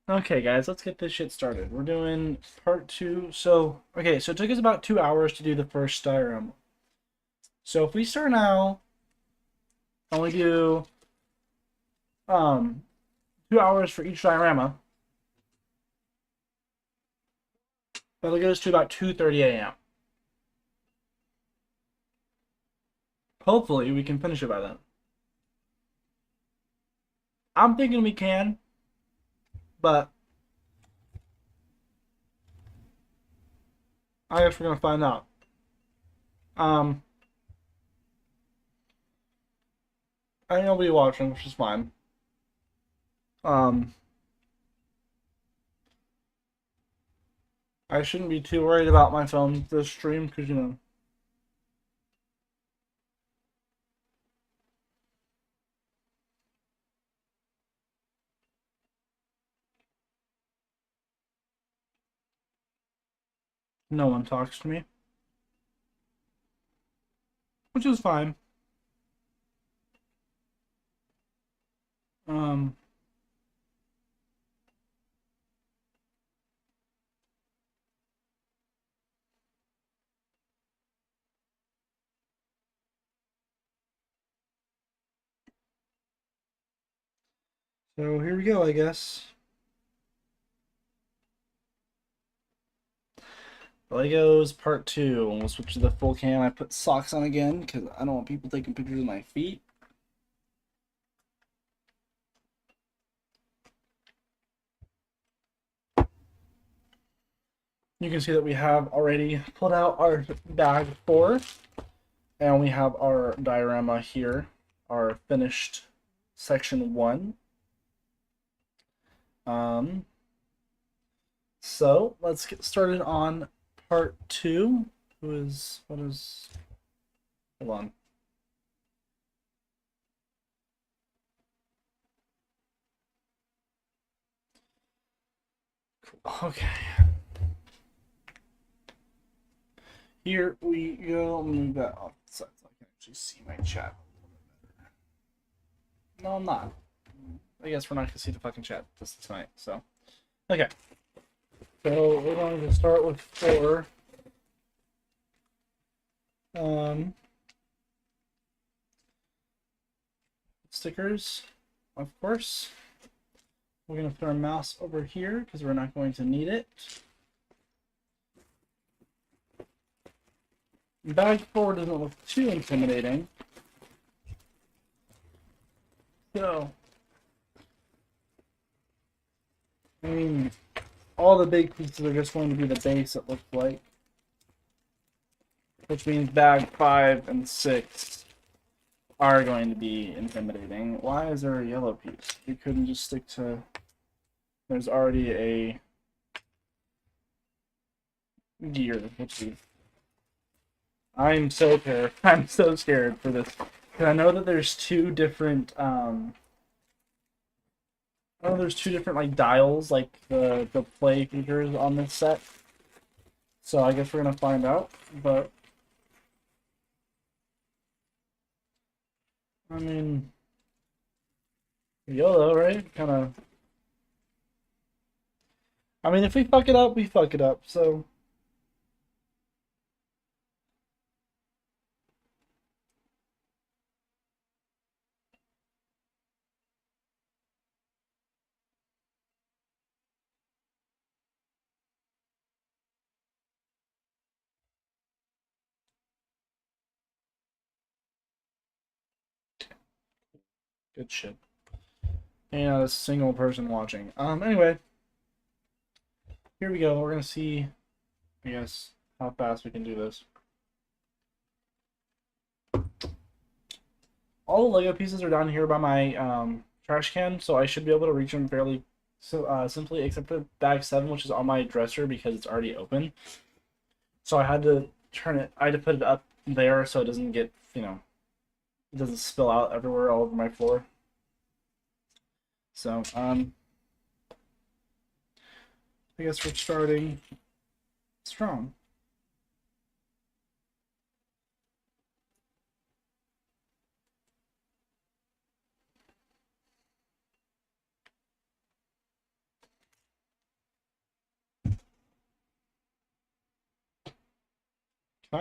Okay, guys, let's get this shit started. We're doing part two. So it took us about 2 hours to do the first diorama. So if we start now, and we do um 2 hours for each diorama, that'll get us to about 2:30 a.m. Hopefully, we can finish it by then. I'm thinking we can, but I guess we're gonna find out. Um, I think nobody watching, which is fine. Um, I shouldn't be too worried about my phone this stream because no one talks to me, which is fine. Um, so here we go, I guess. Legos Part 2. And we'll switch to the full cam. I put socks on again because I don't want people taking pictures of my feet. You can see that we have already pulled out our bag 4. And we have our diorama here, our finished section 1. Um, so let's get started on part 2. Hold on. Okay. Here we go. Let me move that off the side so I can actually see my chat. No, I'm not. I guess we're not gonna see the fucking chat this tonight. So, okay. So we're going to start with 4. Um, Stickers, of course. We're gonna put our mouse over here because we're not going to need it. Bag 4 doesn't look too intimidating. So, I mean, all the big pieces are just going to be the base, it looks like. Which means bag 5 and 6 are going to be intimidating. Why is there a yellow piece? You couldn't just stick to... There's already a gear, which is... I'm so terrified. I'm so scared for this. Because I know that there's two different, there's two different, like, dials, like, the play features on this set. So I guess we're gonna find out, but... I mean... YOLO, right? Kinda... I mean, if we fuck it up, we fuck it up, so... Good shit. And not a single person watching. Anyway. Here we go. We're gonna see, I guess, how fast we can do this. All the Lego pieces are down here by my trash can, so I should be able to reach them fairly simply, except for bag 7, which is on my dresser because it's already open. So I had to I had to put it up there so it doesn't get, it doesn't spill out everywhere all over my floor. So, I guess we're starting strong.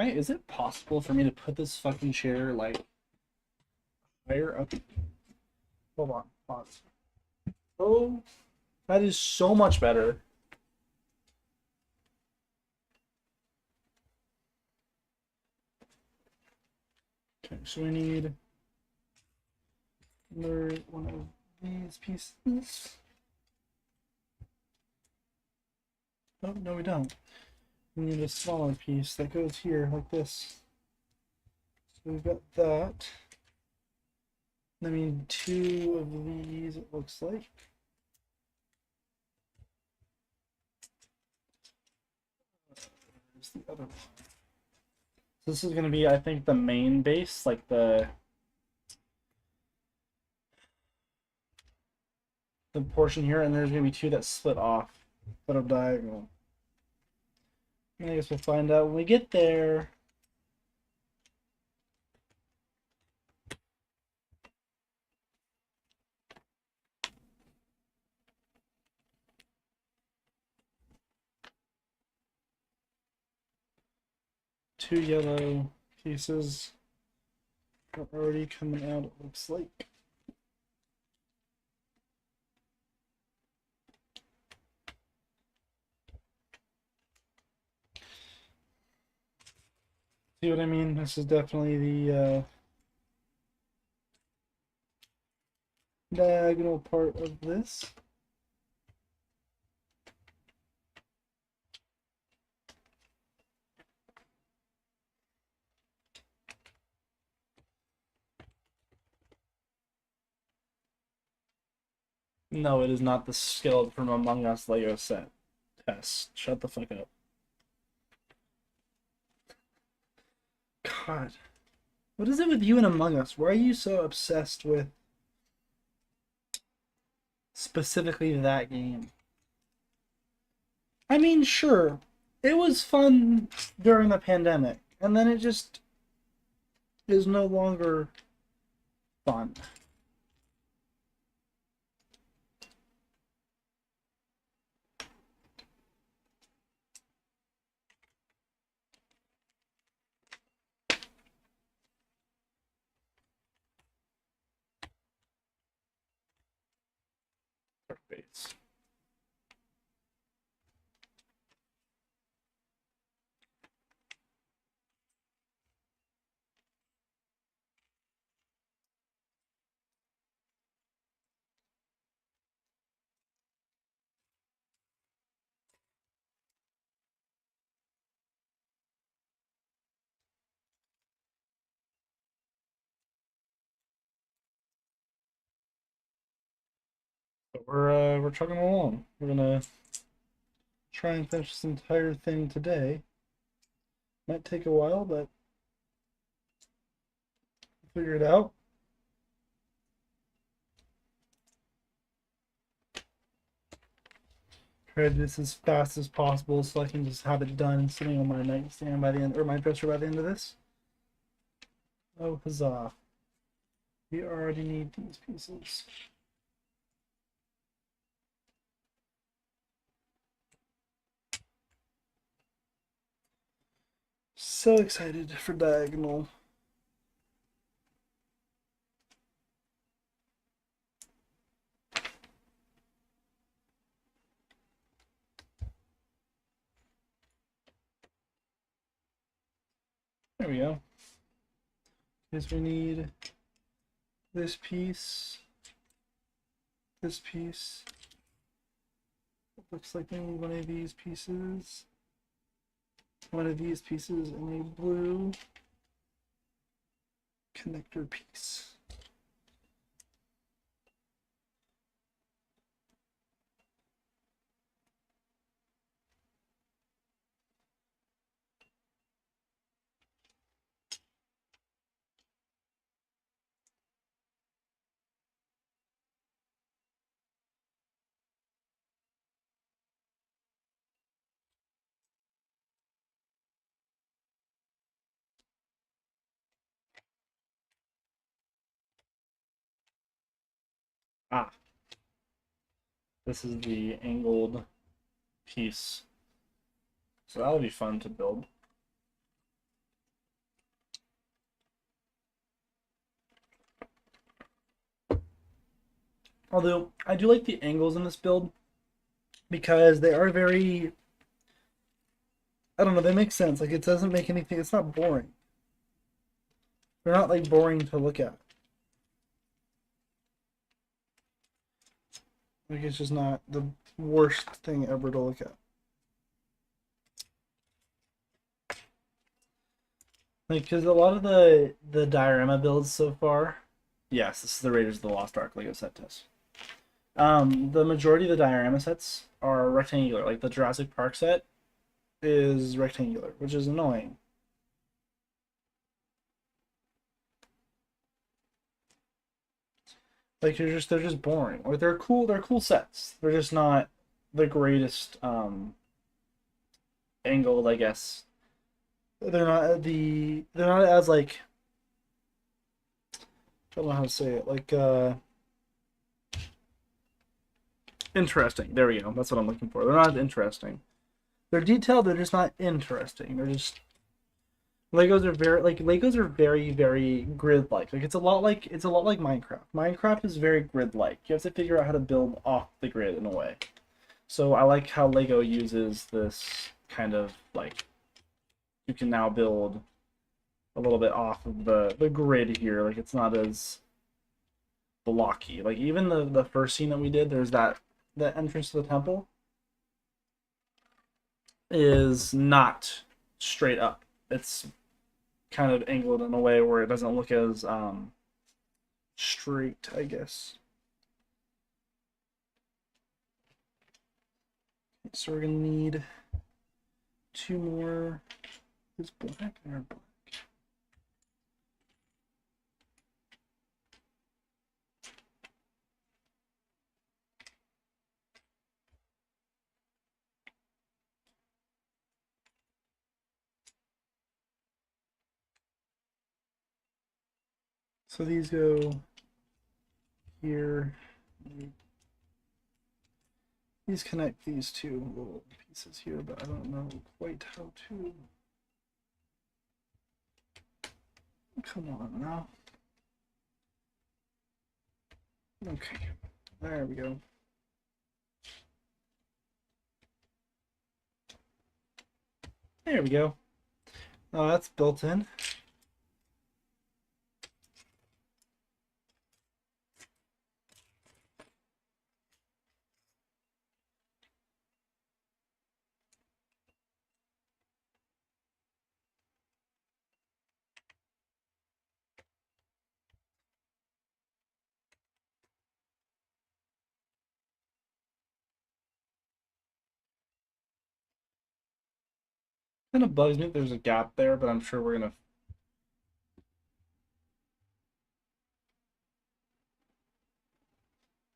Is it possible for me to put this fucking chair like higher up? Hold on, pause. Oh, that is so much better. Okay, so we need another one of these pieces. Oh, no, we don't. We need a smaller piece that goes here like this. So we've got that. I mean, two of these, it looks like. There's the other one. So this is going to be, I think, the main base, like the portion here, and there's going to be two that split off, that are diagonal. And I guess we'll find out when we get there. Two yellow pieces are already coming out, it looks like. See what I mean? This is definitely the diagonal part of this. No, it is not the skeleton from Among Us Lego set. Tess, shut the fuck up. God. What is it with you and Among Us? Why are you so obsessed with specifically that game? I mean, sure, it was fun during the pandemic, and then it just is no longer fun. Base. But we're chugging along. We're gonna try and finish this entire thing today. Might take a while, but we'll figure it out. Try to do this as fast as possible so I can just have it done and sitting on my nightstand by the end, or my dresser by the end of this. Oh, huzzah. We already need these pieces. So excited for diagonal. There we go. Because we need this piece, this piece. It looks like we need one of these pieces, one of these pieces, and a blue connector piece. Ah, this is the angled piece. So that'll be fun to build. Although I do like the angles in this build because they are very, I don't know, they make sense. Like it doesn't make anything, it's not boring. They're not like boring to look at. Like it's just not the worst thing ever to look at. Like, because a lot of the diorama builds so far, yes, this is the Raiders of the Lost Ark Lego set test. The majority of the diorama sets are rectangular. Like the Jurassic Park set is rectangular, which is annoying. Like they're just boring. Like they're cool sets. They're just not the greatest angled, I guess. They're not as like, I don't know how to say it. Like interesting. There we go. That's what I'm looking for. They're not interesting. They're detailed, they're just not interesting. They're just Legos are very, very grid like. Like it's a lot like Minecraft. Minecraft is very grid like. You have to figure out how to build off the grid in a way. So I like how Lego uses this kind of like you can now build a little bit off of the grid here. Like it's not as blocky. Like even the first scene that we did, there's that entrance to the temple is not straight up. It's kind of angled in a way where it doesn't look as straight, I guess. So we're gonna need two more. Is black or black? So these go here. These connect these two little pieces here, but I don't know quite how to. Come on now. Okay, there we go. There we go. Oh, that's built in. Kind of bugs me that there's a gap there, but I'm sure we're gonna.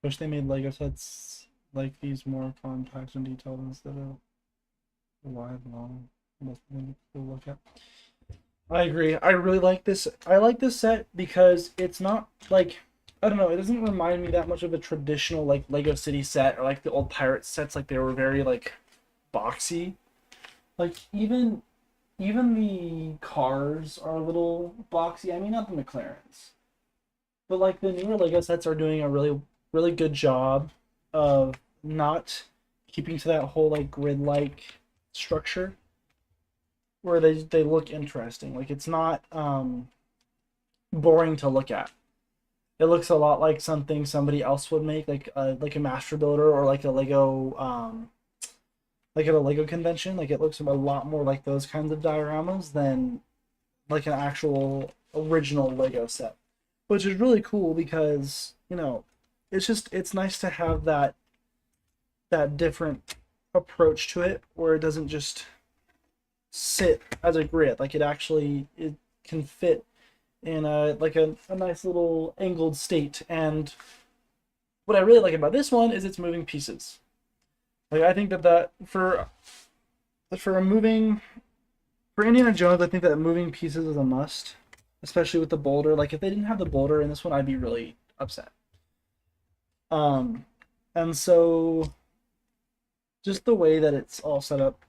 Wish they made Lego sets like these more compact and detailed instead of wide, long. Must have been cool to look at. I agree. I really like this. I like this set because it's not like, I don't know. It doesn't remind me that much of a traditional like Lego City set or like the old pirate sets. Like they were very like boxy. Like even the cars are a little boxy. I mean, not the McLarens, but like the newer Lego sets are doing a really good job of not keeping to that whole like grid like structure where they look interesting. Like it's not boring to look at. It looks a lot like something somebody else would make, like a master builder or like a Lego like at a Lego convention. Like it looks a lot more like those kinds of dioramas than like an actual original Lego set, which is really cool because it's nice to have that different approach to it where it doesn't just sit as a grid. Like it can fit in a nice little angled state. And what I really like about this one is its moving pieces. Like I think that for a moving for Indiana Jones, I think that moving pieces is a must, especially with the boulder. Like if they didn't have the boulder in this one, I'd be really upset. Um, and so just the way that it's all set up,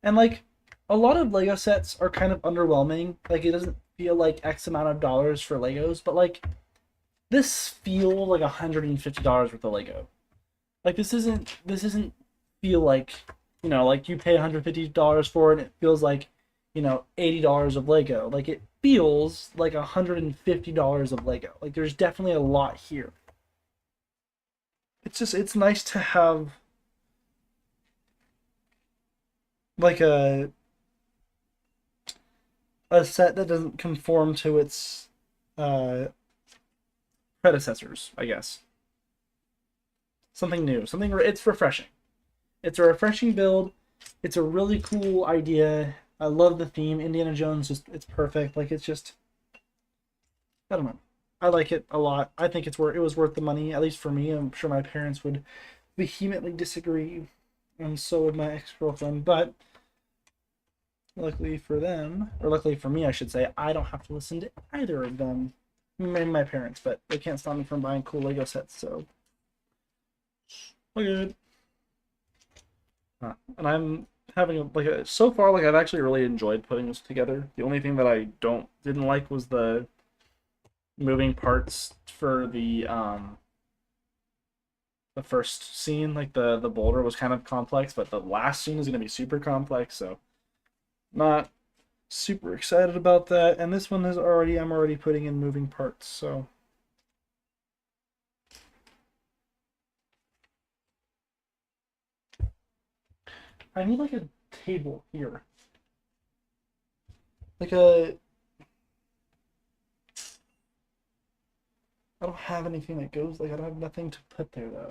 and like a lot of Lego sets are kind of underwhelming. Like it doesn't feel like X amount of dollars for Legos, but like this feels like $150 worth of Lego. Like this isn't feel like, like you pay $150 for it and it feels like, $80 of Lego. Like it feels like $150 of Lego. Like there's definitely a lot here. It's nice to have like a set that doesn't conform to its uh predecessors, I guess. Something new, something it's refreshing. It's a refreshing build. It's a really cool idea. I love the theme. Indiana Jones just it's perfect. Like it's just I don't know. I like it a lot. I think it was worth the money, at least for me. I'm sure my parents would vehemently disagree, and so would my ex-girlfriend, but luckily for them, or luckily for me, I should say, I don't have to listen to either of them. Maybe my parents, but they can't stop me from buying cool Lego sets, so we're good. And I'm having so far like I've actually really enjoyed putting this together. The only thing that I didn't like was the moving parts for the first scene. Like the boulder was kind of complex, but the last scene is going to be super complex, so not super excited about that. And this one is I'm already putting in moving parts, so I need like a table here. Like I don't have anything that goes like I don't have nothing to put there though.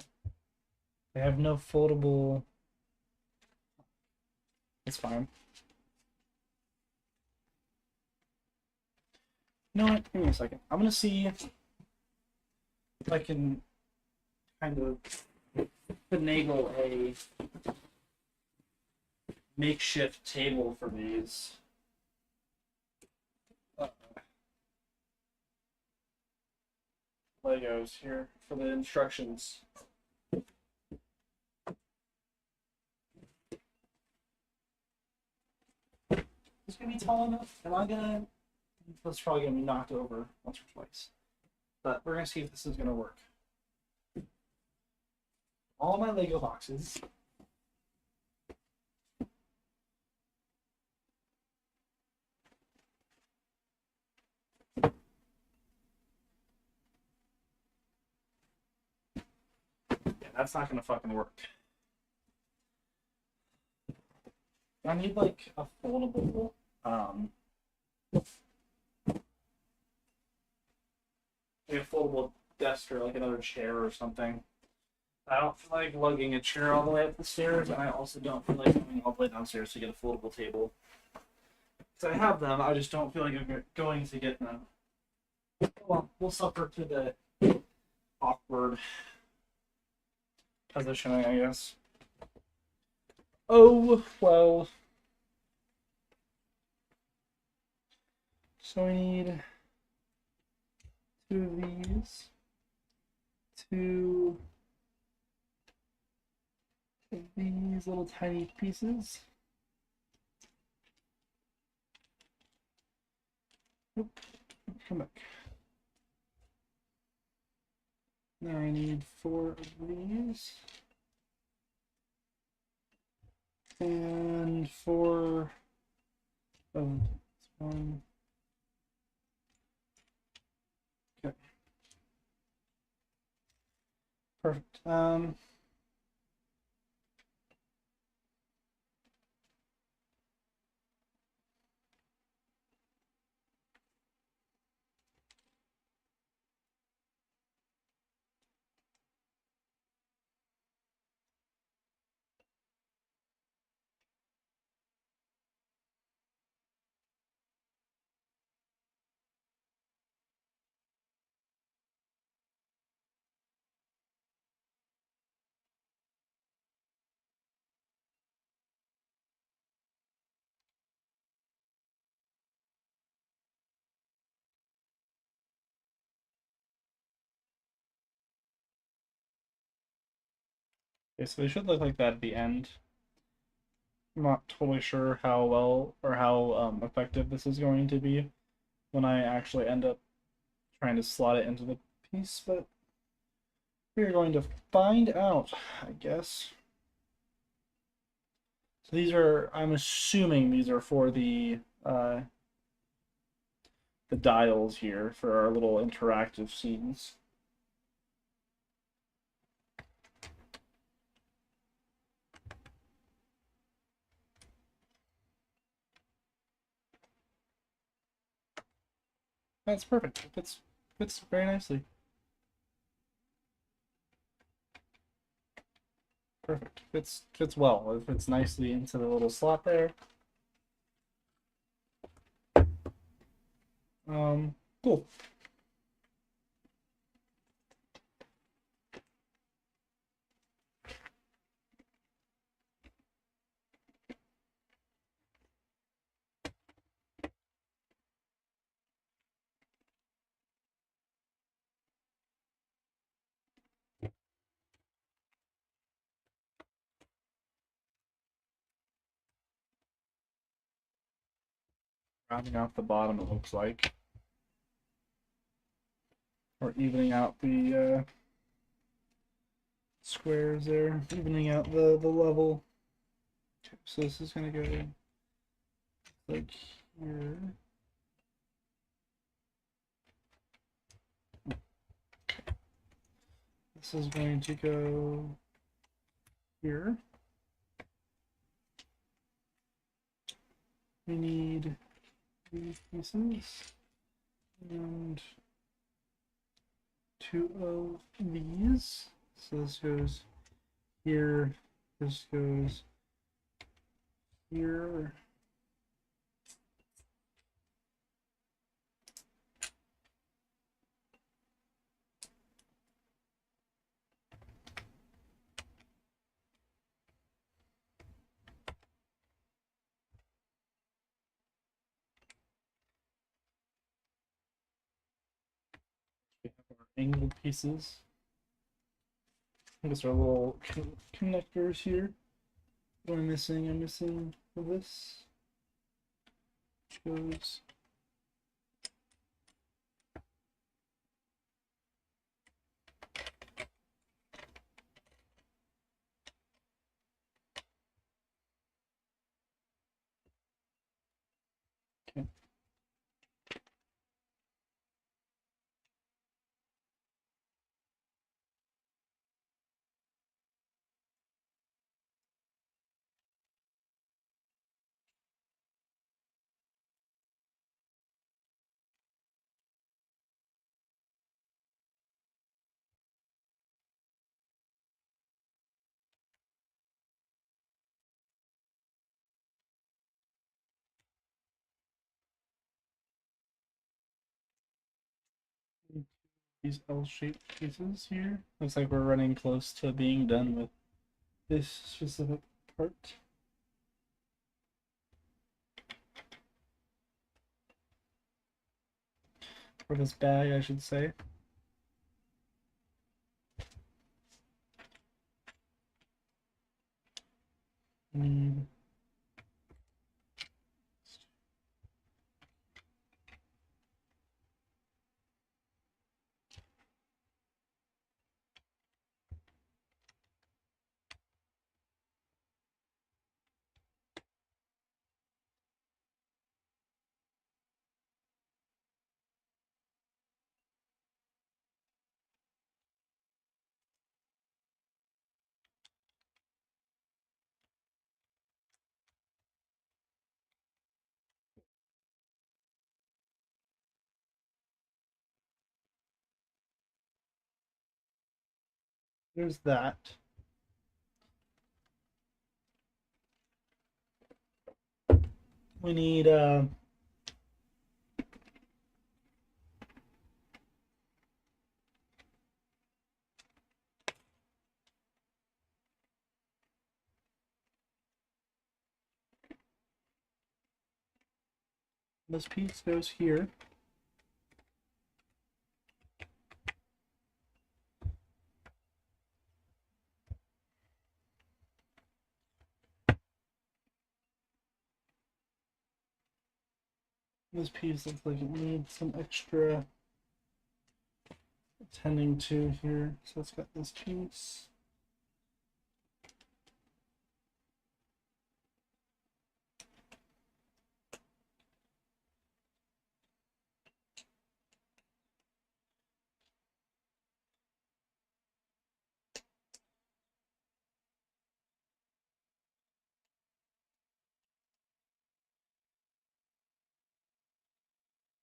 I have no foldable. It's fine. You know what? Give me a second. I'm gonna see if I can kind of finagle a makeshift table for these. Uh, Legos here for the instructions. Is gonna be tall enough? Am I gonna? That's probably gonna be knocked over once or twice. But we're gonna see if this is gonna work. All my Lego boxes. Yeah, that's not gonna fucking work. I need like a foldable, like a foldable desk or like another chair or something. I don't feel like lugging a chair all the way up the stairs, and I also don't feel like going all the way downstairs to get a foldable table. So I have them, I just don't feel like I'm going to get them. Well, we'll suffer to the awkward positioning, I guess. Oh, well. So we need two of these, two of these little tiny pieces. Oop, come back. Now I need four of these. And four of this one. Okay. Perfect. Okay, so they should look like that at the end. I'm not totally sure how well or how effective this is going to be when I actually end up trying to slot it into the piece, but we're going to find out, I guess. So these are, I'm assuming these are for the dials here for our little interactive scenes. That's perfect. Fits very nicely. Perfect. Fits well. It fits nicely into the little slot there. Cool. Rounding out the bottom, it looks like, or evening out the squares there, evening out the level. Okay, so this is gonna go like here. This is going to go here. We need these pieces and two of these. So this goes here, this goes here. We have our angled pieces. I guess our little connectors here. What am I missing? I'm missing this, which goes okay. These L-shaped pieces here. Looks like we're running close to being done with this specific part. Or this bag, I should say. Mm. There's that. We need this piece goes here. This piece looks like it needs some extra tending to here. So it's got this piece.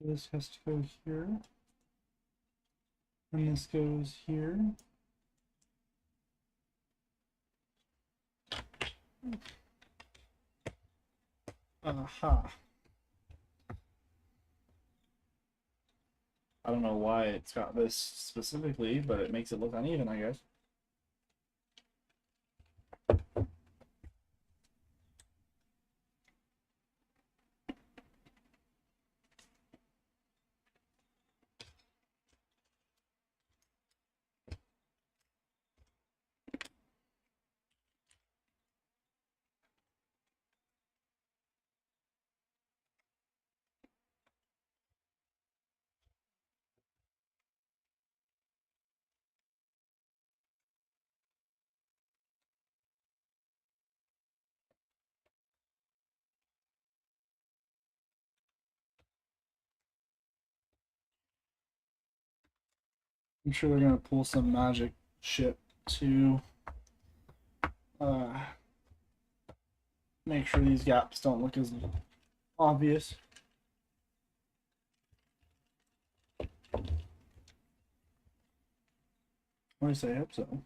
This has to go here. And this goes here. Aha. I don't know why it's got this specifically, but it makes it look uneven, I guess. I'm sure they're gonna pull some magic shit to uh, make sure these gaps don't look as obvious. At least I hope so.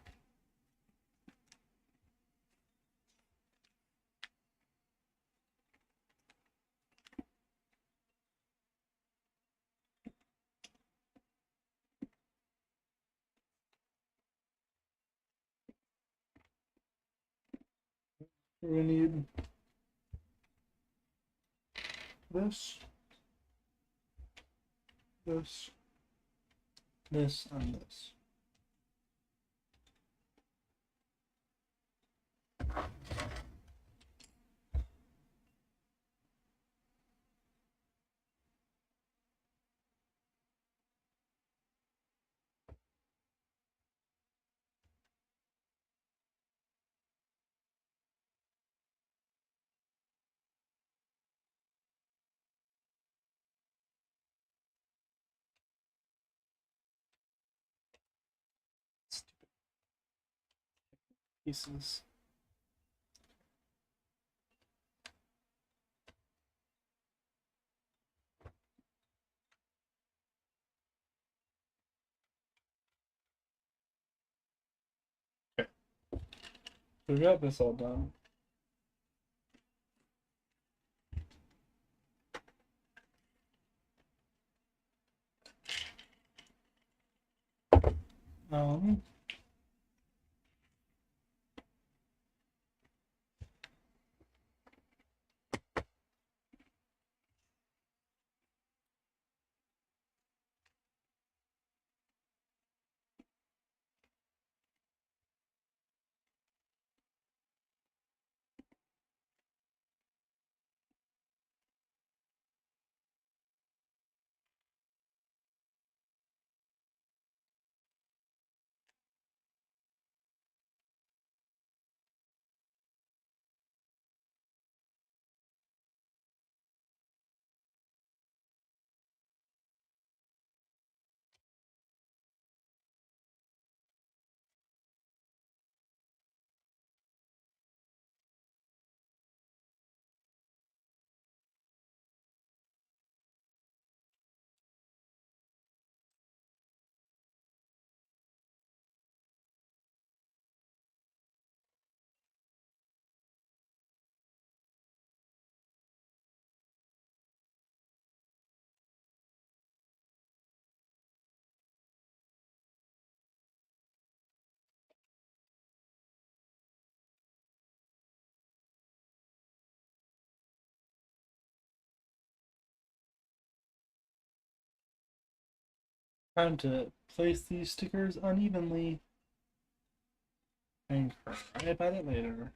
We need this, this, this, and this. Stupid pieces. Okay, we got this all done. Um, time to place these stickers unevenly and cry about it later.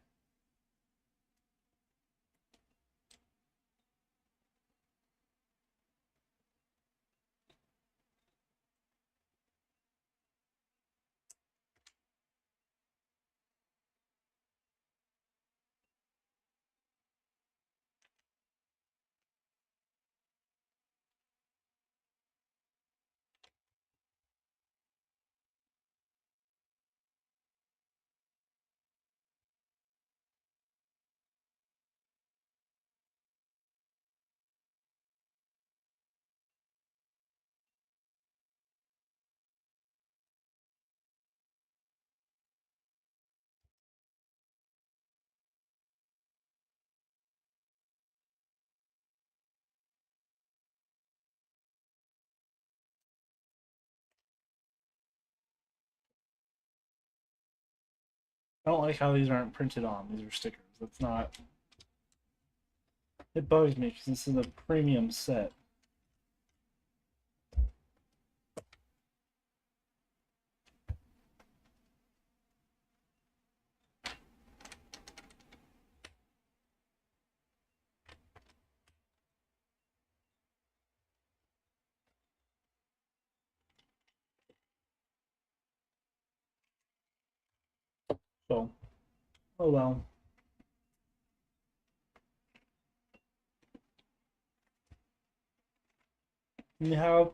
I don't like how these aren't printed on. These are stickers. That's not. It bugs me because this is a premium set. So, oh well. And you have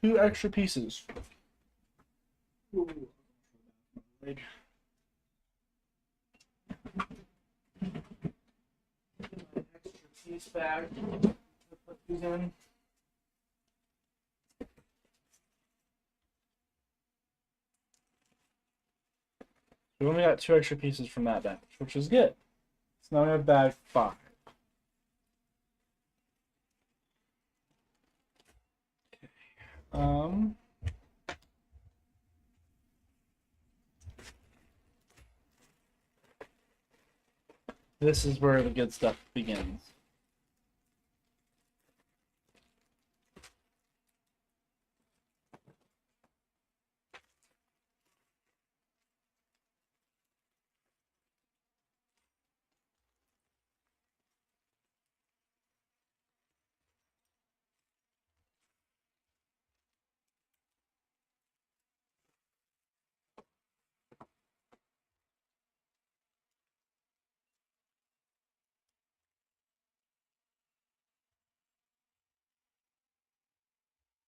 two extra pieces. Ooh. Extra piece bag to put these in. We only got two extra pieces from that batch, which is good. So now we have bag 5. Um, this is where the good stuff begins.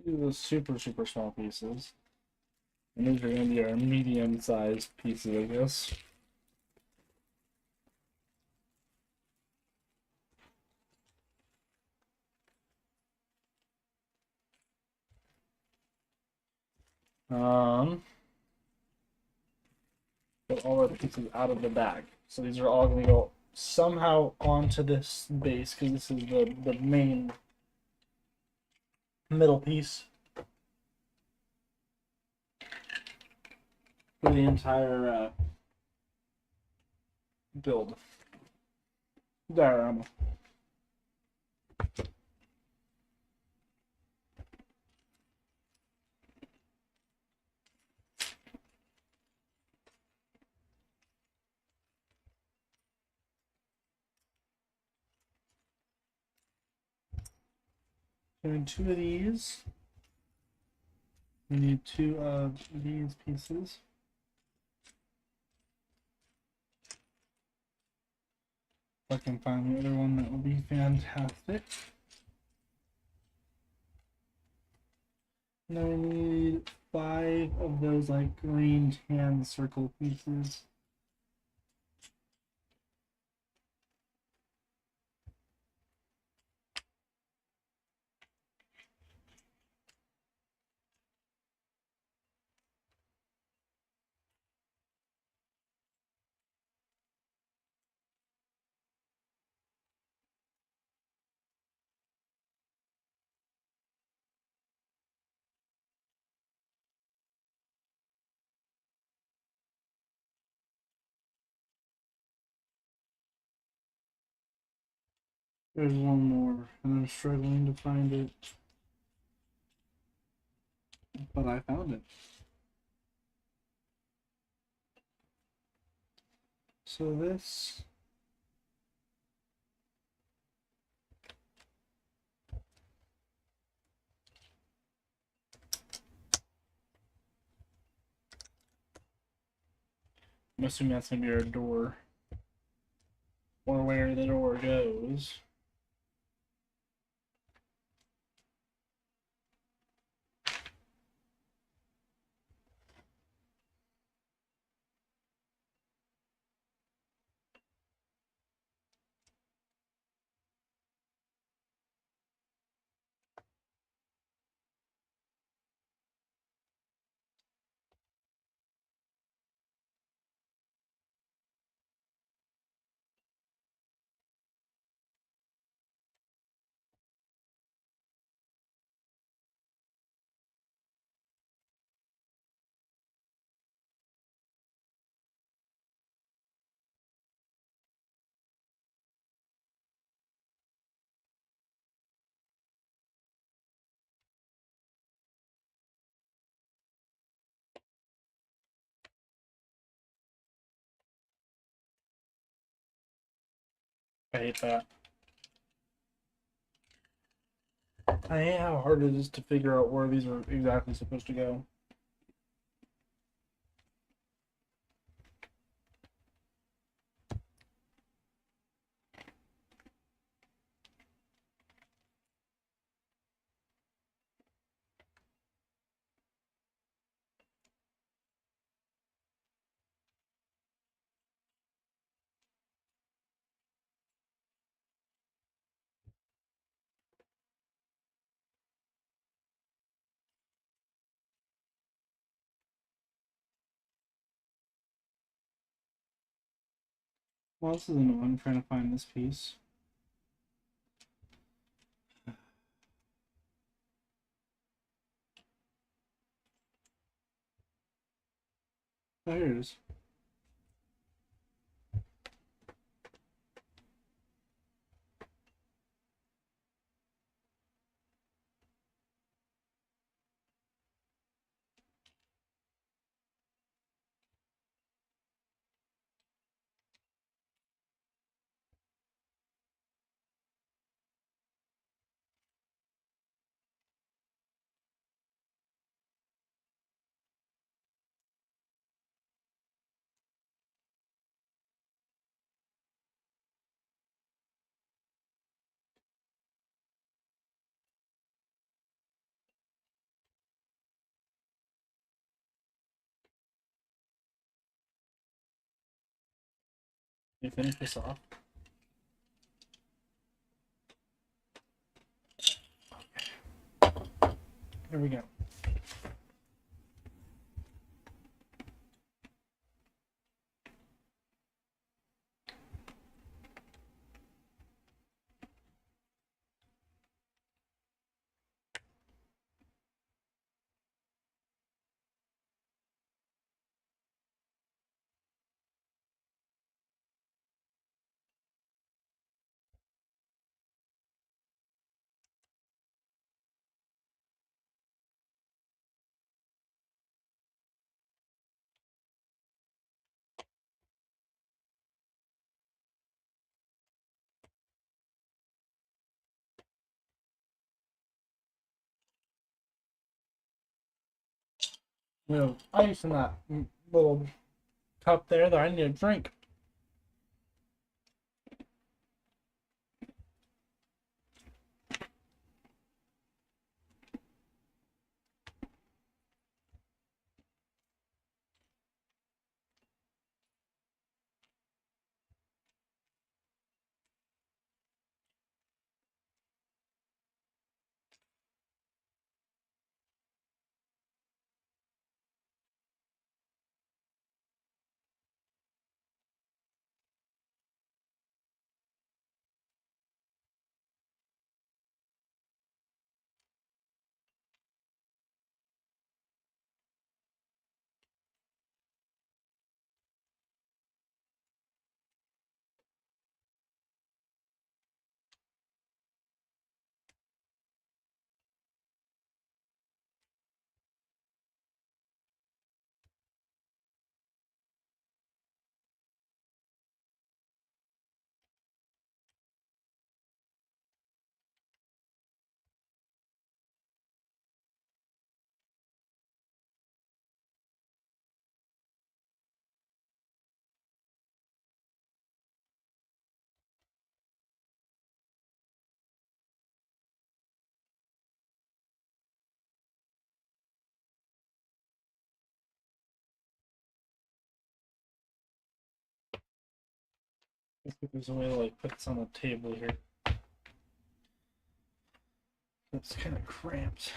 These are the super, super small pieces. And these are going to be our medium-sized pieces, I guess. Get all the pieces out of the bag. So these are all going to go somehow onto this base because this is the main middle piece for the entire build diorama. Doing 2 of these. We need 2 of these pieces. If I can find the other one, that would be fantastic. And then we need 5 of those like green tan circle pieces. There's one more, and I'm struggling to find it, but I found it. So this I'm assuming that's gonna be our door, or where the door goes. I hate that. I hate how hard it is to figure out where these are exactly supposed to go. Well, this is annoying. I'm trying to find this piece. Oh, here it is. Can you finish this off? Here we go. We have ice in that little cup there that I need to drink. Let's see if there's a way to like put this on the table here. It's kind of cramped.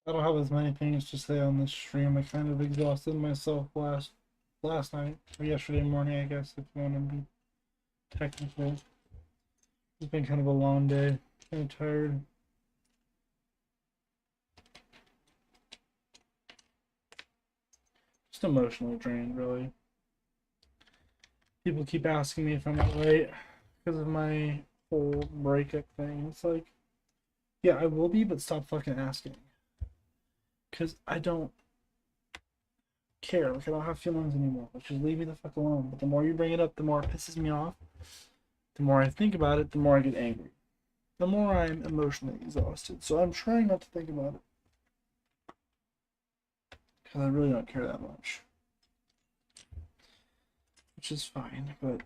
I don't have as many things to say on this stream. I kind of exhausted myself last night or yesterday morning, I guess, if you want to be technical. It's been kind of a long day. Kind of tired. Just emotionally drained, really. People keep asking me if I'm alright because of my whole breakup thing. It's like, yeah, I will be, but stop fucking asking. Because I don't care. Like, I don't have feelings anymore. Like, just leave me the fuck alone. But the more you bring it up, the more it pisses me off. The more I think about it, the more I get angry. The more I'm emotionally exhausted. So I'm trying not to think about it. Because I really don't care that much. Which is fine, but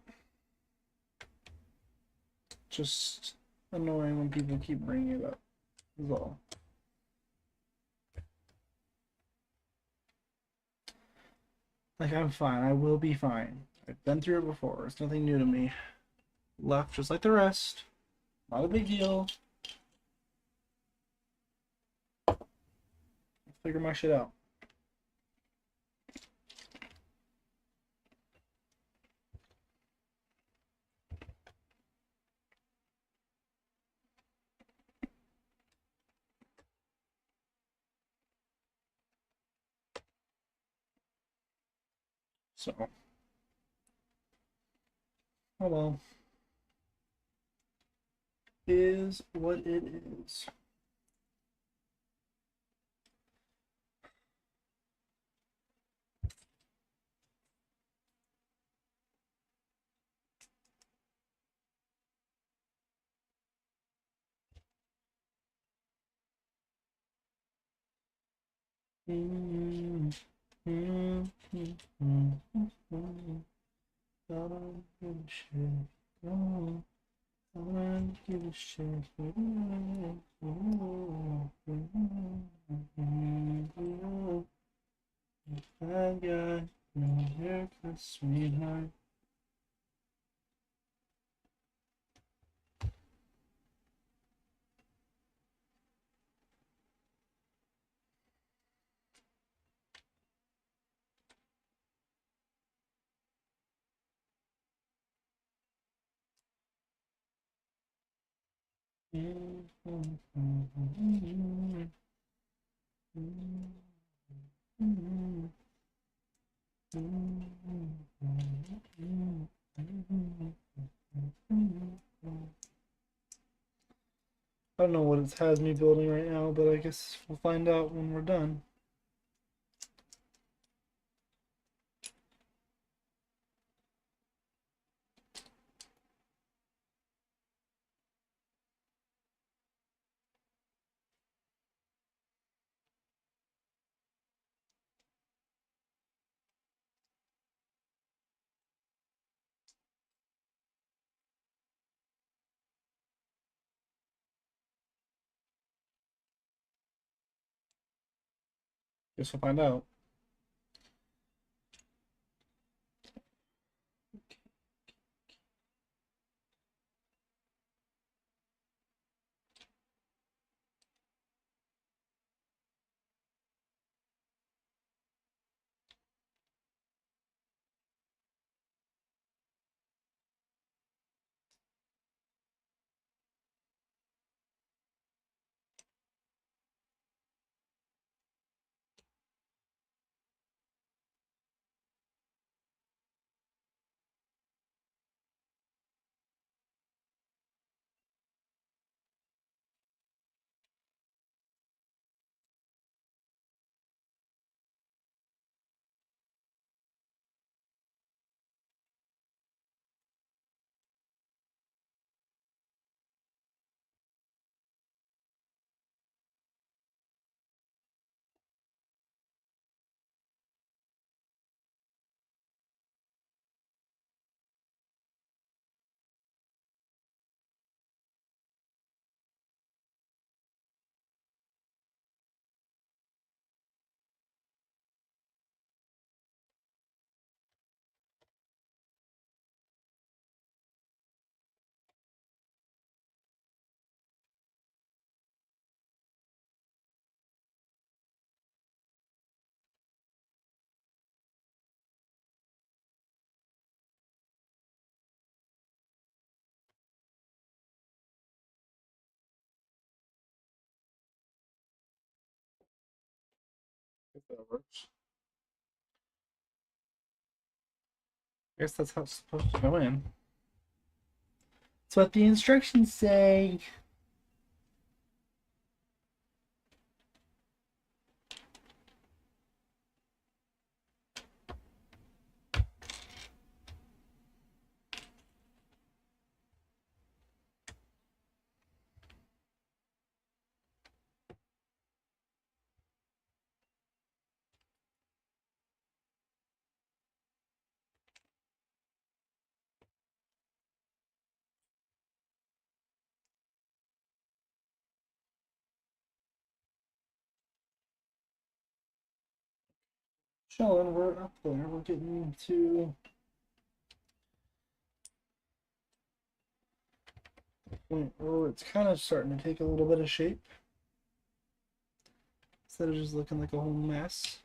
just annoying when people keep bringing it up. Is all. Like, I'm fine. I will be fine. I've been through it before. It's nothing new to me. Left just like the rest. Not a big deal. I'll figure my shit out. So, oh well. Is what it is. Mm-hmm. Mm-hmm. I don't give a shit. No, I don't give a shit. Bad guy, no haircut, sweetheart. I don't know what it has me building right now, but I guess we'll find out when we're done. Guess we'll find out. If that works. I guess that's how it's supposed to go in. That's what the instructions say. Chilling, we're up there. We're getting into the point where it's kind of starting to take a little bit of shape instead of just looking like a whole mess.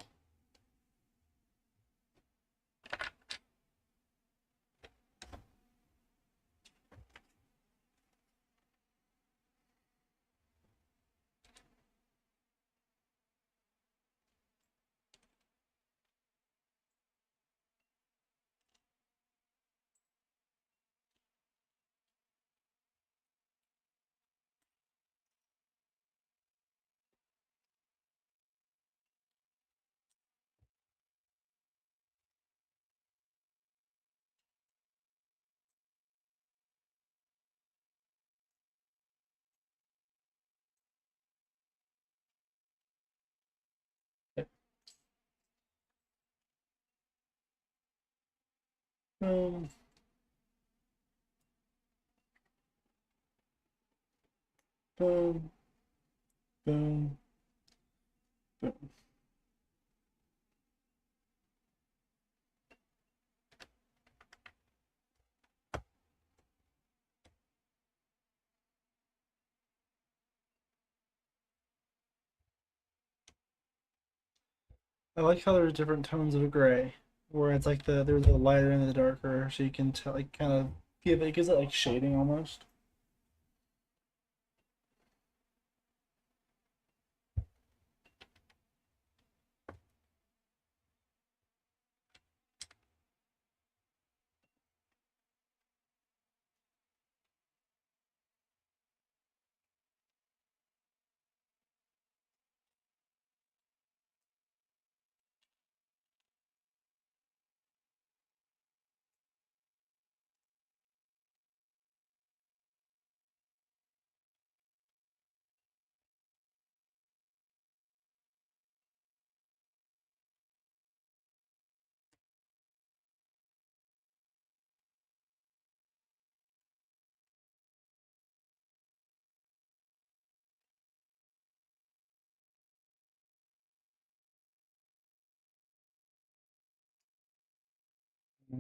Boom, boom, boom, boom. I like how there's different tones of gray, where it's like there's the lighter and the darker, so you can tell, like, kind of gives it like shading almost.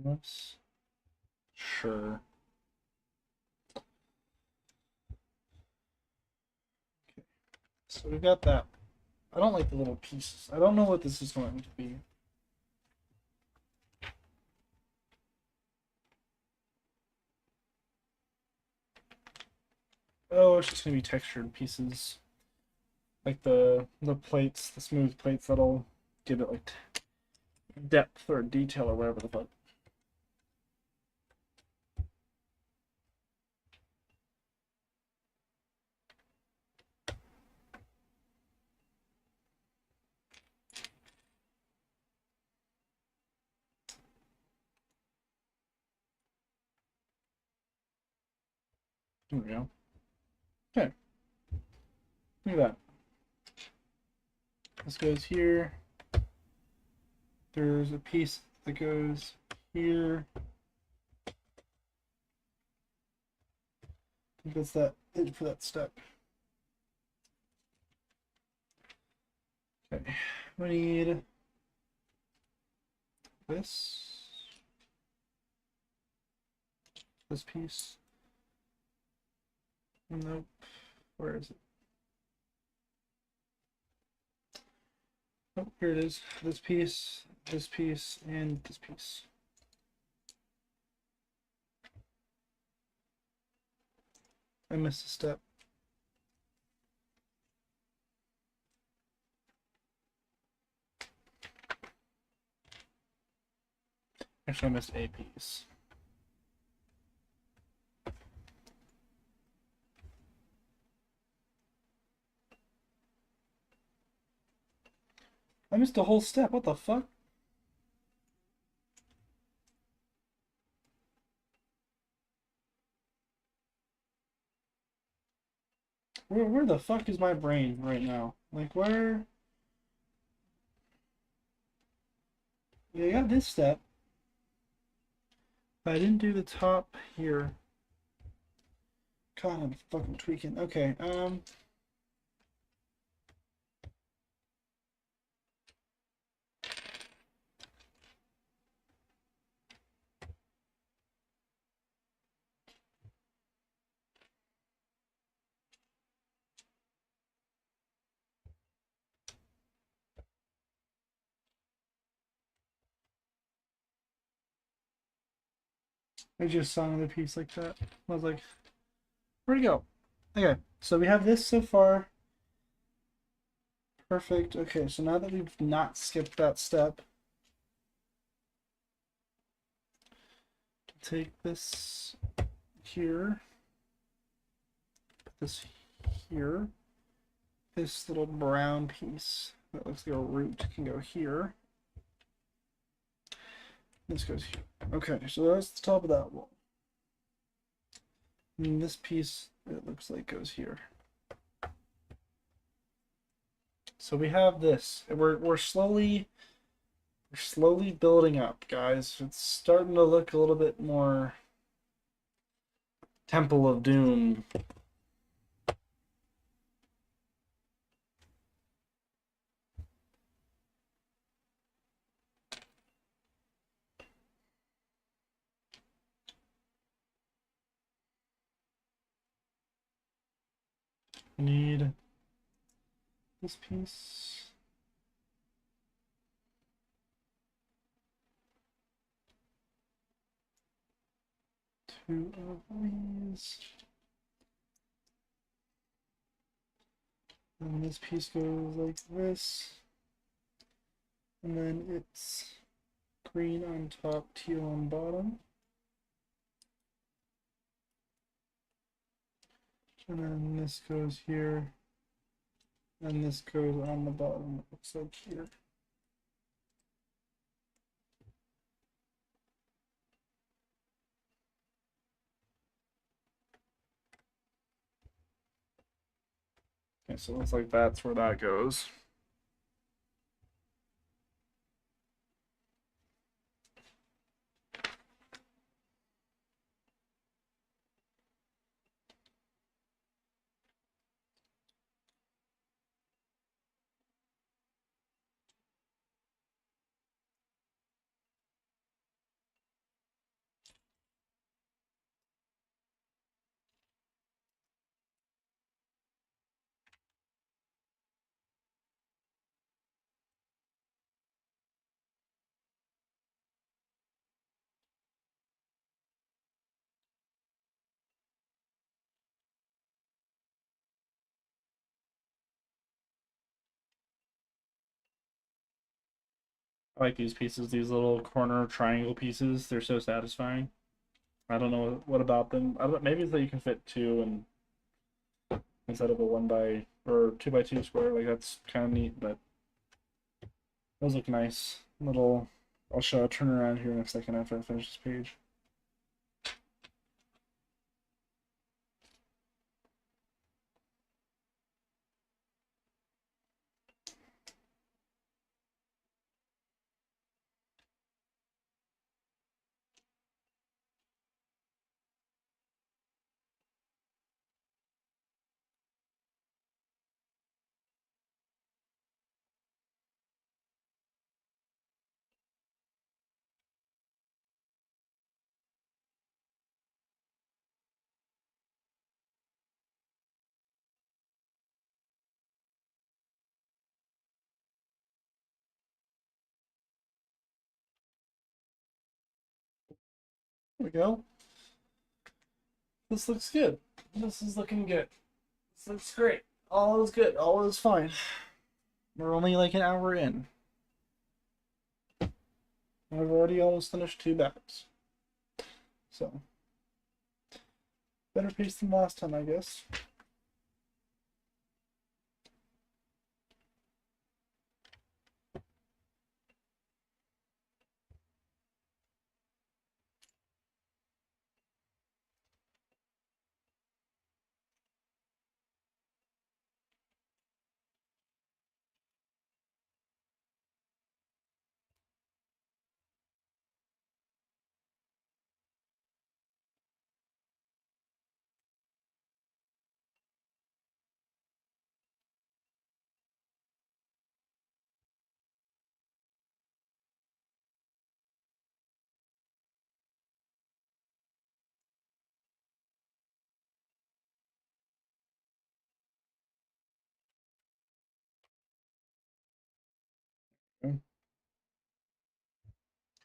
Let's sure. Okay, so we got that. I don't like the little pieces. I don't know what this is going to be. Oh, it's just gonna be textured pieces, like the plates, the smooth plates that'll give it like depth or detail or whatever the fuck. There we go. Okay, look at that. This goes here. There's a piece that goes here. I think that's it for that step. Okay, we need this piece. Nope. Where is it? Oh, here it is. This piece, and this piece. I missed a step. Actually, I missed a piece. I missed a whole step. What the fuck? Where the fuck is my brain right now? Like, where? Yeah, I got this step. But I didn't do the top here. God, I'm fucking tweaking. Okay, I just saw another piece like that. I was like, where'd it go? Okay, so we have this so far. Perfect. Okay, so now that we've not skipped that step, take this here, put this here. This little brown piece that looks like a root can go here. This goes here. Okay, so that's the top of that wall. And this piece, it looks like, goes here. So we have this. We're slowly building up, guys. It's starting to look a little bit more Temple of Doom. We need this piece. Two of these. And this piece goes like this. And then it's green on top, teal on bottom. And then this goes here. And this goes on the bottom, it looks like here. Okay, so it looks like that's where that goes. I like these pieces, these little corner triangle pieces. They're so satisfying. I don't know what about them. I don't, maybe it's that you can fit two and instead of a 1 by or 2 by 2 square. Like that's kind of neat, but those look nice. Little. I'll turn around here in a second after I finish this page. There we go. This looks good. This is looking good. This looks great. All is good. All is fine. We're only like an hour in. I've already almost finished 2 bags. So, better pace than last time, I guess.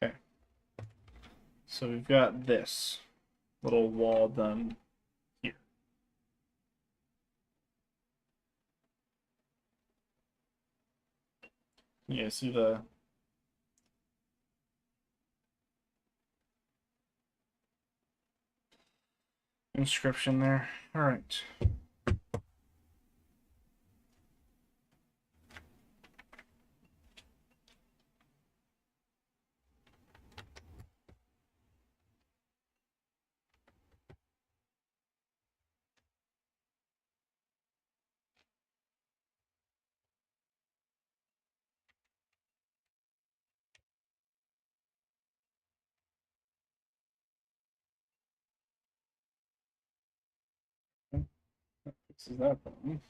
Okay. So we've got this little wall done here. You guys see the inscription there? All right. That fixes that problem.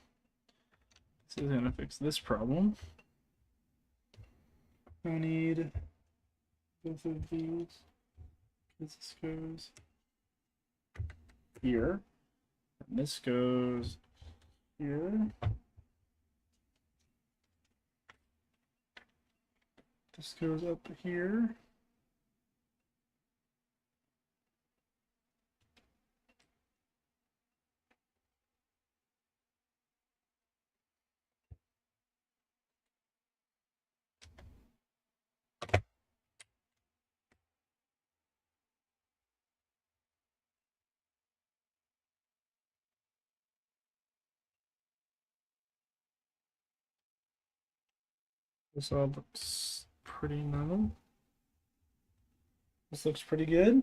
This is gonna fix this problem. I need both of these because this goes here, and this goes here. This goes up here. This all looks pretty normal. This looks pretty good. And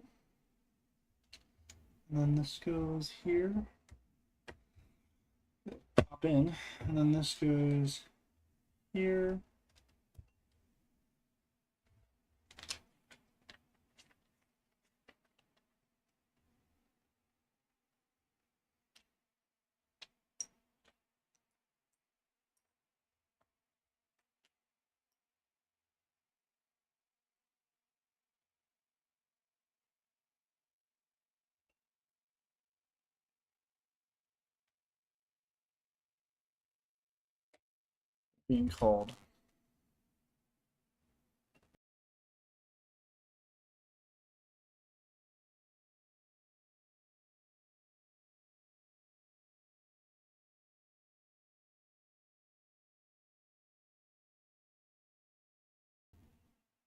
then this goes here. Pop in. And then this goes here. Being called.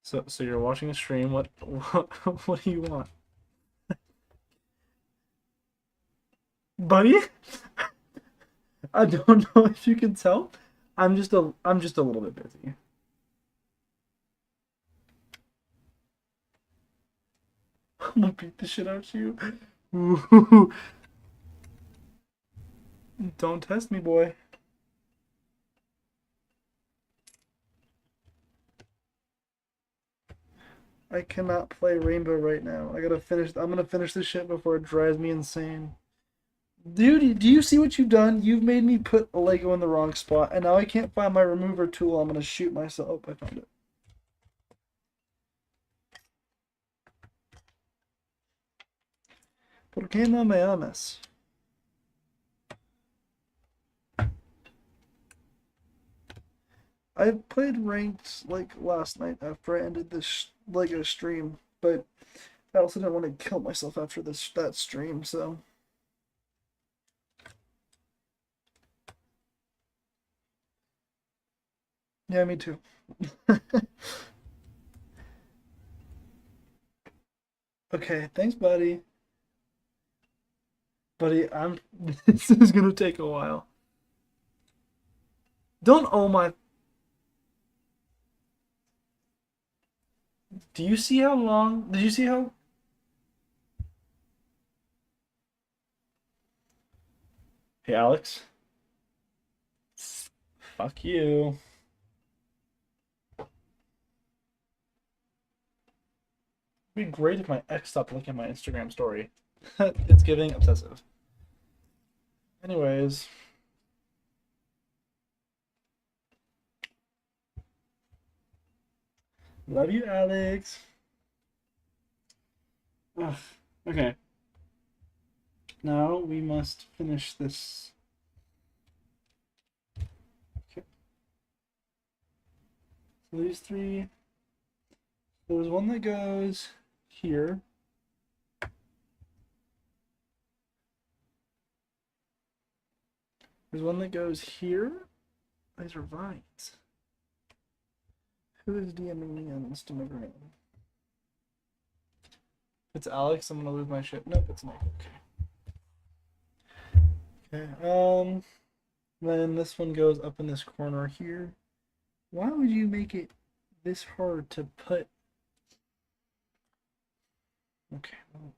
So you're watching a stream. What do you want, buddy? I don't know if you can tell. I'm just a little bit busy. I'm gonna beat the shit out of you. Ooh, don't test me, boy. I cannot play Rainbow right now. I gotta finish. I'm gonna finish this shit before it drives me insane. Dude, do you see what you've done? You've made me put a Lego in the wrong spot, and now I can't find my remover tool. I'm gonna shoot myself. I found it. ¿Por qué no me amas? I played ranked like last night after I ended this Lego stream, but I also didn't want to kill myself after that stream, so yeah, me too. Okay, thanks, buddy. Buddy, I'm. This is gonna take a while. Don't oh my. Do you see how long? Did you see how? Hey, Alex. Fuck you. It'd be great if my ex stopped looking at my Instagram story. It's giving obsessive. Anyways, love you, Alex. Ugh. Okay. Now we must finish this. Okay. So these three. There's one that goes here. There's one that goes here. These are vines. Who is DMing me on Instagram? If it's Alex, I'm gonna lose my shit. Nope, it's Nick. Okay. Okay. Then this one goes up in this corner here. Why would you make it this hard to put? Okay. Well,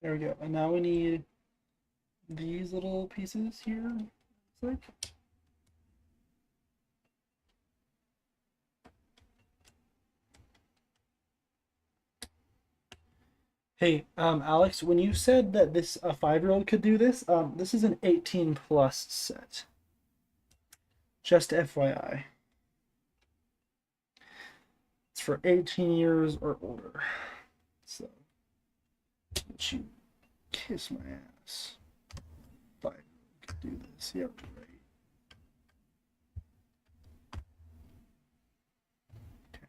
there we go. And now we need these little pieces here. It's like. Hey, Alex, when you said that this a 5-year-old could do this, this is an 18 plus set. Just FYI. It's for 18 years or older. So, let you kiss my ass. 5 could do this. Yep, right. Okay.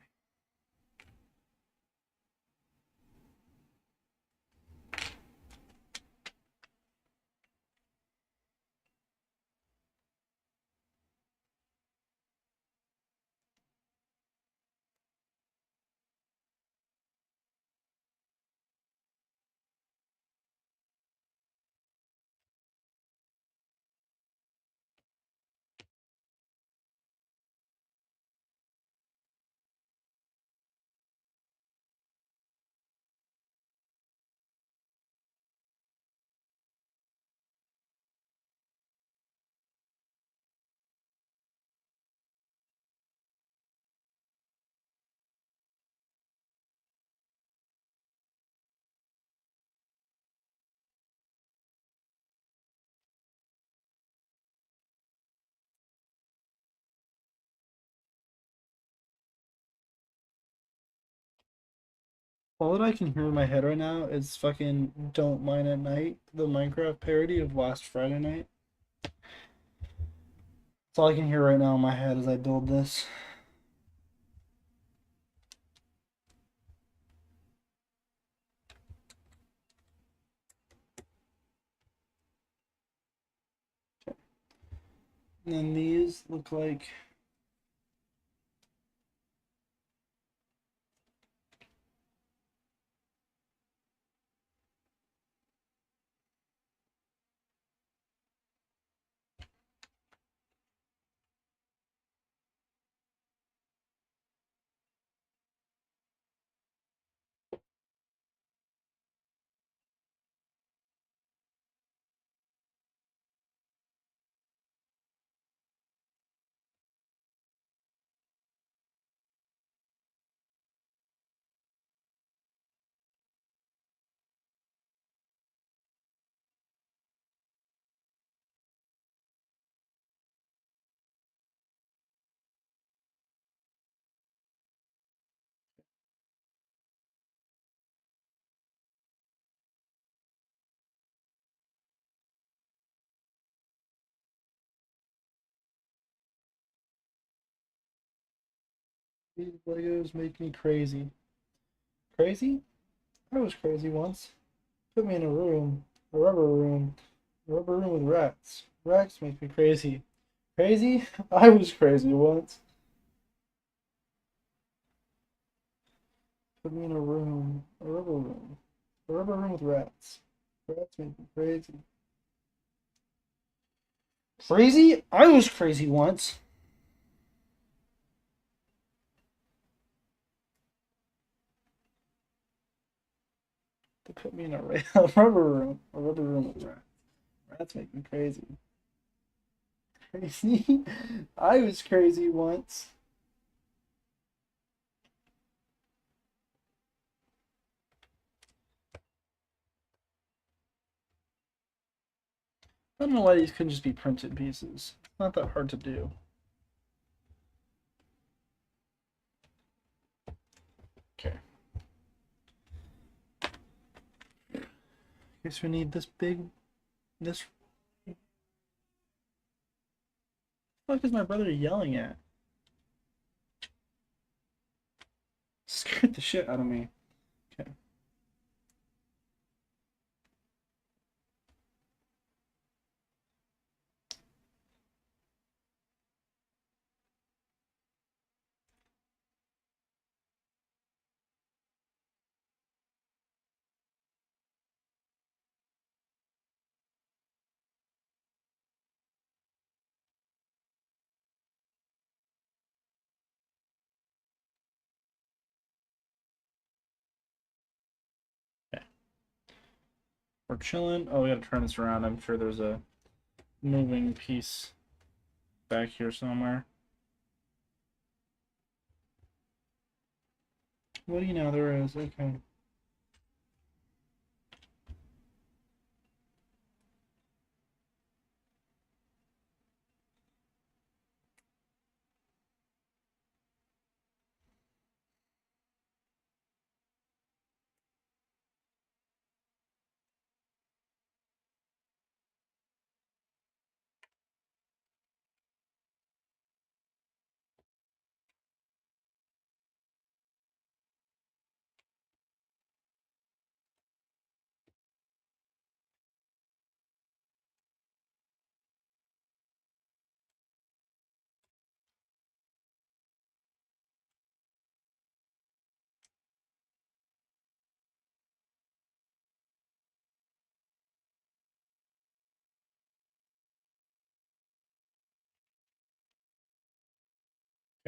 All that I can hear in my head right now is fucking Don't Mine at Night, the Minecraft parody of last Friday night. That's all I can hear right now in my head as I build this. And then these look like. These Legos make me crazy. Crazy? I was crazy once. Put me in a room. A rubber room. A rubber room with rats. Rats make me crazy. Crazy? I was crazy once. Put me in a room. A rubber room. A rubber room with rats. Rats make me crazy. Crazy? I was crazy once. They put me in a, a rubber room. A rubber room with rats. Rats make me crazy. Crazy? I was crazy once. I don't know why these couldn't just be printed pieces. It's not that hard to do. Okay. Guess we need this big. This. What the fuck is my brother yelling at? Scared the shit out of me. Okay. Okay. We're chilling. Oh, we gotta turn this around. I'm sure there's a moving piece back here somewhere. What do you know? There is. Okay.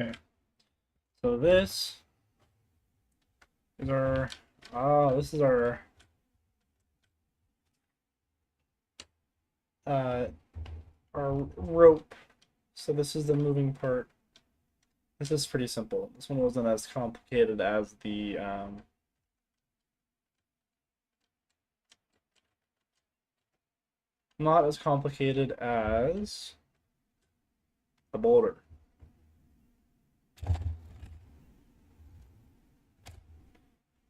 Okay. So this is our. This is uh our rope. So this is the moving part. This is pretty simple. This one wasn't as complicated as the not as complicated as the boulder.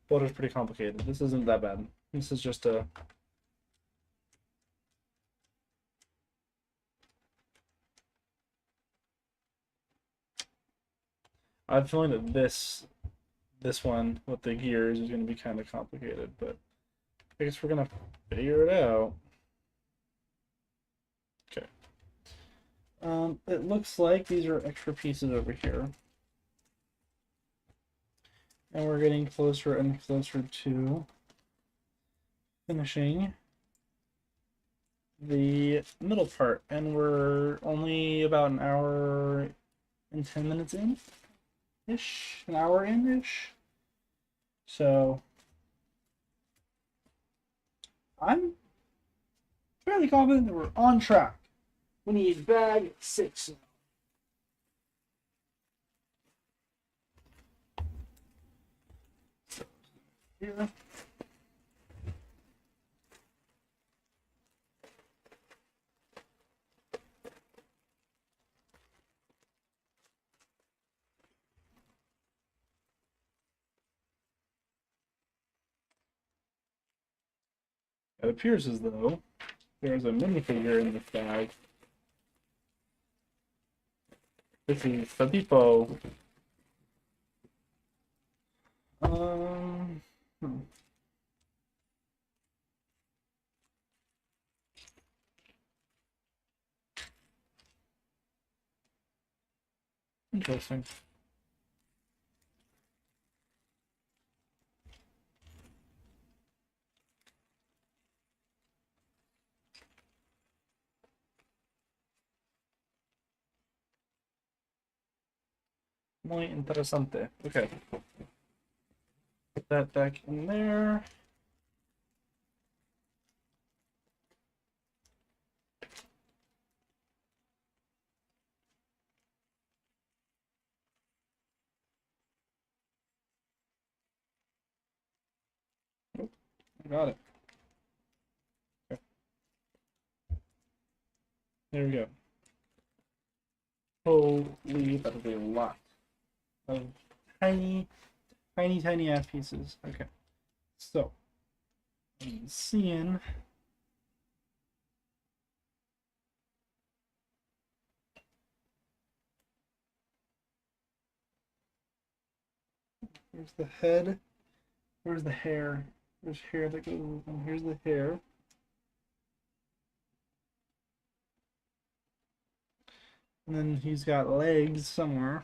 Boulder's pretty complicated. This isn't that bad. This is just a I have a feeling that this one with the gears is going to be kind of complicated, but I guess we're gonna figure it out. Okay. It looks like these are extra pieces over here. And we're getting closer and closer to finishing the middle part. And we're only about an hour and 10 minutes in-ish. An hour in-ish. So I'm fairly confident that we're on track. We need bag 6 now. Here. It appears as though there's a minifigure in this bag. This is Sadipo. Hmm. Interesting. Muy interesante. Okay. Put that back in there. I got it. Okay. There we go. Holy, that'll be a lot of tiny, tiny, tiny ass pieces. Okay. So, I'm seeing. Here's the head. Where's the hair? There's hair that goes, and here's the hair. And then he's got legs somewhere.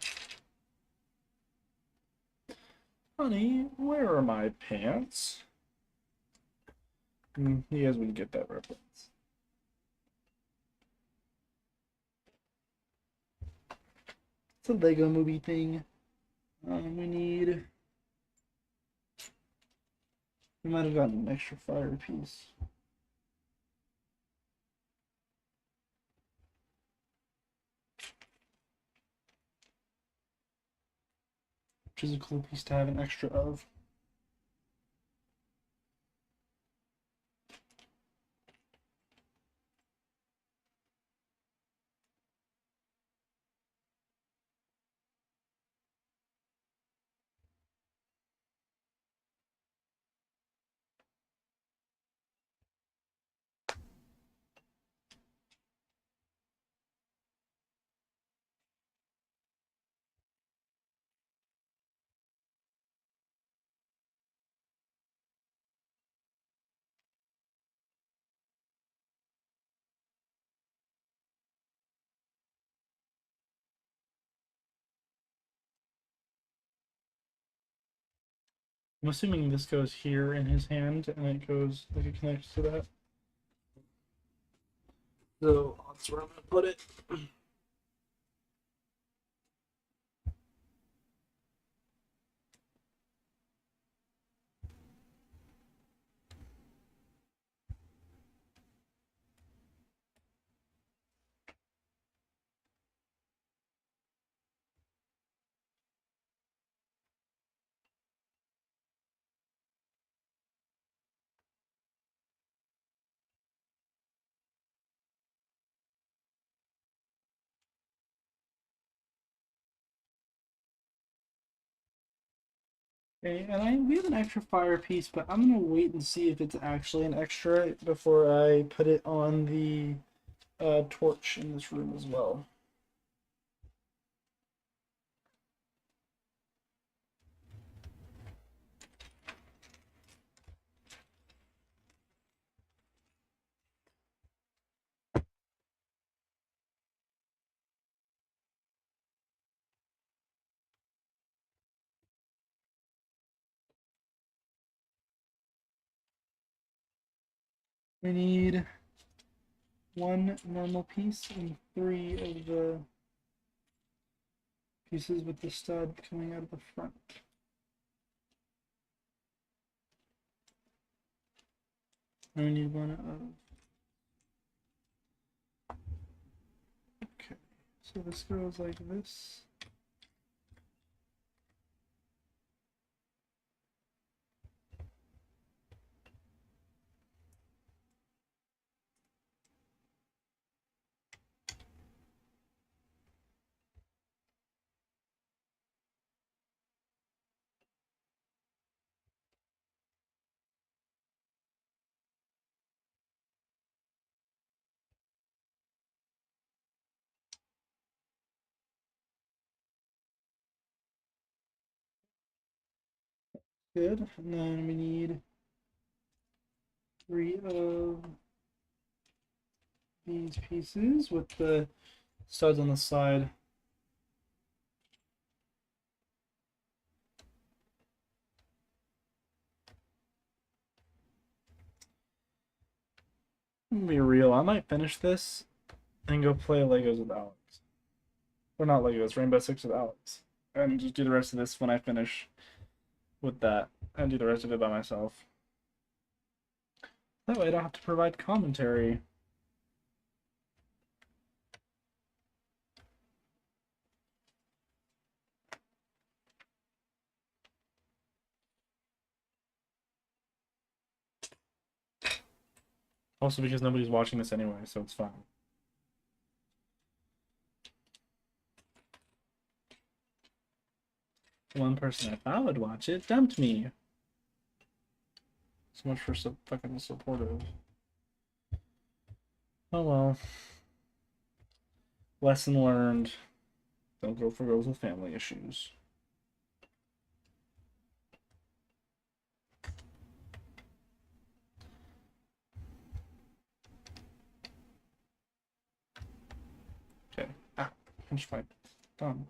Honey, where are my pants? You guys wouldn't get that reference. It's a Lego movie thing. We might have gotten an extra fire piece. Which is a cool piece to have an extra of. I'm assuming this goes here in his hand and it goes like it connects to that. So that's where I'm gonna put it. Okay, and we have an extra fire piece, but I'm gonna wait and see if it's actually an extra before I put it on the torch in this room as well. We need one normal piece and 3 of the pieces with the stud coming out of the front. And we need one of. Okay, so this goes like this. Good. And then we need 3 of these pieces with the studs on the side. be real. I might finish this and go play Legos with Alex. Or not Legos, Rainbow Six with Alex. And just do the rest of this when I finish with that. And do the rest of it by myself. That way I don't have to provide commentary. Also because nobody's watching this anyway, so it's fine. One person I thought would watch it dumped me. So much for fucking supportive. Oh well. Lesson learned. Don't go for girls with family issues. Okay. Ah, punch fight. Done.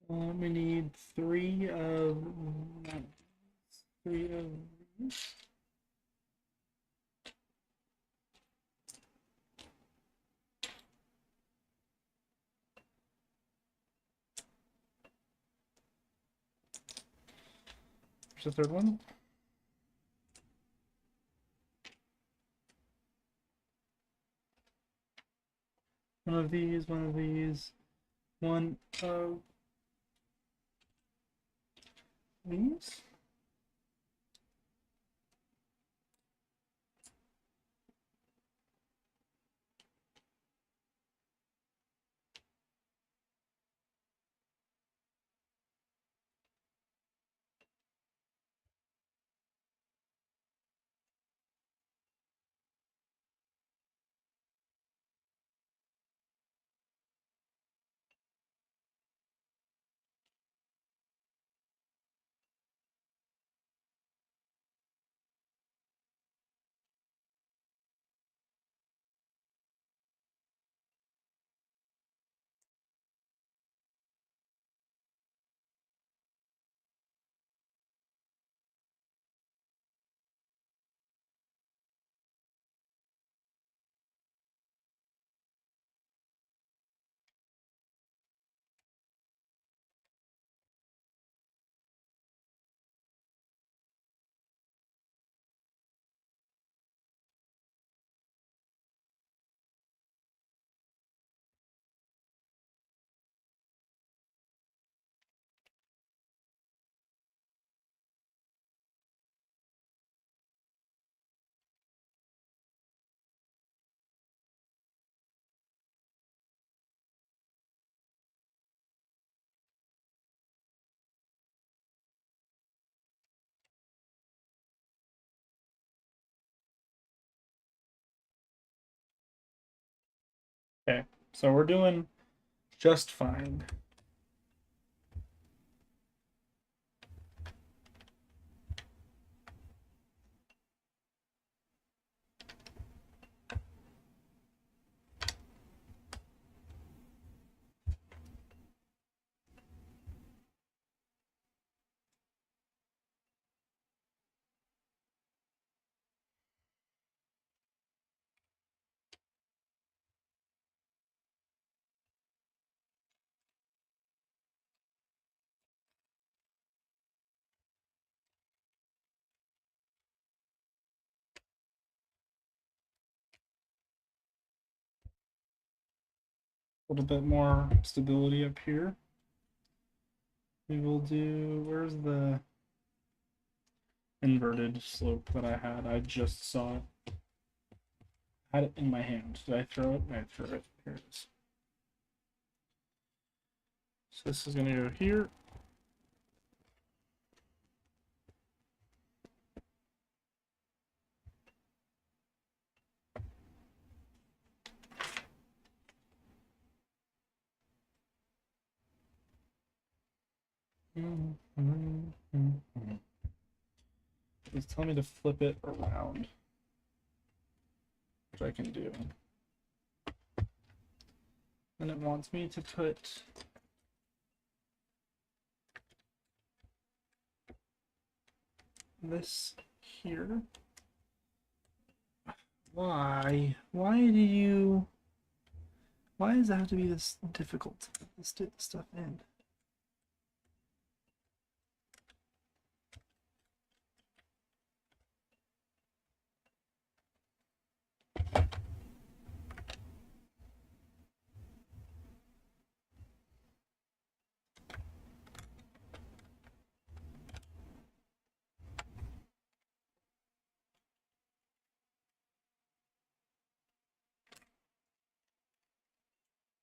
We need three of these. Where's the third one? One of these, one of these, one of these. So we're doing just fine. A little bit more stability up here. We will do, where's the inverted slope that I had? I just saw it. I had it in my hand. Did I throw it? I threw it. Here it is. So this is going to go here. It's telling me to flip it around, which I can do. And it wants me to put this here. Why? Why does it have to be this difficult to stick stuff in?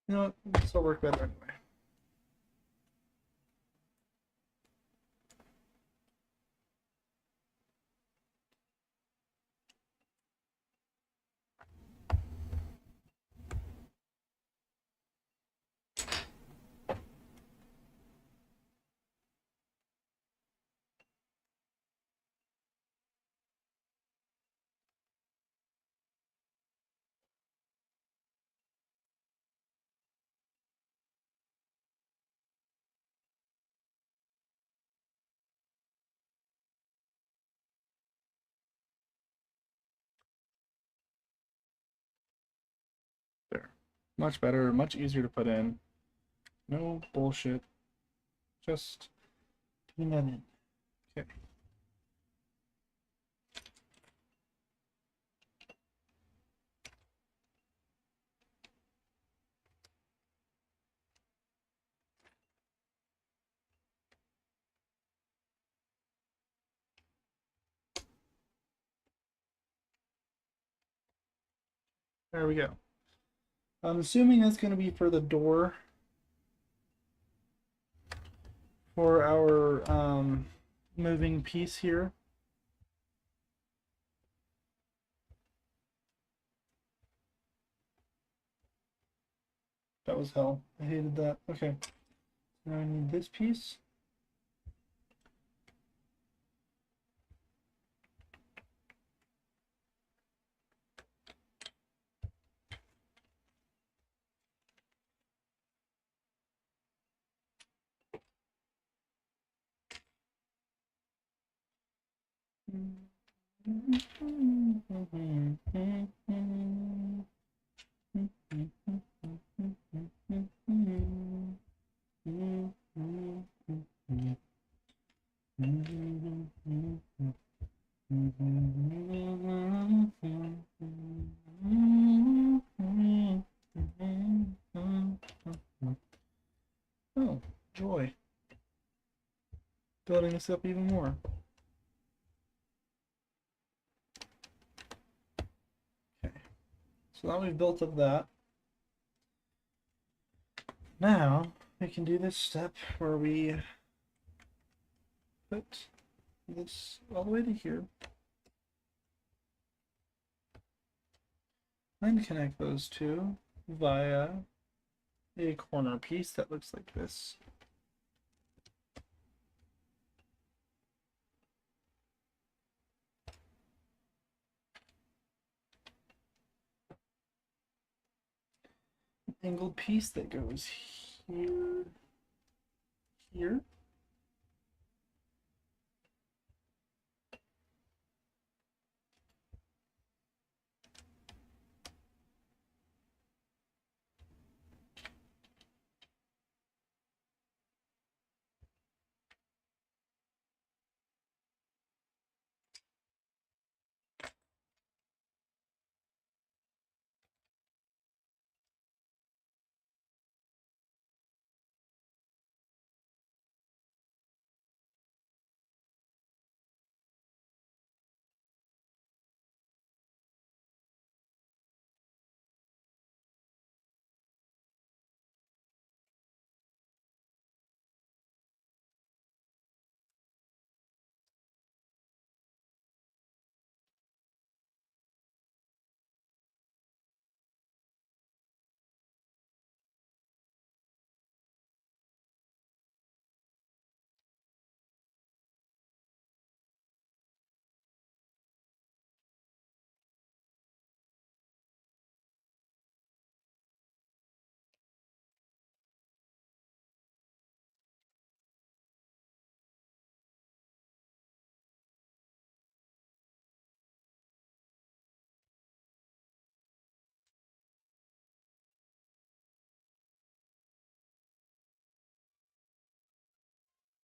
You know what? This will work better anyway. There. Much better, much easier to put in. No bullshit. Just putting that in. Okay. There we go. I'm assuming that's going to be for the door for our moving piece here. That was hell. I hated that. Okay. Now I need this piece. Oh, joy. Building this up even more. Okay. So now we've built up that. Now we can do this step where we put this all the way to here. Then connect those two via a corner piece that looks like this. Angled piece that goes here, here.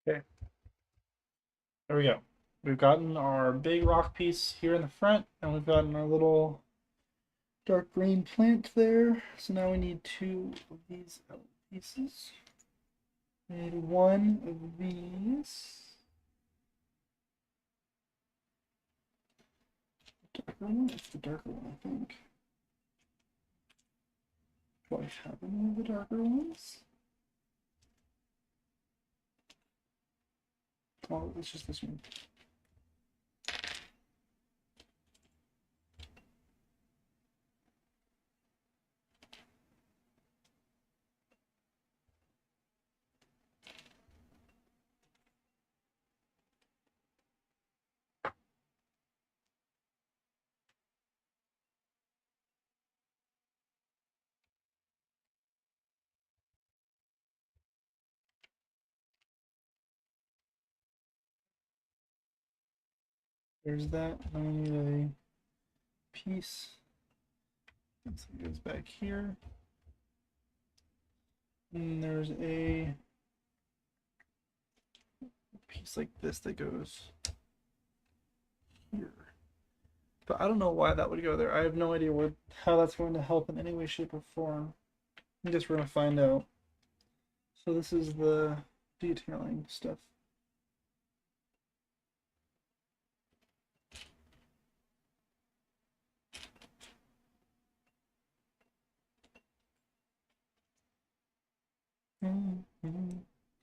Okay, there we go. We've gotten our big rock piece here in the front, and we've gotten our little dark green plant there. So now we need two of these pieces. We need one of these. Darker one? It's the darker one, I think. Do I have any of the darker ones? Oh, it's just this one. There's that. I need a piece. So it goes back here. And there's a piece like this that goes here. But I don't know why that would go there. I have no idea how that's going to help in any way, shape, or form. I guess we're going to find out. So this is the detailing stuff.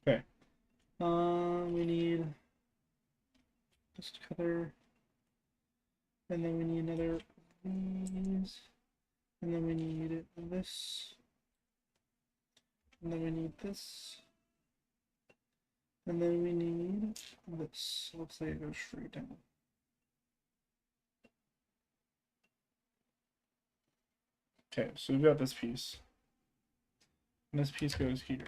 Okay. We need this color, and then we need another of these, and then we need this, and then we need this, and then we need this. Looks like it goes straight down. Okay, so we've got this piece, and this piece goes here.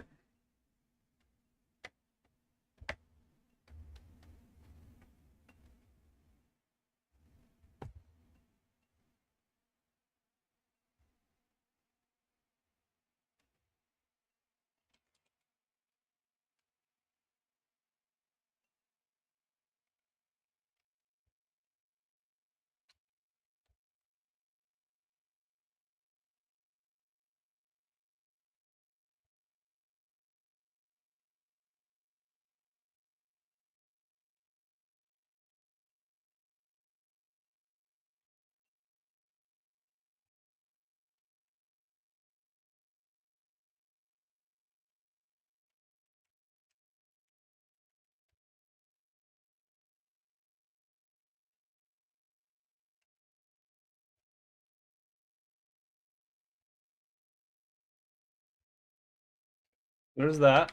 There's that.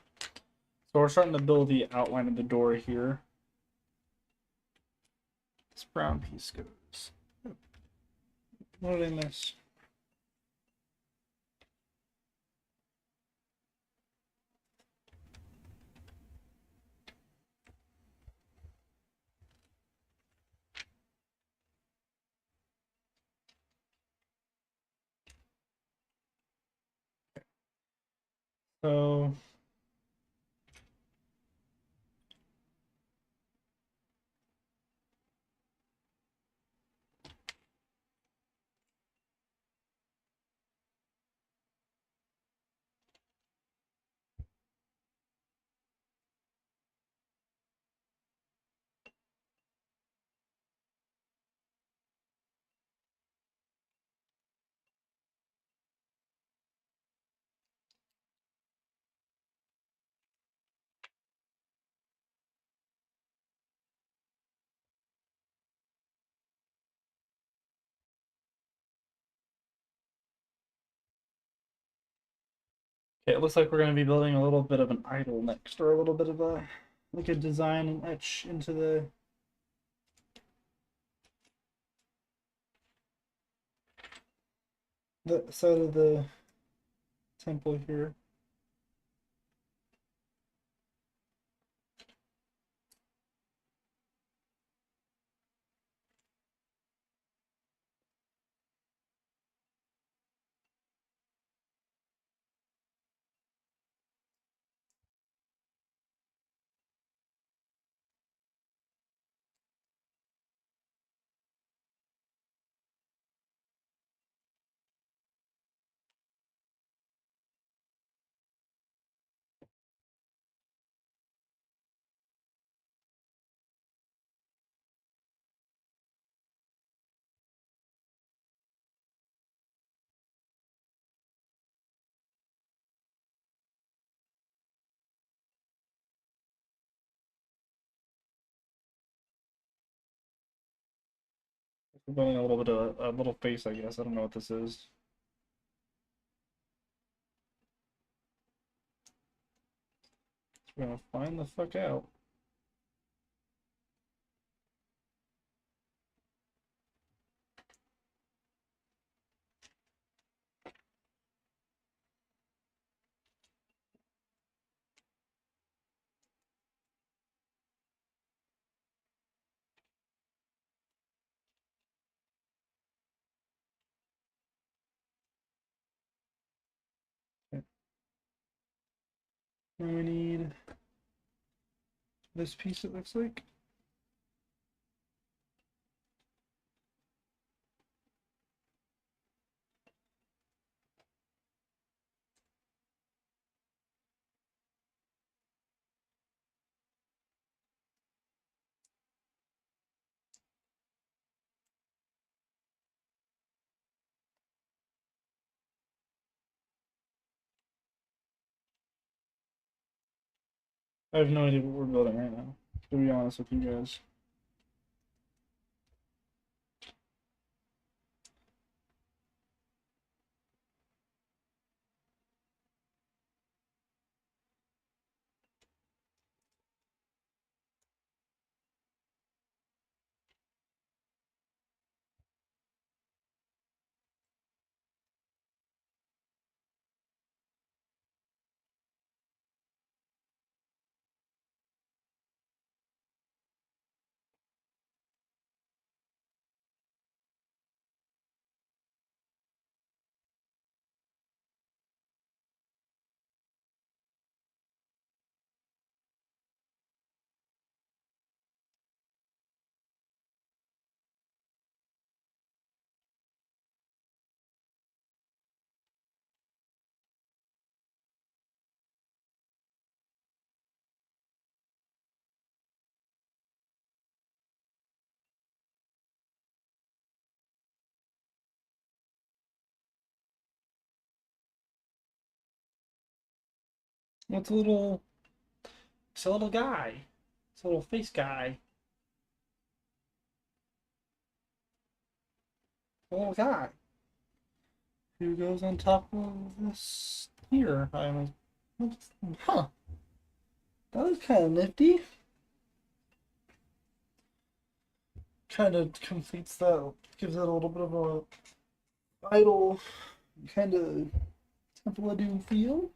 So we're starting to build the outline of the door here. This brown piece goes. What did I miss? So okay, it looks like we're going to be building a little bit of an idol next, or a little bit of a like a design and etch into the side of the temple here. We're building a little bit of a little face, I guess. I don't know what this is. We're gonna find the fuck out. Okay. Now we need this piece, it looks like. I have no idea what we're building right now, to be honest with you guys. It's a little, it's a little guy. It's a little face guy. A little guy who goes on top of this here. I'm Huh. That was kind of nifty. Kind of completes that, gives it a little bit of a idle kind of Temple of Doom feel.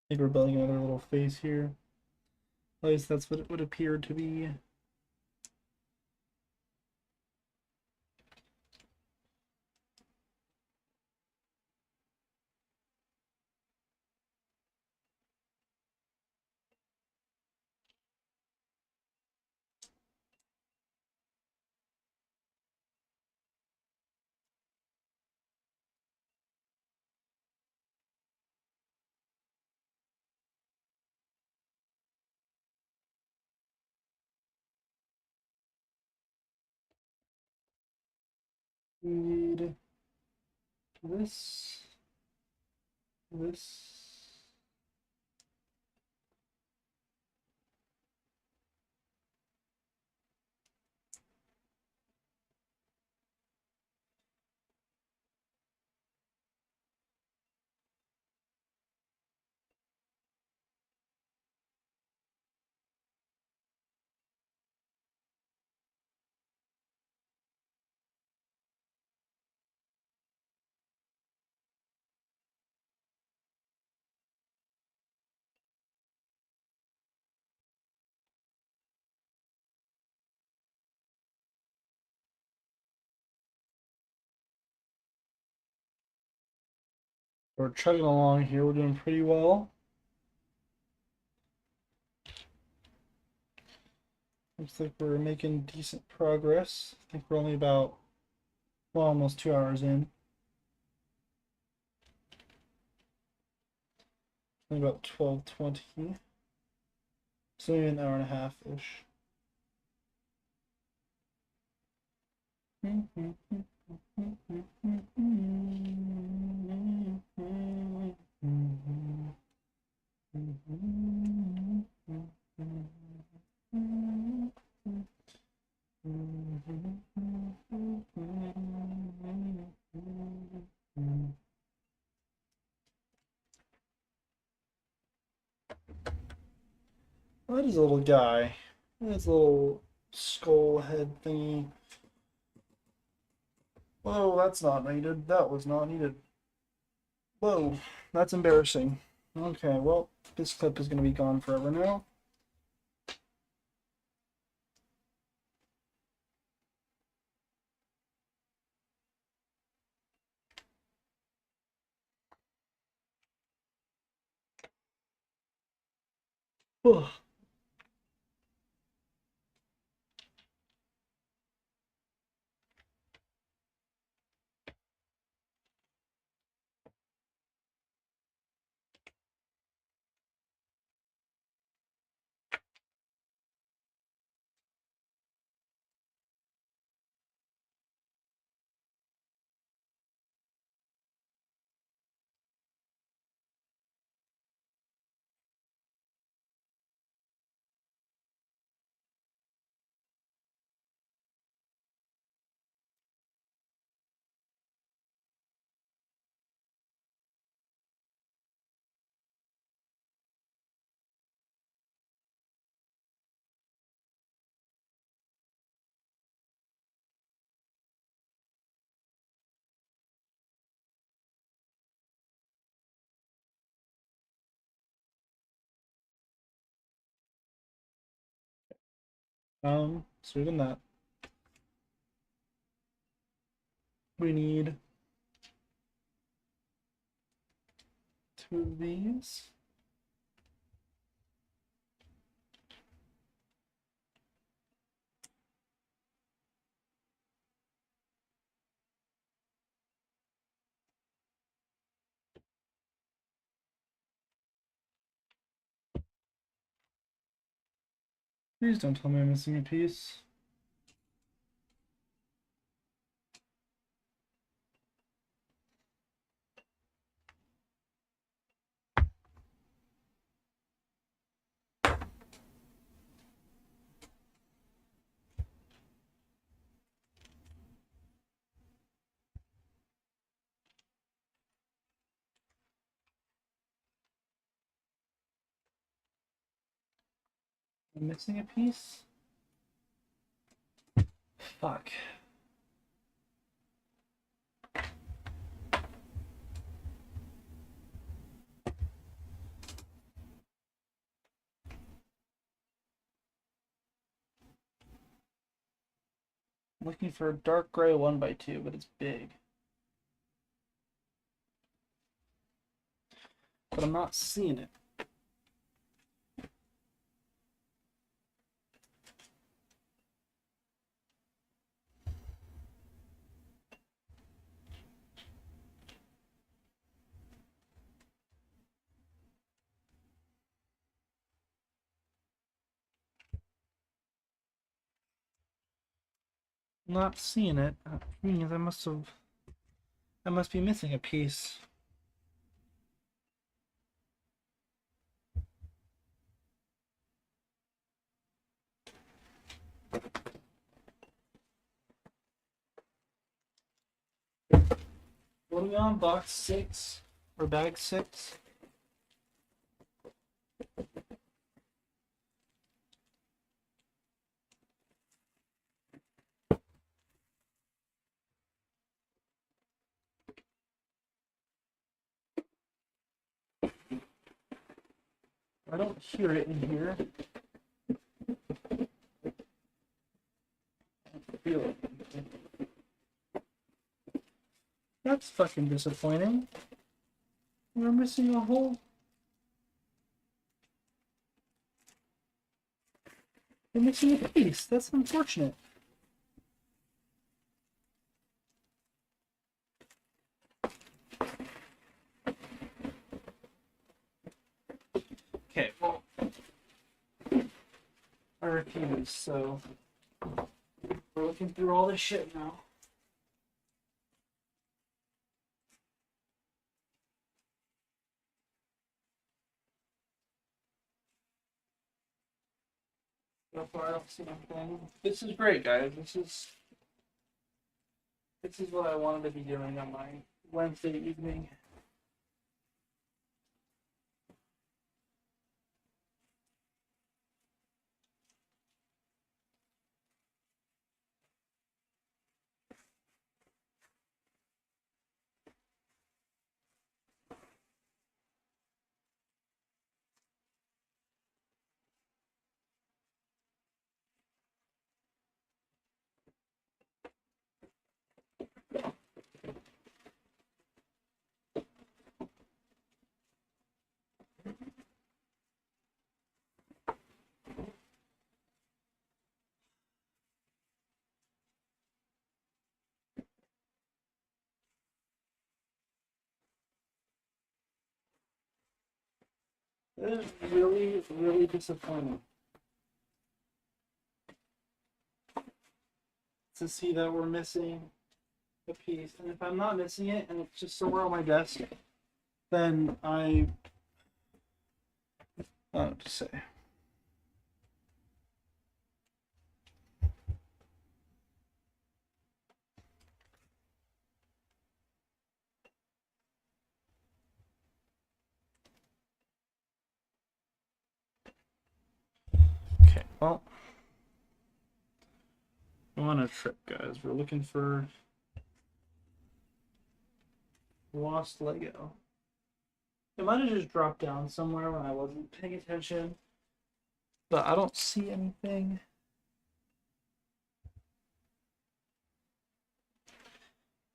Maybe we're building another little face here. At least that's what it would appear to be. We need this, this. We're chugging along here. We're doing pretty well. Looks like we're making decent progress. I think we're only about, well, almost 2 hours in. Only about 12:20. So maybe an hour and a half ish. Oh, that is a little guy. That's a little skull head thingy. Whoa, that's not needed. That was not needed. Whoa, that's embarrassing. Okay, well, this clip is going to be gone forever now. Ugh. Sweeter than that. We need 2 of these. Please don't tell me I'm missing a piece. I'm missing a piece? Fuck. I'm looking for a dark gray 1x2, but it's big. But I'm not seeing it. Not seeing it. Means I must be missing a piece. What are we on? Box 6 or bag 6? I don't hear it in here. I feel it. That's fucking disappointing. We're missing a whole. We're missing a piece. That's unfortunate. Okay, well, I refuse, so we're looking through all this shit now. So far, I don't see anything. This is great, guys. This is what I wanted to be doing on my Wednesday evening. This is really, really disappointing to see that we're missing a piece. And if I'm not missing it and it's just somewhere on my desk, then I don't know what to say. Okay, well, we're on a trip, guys. We're looking for lost Lego. It might have just dropped down somewhere when I wasn't paying attention, but I don't see anything.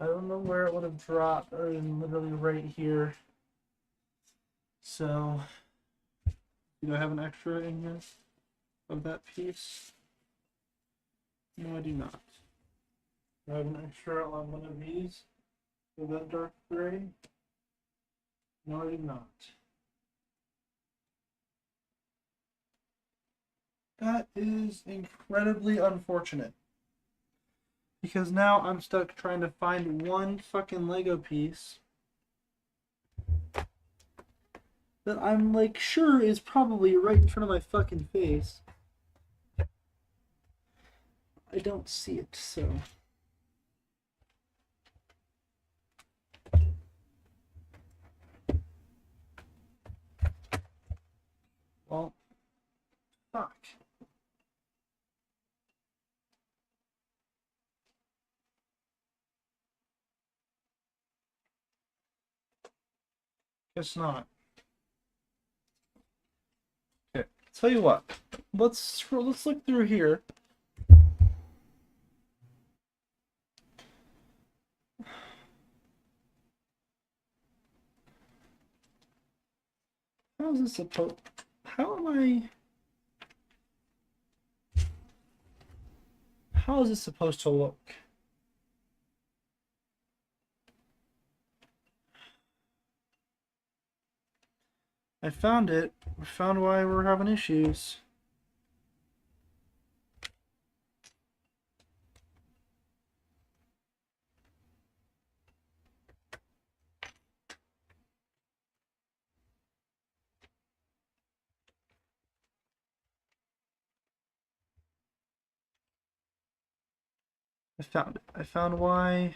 I don't know where it would have dropped, other than literally right here. So, do I have an extra in here of that piece? No, I do not. Do I have an extra on one of these for that dark gray? No, I do not. That is incredibly unfortunate. Because now I'm stuck trying to find one fucking Lego piece that I'm like sure is probably right in front of my fucking face. I don't see it, so. Well, fuck. Guess not. Okay, tell you what. Let's look through here. How is this supposed? How am I? How is this supposed to look? I found it. I found why we're having issues. I found it. I found why.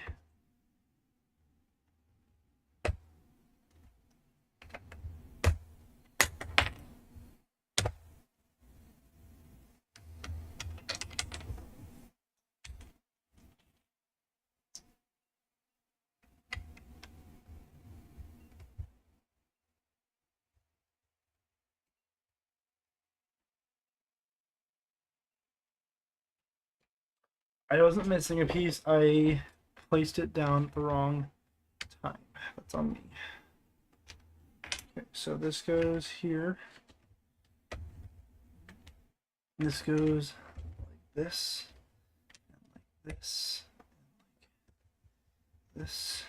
I wasn't missing a piece. I placed it down at the wrong time. That's on me. Okay, so this goes here. This goes like this, and like this, and like this.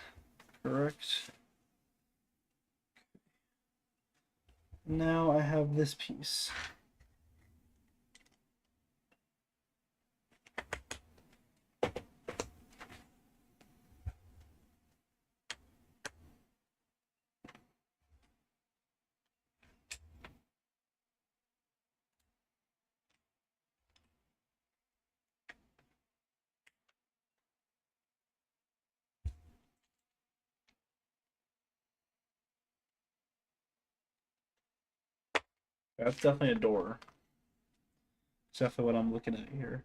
Correct. Now I have this piece. That's definitely a door. It's definitely what I'm looking at here.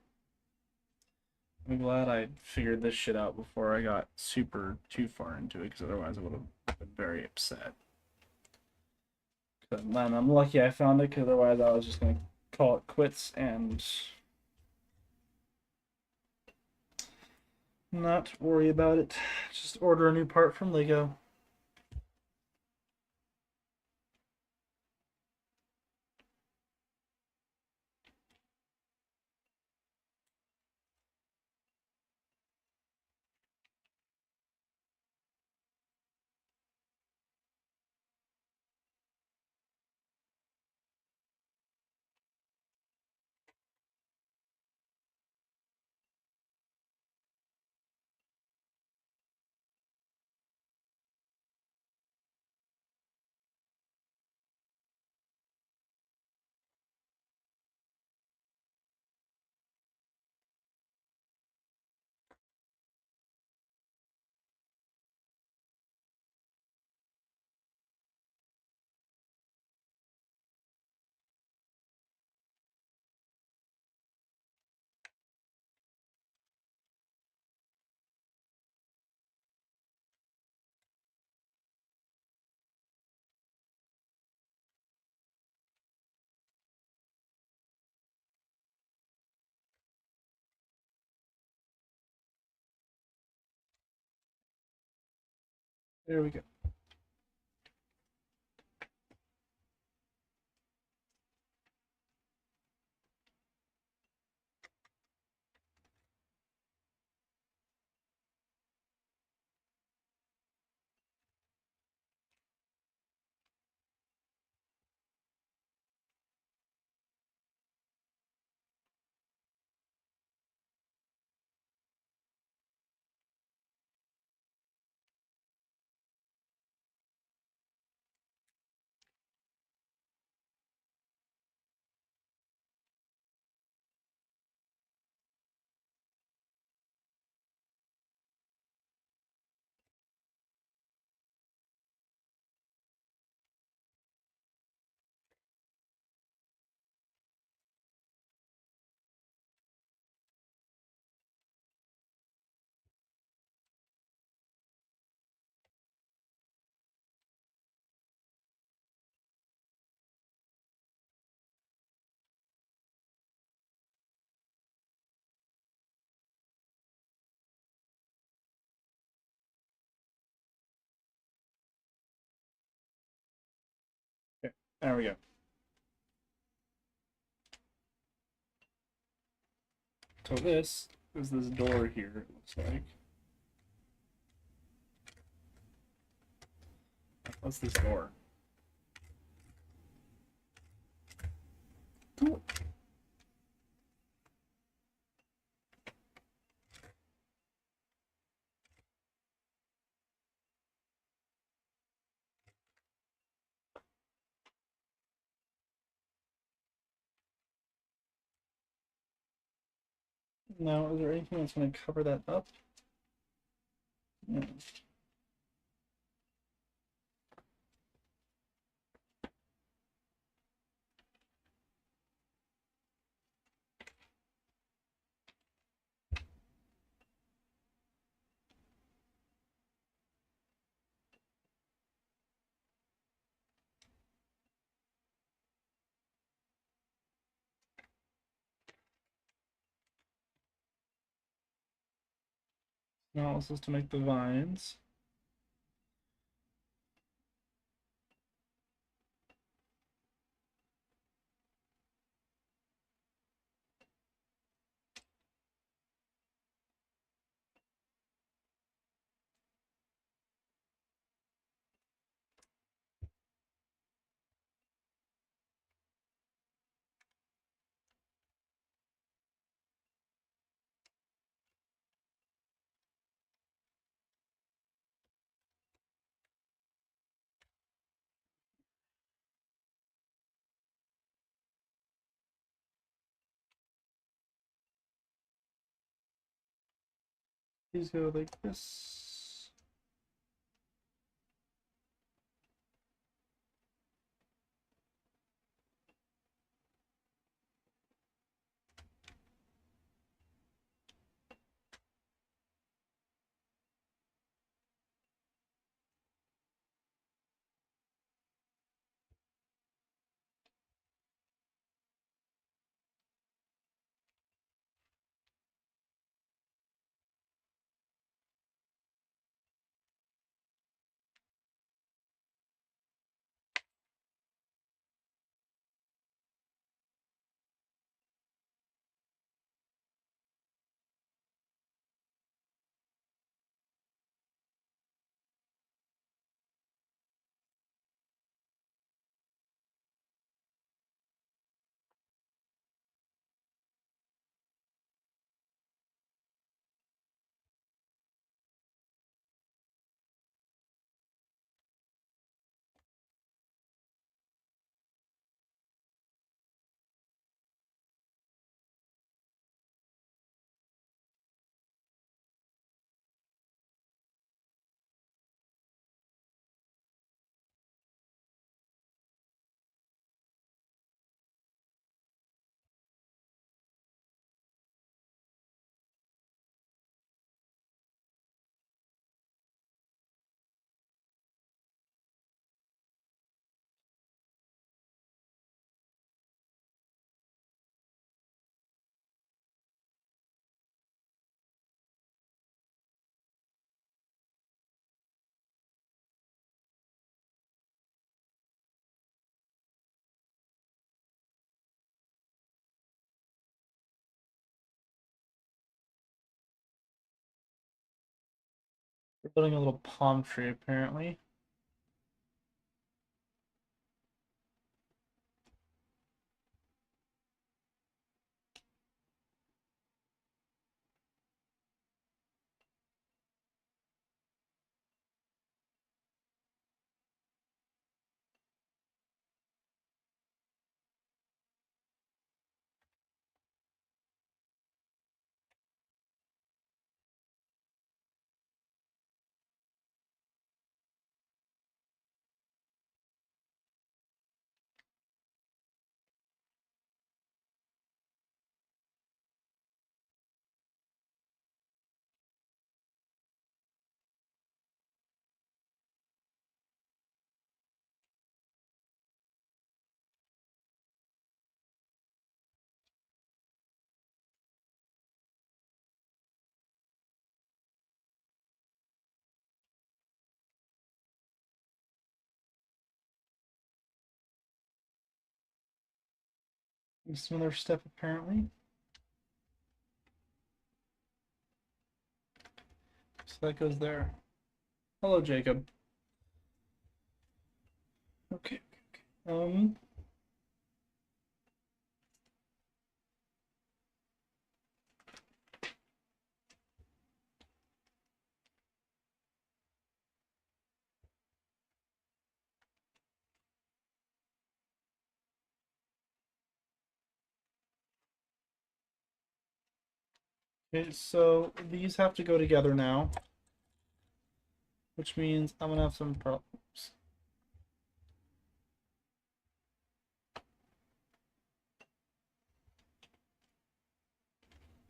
I'm glad I figured this shit out before I got super too far into it, because otherwise I would have been very upset. Man, I'm lucky I found it, because otherwise I was just gonna call it quits and not worry about it. Just order a new part from Lego. There we go. Okay, there we go. So this is this door here, it looks like. What's this door? Now, is there anything that's going to cover that up? No. Now this is to make the vines. These go like this. Building a little palm tree, apparently. Just another step, apparently. So that goes there. Hello, Jacob. Okay. Okay, so these have to go together now, which means I'm gonna have some problems.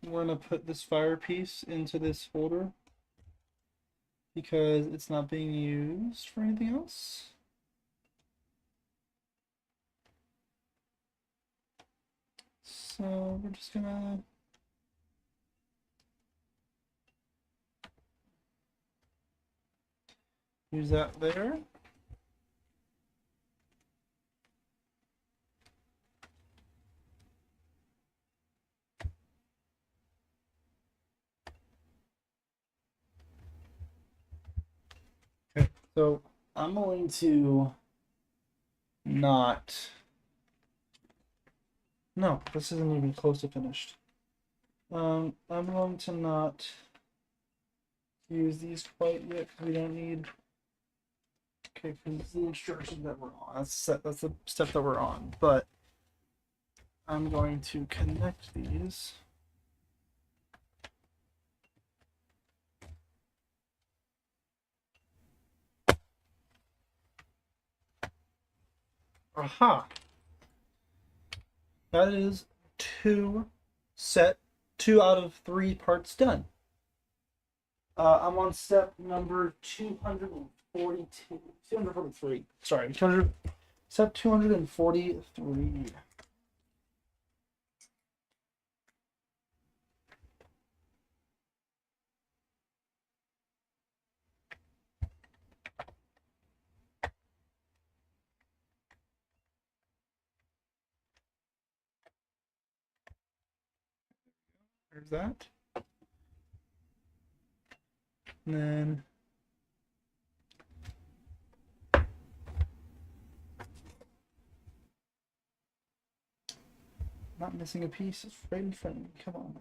We're gonna put this fire piece into this folder because it's not being used for anything else. So we're just gonna use that there. Okay, so I'm going to not. No, this isn't even close to finished. I'm going to not use these quite yet because we don't need. Okay, because the instructions that we're on. That's the step that we're on. But I'm going to connect these. Aha! That is two out of 3 parts done. I'm on step number 242. 243. Sorry, 200. Step 243. There's that. And then not missing a piece. It's right in front of me. Come on.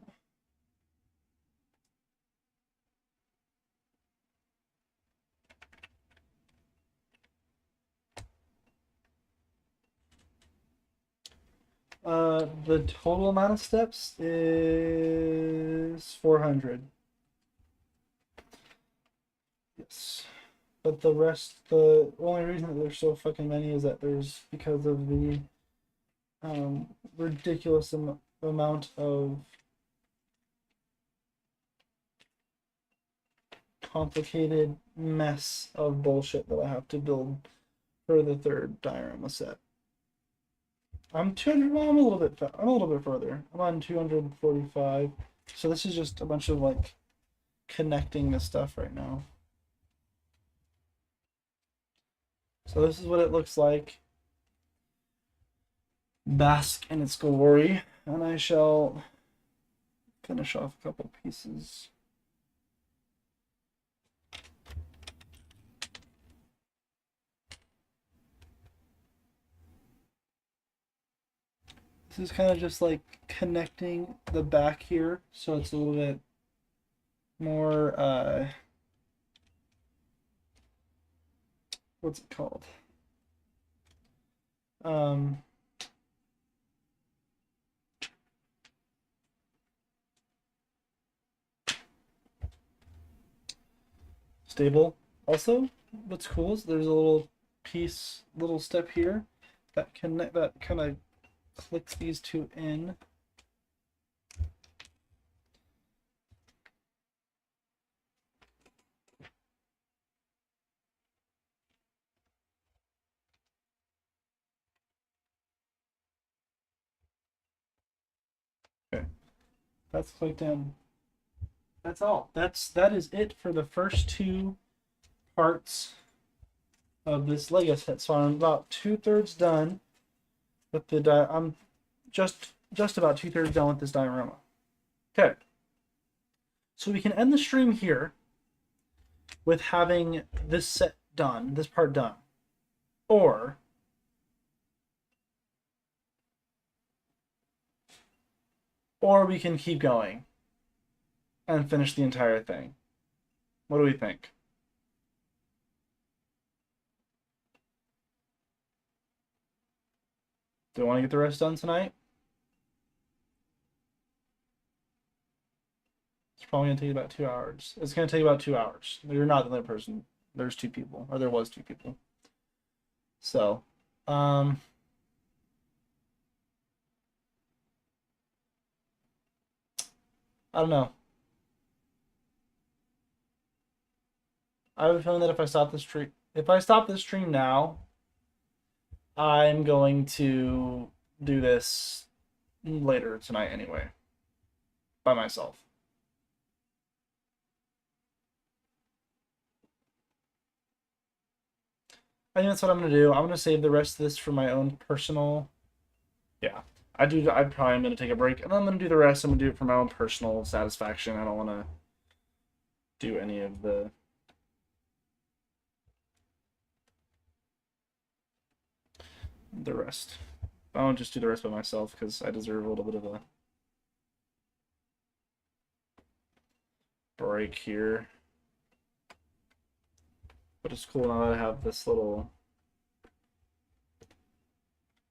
The total amount of steps is 400. Yes. But the rest, the only reason that there's so fucking many is that there's because of the ridiculous amount of complicated mess of bullshit that I have to build for the third diorama set. I'm 200. Well, I'm a little bit further. I'm on 245. So this is just a bunch of like connecting the stuff right now. So this is what it looks like. Bask in its glory, and I shall finish off a couple pieces. is kind of just like connecting the back here, so it's a little bit more, what's it called? Um, Stable. Also, what's cool is there's a little piece, little step here that connect, that kind of clicks these two in. Okay, that's clicked in. That's all. That is it for the first two parts of this Lego set. So I'm about 2/3 done with the I'm just about 2/3 done with this diorama. Okay. So we can end the stream here with having this set done, this part done. Or we can keep going and finish the entire thing. What do we think? Do I want to get the rest done tonight? It's probably going to take about 2 hours. It's going to take about 2 hours. You're not the only person. There's two people, or there was two people. So, I don't know. I have a feeling that if I stop this stream now, I'm going to do this later tonight anyway, by myself. I think that's what I'm gonna do. I'm gonna save the rest of this for my own personal. Yeah, I probably am gonna take a break, and I'm gonna do the rest. I'm gonna do it for my own personal satisfaction. I don't want to do any of the rest. I won't just do the rest by myself because I deserve a little bit of a break here. But it's cool now that I have this little.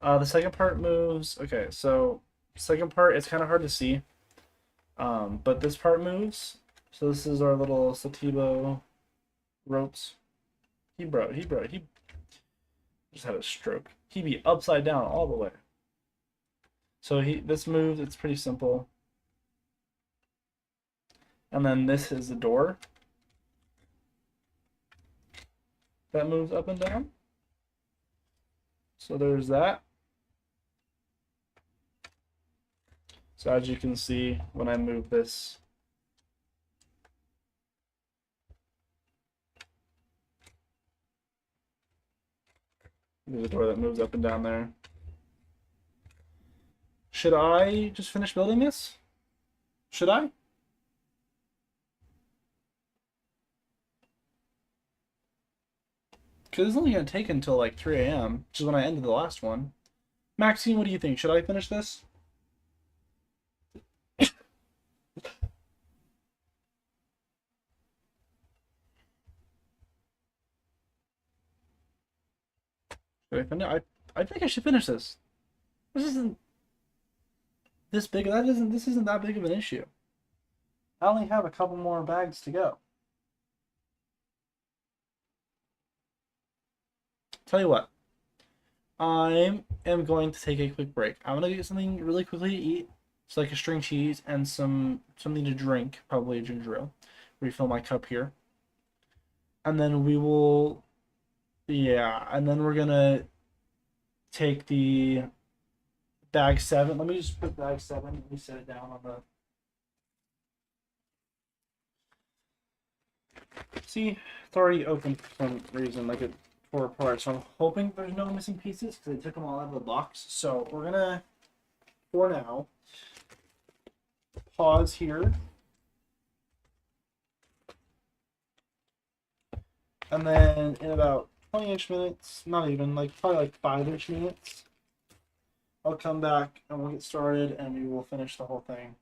The second part moves. Okay, so second part, it's kind of hard to see. But this part moves. So this is our little Satibo ropes. He just had a stroke. He be upside down all the way. So this moves, it's pretty simple. And then this is the door that moves up and down. So there's that. So as you can see, when I move this, there's a door that moves up and down there. Should I just finish building this? Should I? Because it's only going to take until like 3 a.m., which is when I ended the last one. Maxine, what do you think? Should I finish this? Should I finish? I think I should finish this. This isn't this big. This isn't that big of an issue. I only have a couple more bags to go. Tell you what, I am going to take a quick break. I'm gonna get something really quickly to eat. It's like a string cheese and something to drink, probably a ginger ale. Refill my cup here. And then we will, yeah, and then we're gonna take the bag 7. Let me just put bag 7. Let me set it down on the. See, it's already open for some reason, like it tore apart. So I'm hoping there's no missing pieces because I took them all out of the box. So we're gonna, for now, pause here. And then in about 20-ish minutes, not even, like probably like 5-ish minutes, I'll come back and we'll get started and we will finish the whole thing.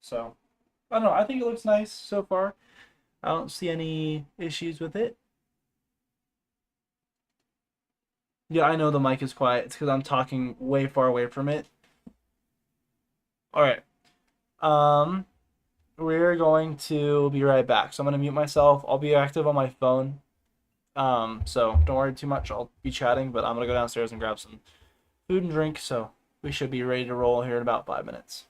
So, I don't know. I think it looks nice so far. I don't see any issues with it. Yeah, I know the mic is quiet. It's because I'm talking way far away from it. All right. Um, we're going to be right back. So I'm gonna mute myself. I'll be active on my phone. So don't worry too much. I'll be chatting, but I'm gonna go downstairs and grab some food and drink. So we should be ready to roll here in about 5 minutes.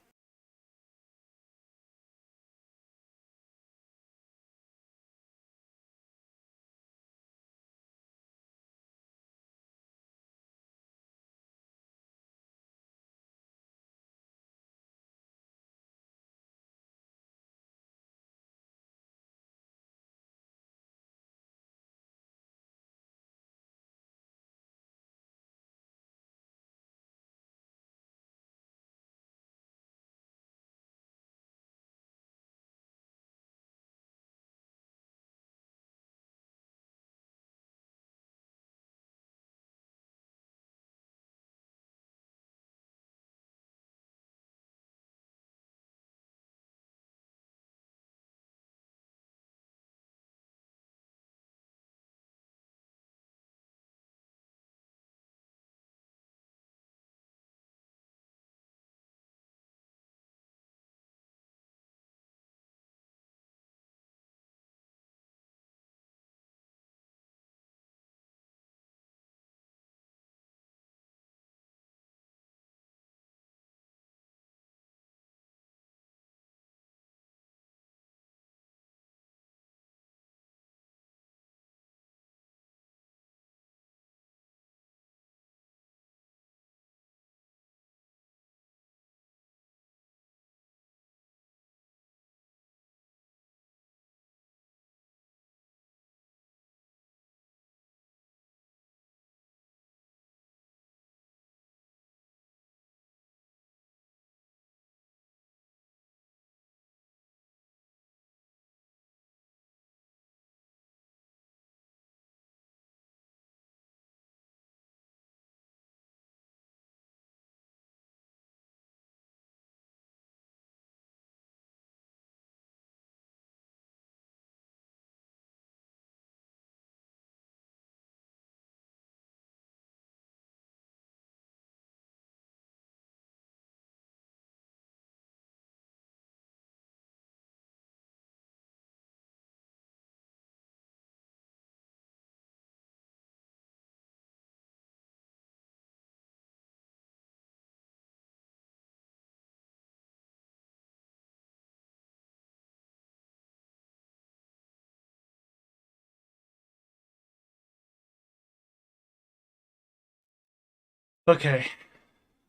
Okay,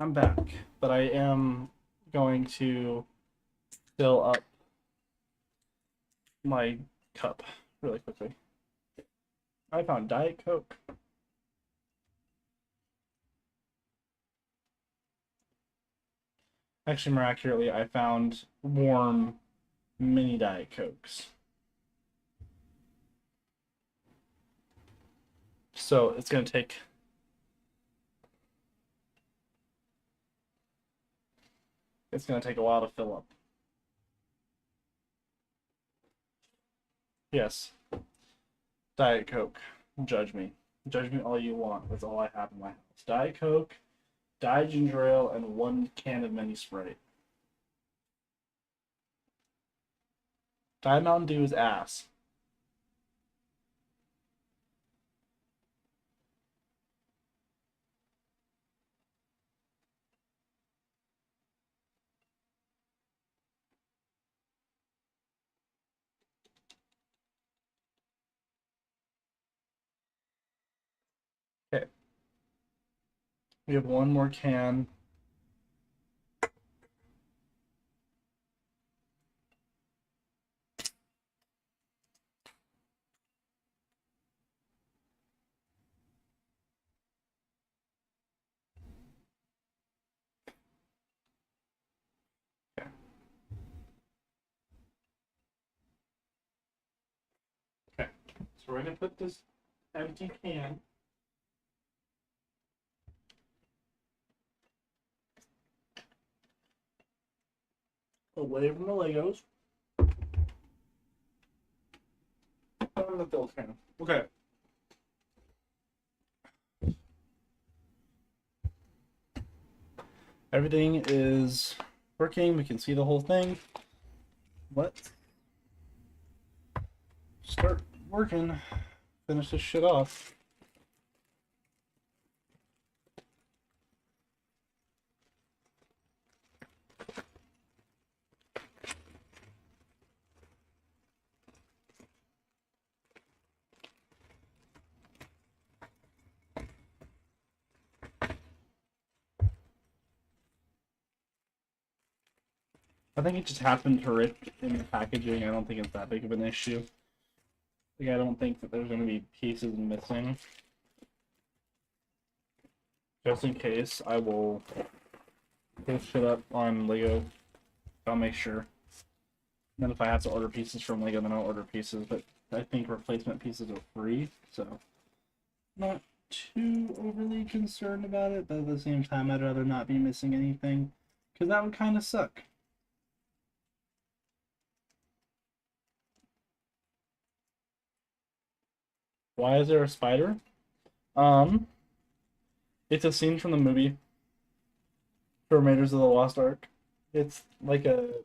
I'm back, but I am going to fill up my cup really quickly. I found Diet Coke. Actually, more accurately, I found warm mini Diet Cokes. So it's gonna take a while to fill up. Yes, Diet Coke. Judge me. Judge me all you want. That's all I have in my house. Diet Coke, Diet Ginger Ale, and one can of mini Sprite. Diet Mountain Dew is ass. Okay, we have one more can. Okay. Okay. So we're gonna put this empty can away from the Legos. On the fill can. Okay. Everything is working. We can see the whole thing. Let's start working. Finish this shit off. I think it just happened to rip in the packaging. I don't think it's that big of an issue. Like, I don't think that there's going to be pieces missing. Just in case, I will pull shit up on Lego. I'll make sure. Then if I have to order pieces from Lego, then I'll order pieces. But I think replacement pieces are free, so not too overly concerned about it. But at the same time, I'd rather not be missing anything, because that would kind of suck. Why is there a spider? It's a scene from the movie for Raiders of the Lost Ark. It's like the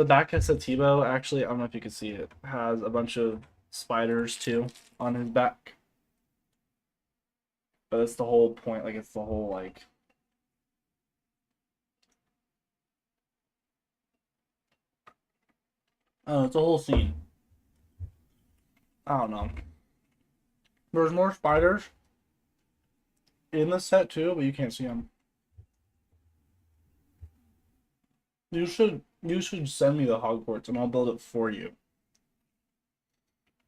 back of Satibo, actually, I don't know if you can see it, has a bunch of spiders too on his back. But it's the whole point, like it's the whole like oh, it's a whole scene. I don't know. There's more spiders in the set too, but you can't see them. You should send me the Hogwarts and I'll build it for you.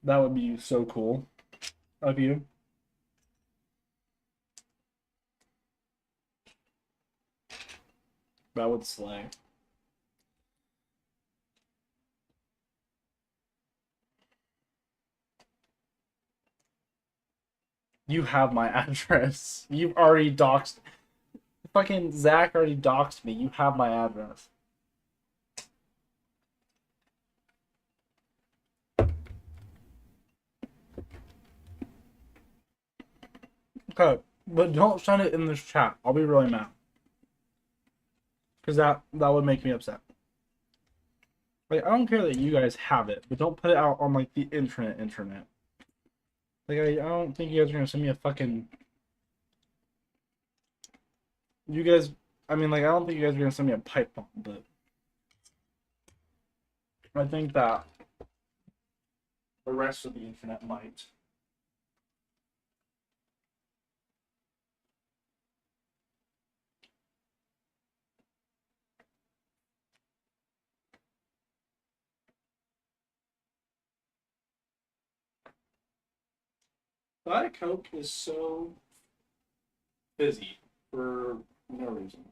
That would be so cool of you. That would slay. You have my address. You've already doxed. Fucking Zach already doxed me. You have my address. Okay, but don't send it in this chat. I'll be really mad. Because that would make me upset. Like, I don't care that you guys have it, but don't put it out on, like, the internet. Like, I don't think you guys are gonna send me a fucking... You guys... I mean, like, I don't think you guys are gonna send me a pipe bomb, but... I think that the rest of the internet might. Diet Coke is so busy for no reason.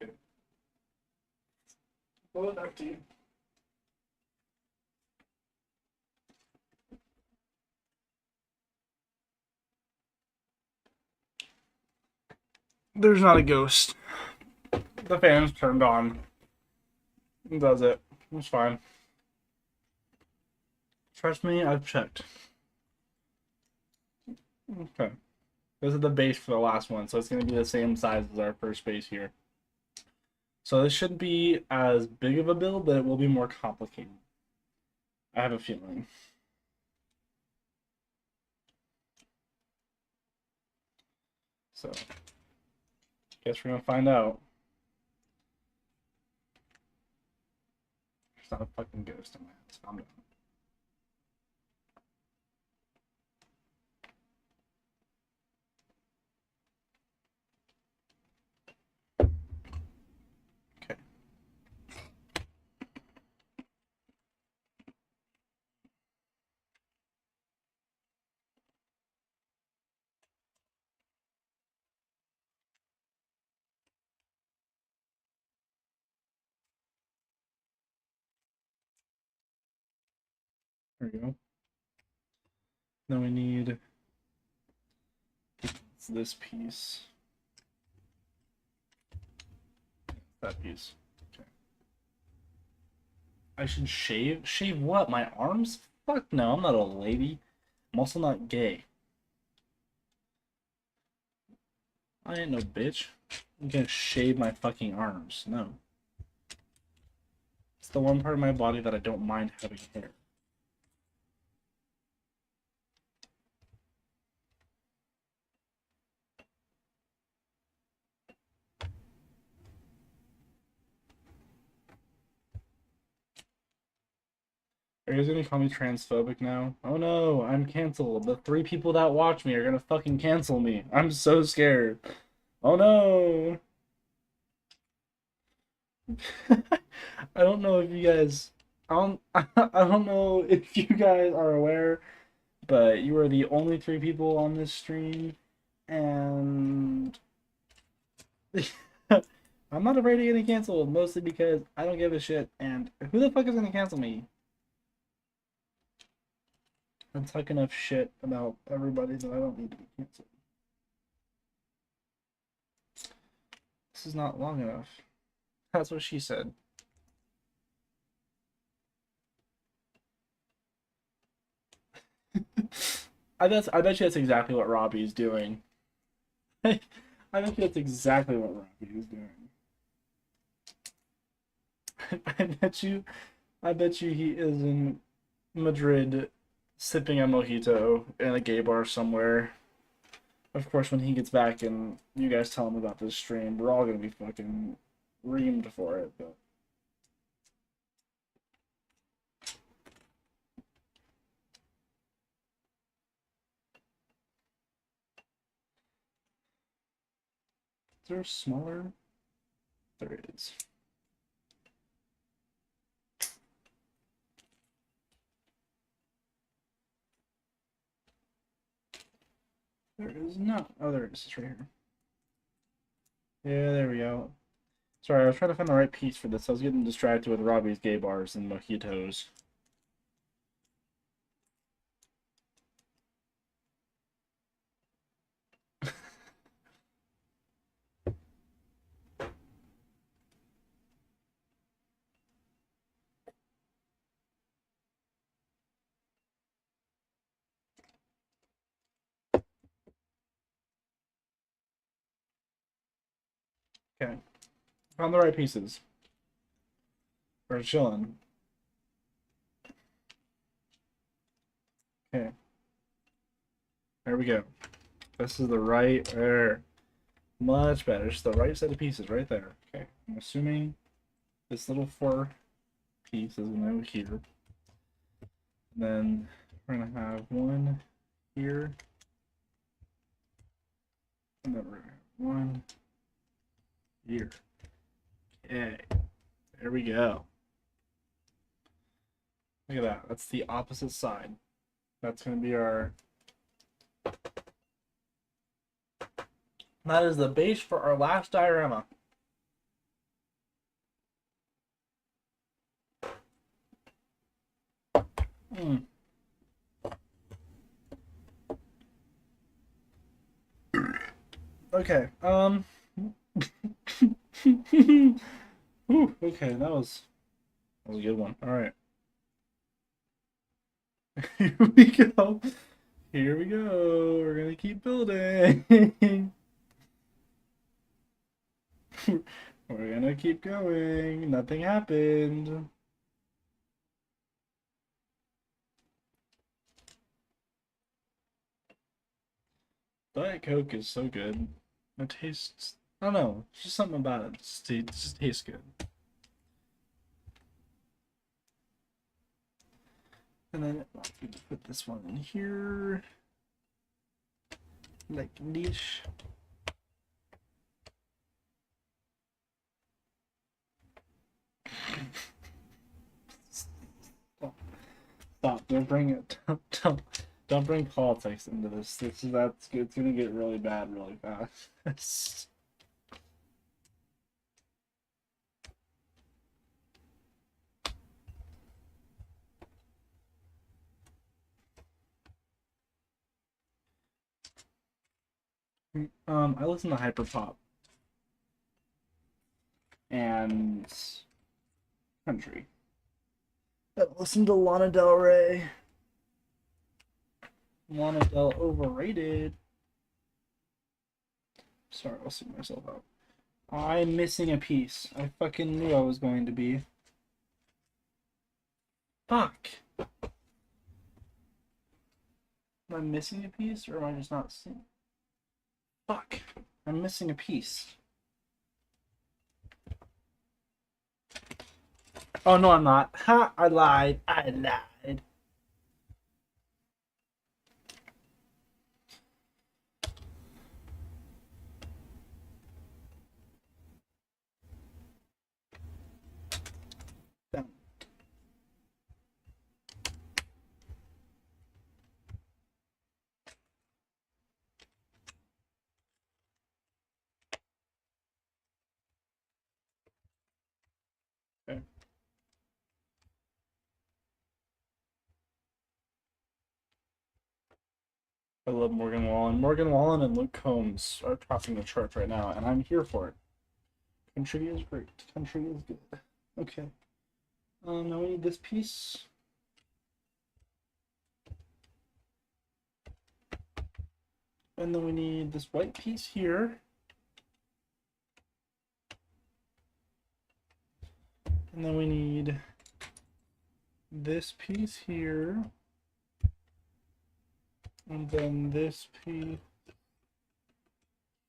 Okay. Well, back to you. There's not a ghost. The fan's turned on. Does it. It's fine. Trust me, I've checked. Okay. This is the base for the last one, so it's going to be the same size as our first base here. So this shouldn't be as big of a build, but it will be more complicated. I have a feeling. So, guess we're going to find out. There's not a fucking ghost in my house. I'm done. Okay. There we go. Then we need the It's this piece. That piece. Okay. I should shave? Shave what? My arms? Fuck no, I'm not a lady. I'm also not gay. I ain't no bitch. I'm gonna shave my fucking arms. No. It's the one part of my body that I don't mind having hair. Are you guys gonna call me transphobic now? Oh no, I'm canceled. The 3 people that watch me are gonna fucking cancel me. I'm so scared. Oh no. I don't know if you guys I don't know if you guys are aware, but you are the only 3 people on this stream, and I'm not afraid of getting canceled, mostly because I don't give a shit, and who the fuck is gonna cancel me? I talk enough shit about everybody that I don't need to be canceled. This is not long enough. That's what she said. I bet you that's exactly what Robbie is doing. I bet you that's exactly what Robbie is doing. I bet you he is in Madrid sipping a mojito in a gay bar somewhere. Of course, when he gets back and you guys tell him about this stream, we're all gonna be fucking reamed for it. But is there a smaller? There is. There is not. Oh, there it is. It's right here. Yeah, there we go. Sorry, I was trying to find the right piece for this. I was getting distracted with Robbie's gay bars and mojitos. Okay. Found the right pieces. We're chilling. Okay. There we go. This is the right there. Much better. It's the right set of pieces right there. Okay. I'm assuming this little 4 piece is gonna go here. And then we're gonna have one here. And then we're gonna have one here. Okay. There we go. Look at that. That's the opposite side. That's gonna be our. That is the base for our last diorama. Mm. Okay. Ooh, okay, that was a good one. All right. Here we go. Here we go. We're gonna keep building. We're gonna keep going. Nothing happened. Diet Coke is so good. It tastes. I don't know. It's just something about it. It just tastes good. And then I'll put this one in here. Like niche. Stop. Don't bring it. Don't bring politics into this. That's good. It's gonna get really bad really fast. I listen to hyperpop and country. I listen to Lana Del Rey. Lana Del overrated. Sorry, I'll see myself out. I'm missing a piece. I fucking knew I was going to be. Fuck. Am I missing a piece or am I just not seeing? Fuck. I'm missing a piece. Oh no, I'm not. Ha! I lied. I lied. Damn. Okay. I love Morgan Wallen. Morgan Wallen and Luke Combs are topping the charts right now, and I'm here for it. Country is great. Country is good. Okay. Now we need this piece. And then we need this white piece here. And then we need this piece here. And then this piece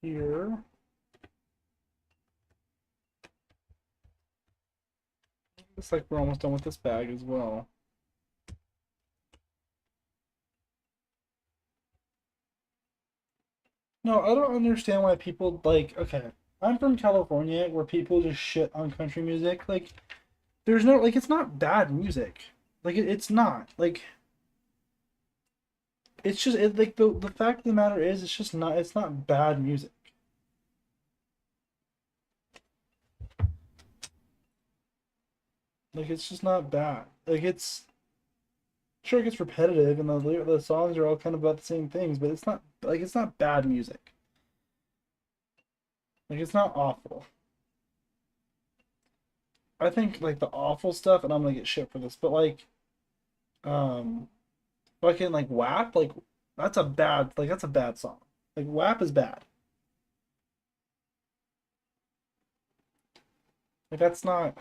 here. Looks like we're almost done with this bag as well. No, I don't understand why people like, okay, I'm from California where people just shit on country music. Like, there's no, like, it's not bad music. Like, it's not. Like, it's just, like, the fact of the matter is, it's not bad music. Like, it's just not bad. Like, sure, it gets repetitive and the songs are all kind of about the same things, but it's not bad music. Like, it's not awful. I think, like, the awful stuff, and I'm gonna get shit for this, but, like, um, fucking, like, WAP, like, that's a bad song. Like, WAP is bad. Like, that's not,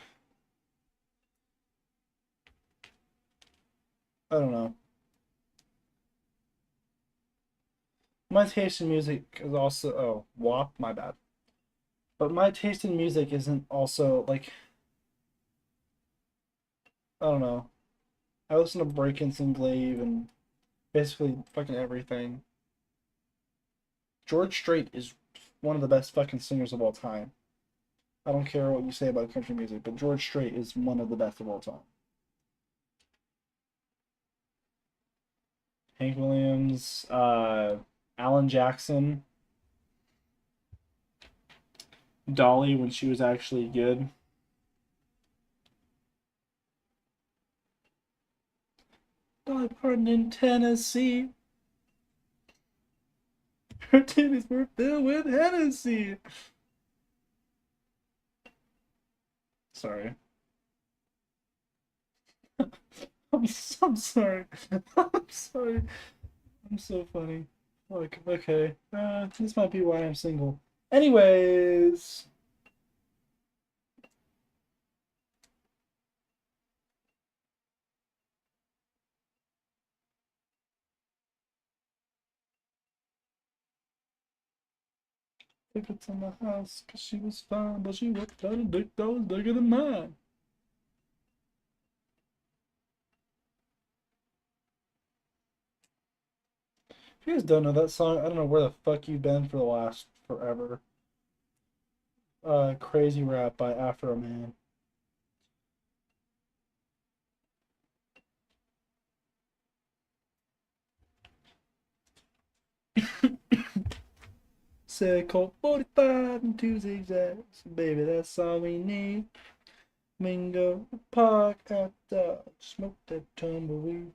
I don't know. My taste in music is also, oh, WAP, my bad. But my taste in music isn't also, like, I don't know. I listen to Breakins and Glaive and basically fucking everything. George Strait is one of the best fucking singers of all time. I don't care what you say about country music, but George Strait is one of the best of all time. Hank Williams, Alan Jackson, Dolly when she was actually good. Dolly Parton in Tennessee. Her titties were filled with Hennessy. Sorry. I'm sorry. I'm sorry. I'm so funny. Look, okay. This might be why I'm single. Anyways. Tickets in the house, cause she was fine, but she worked out a dick that was bigger than mine. If you guys don't know that song, I don't know where the fuck you've been for the last forever. Crazy Rap by Afro Man. Said Colt 45 and two zigzags. Baby, that's all we need. Mingo Park at the smoke that tumbleweed.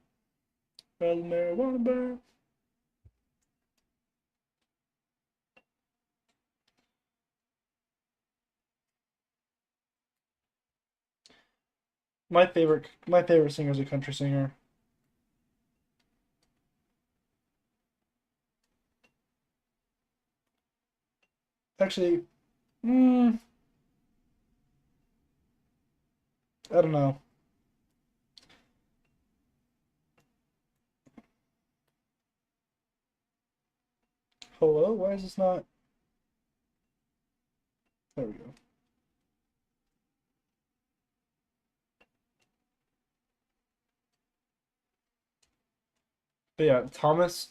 Rather marijuana burn. My favorite singer is a country singer. Actually, I don't know. Hello? Why is this not? There we go. But yeah, Thomas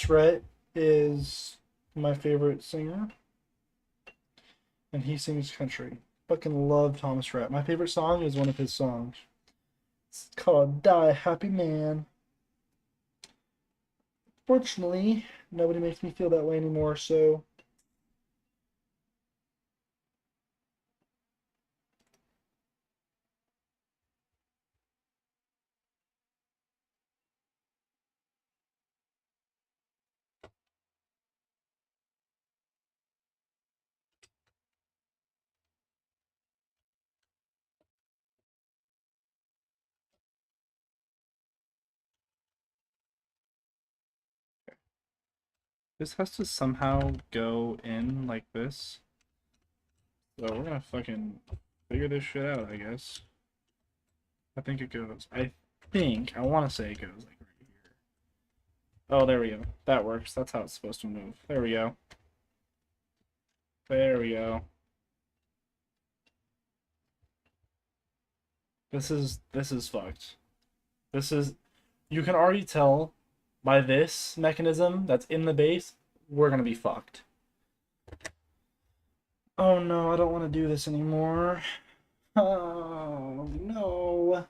Rhett is my favorite singer, and he sings country. Fucking love Thomas Rhett. My favorite song is one of his songs. It's called "Die Happy Man." Fortunately, nobody makes me feel that way anymore, so this has to somehow go in like this. So we're gonna fucking figure this shit out, I guess. I think it goes. I want to say it goes like right here. Oh, there we go. That works. That's how it's supposed to move. There we go. There we go. This is fucked. This is you can already tell by this mechanism that's in the base, we're gonna be fucked. Oh no, I don't want to do this anymore. Oh no.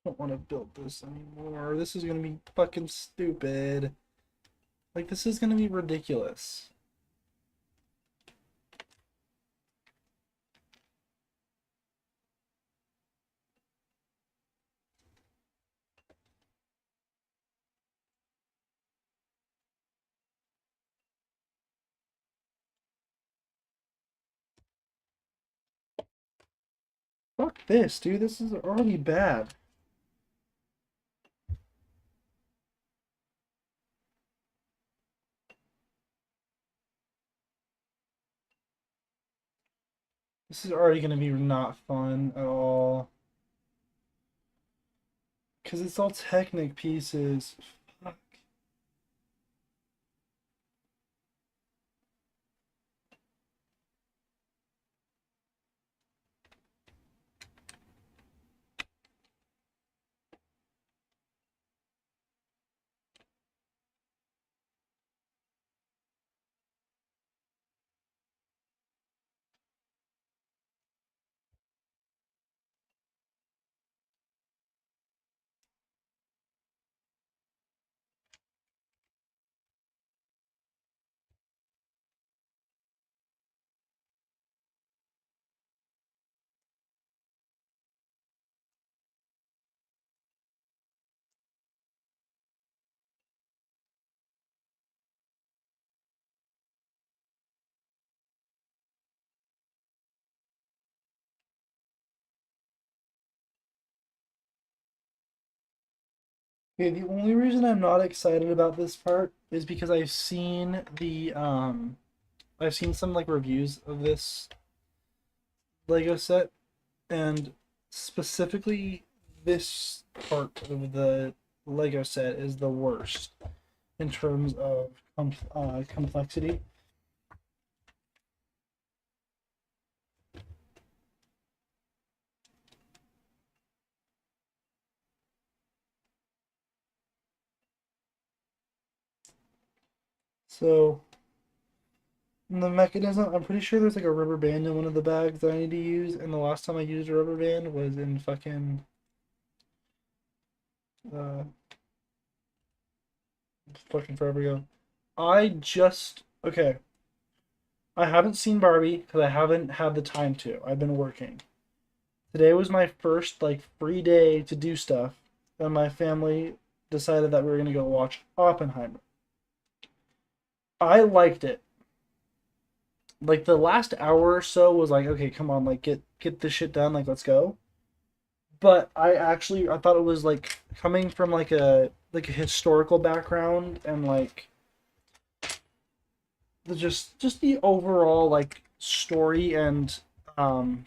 I don't want to build this anymore. This is gonna be fucking stupid. Like this is gonna be ridiculous. Fuck this, dude. This is already bad. This is already gonna be not fun at all. Because it's all Technic pieces. Fuck. Okay, the only reason I'm not excited about this part is because I've seen some like reviews of this Lego set, and specifically this part of the Lego set is the worst in terms of complexity. So the mechanism, I'm pretty sure there's like a rubber band in one of the bags that I need to use, and the last time I used a rubber band was in uh fucking forever ago. Okay. I haven't seen Barbie because I haven't had the time to. I've been working. Today was my first like free day to do stuff, and my family decided that we were gonna go watch Oppenheimer. I liked it. Like the last hour or so was like, okay, come on, like get this shit done, like let's go. But I thought it was like coming from like a historical background and like just the overall like story and um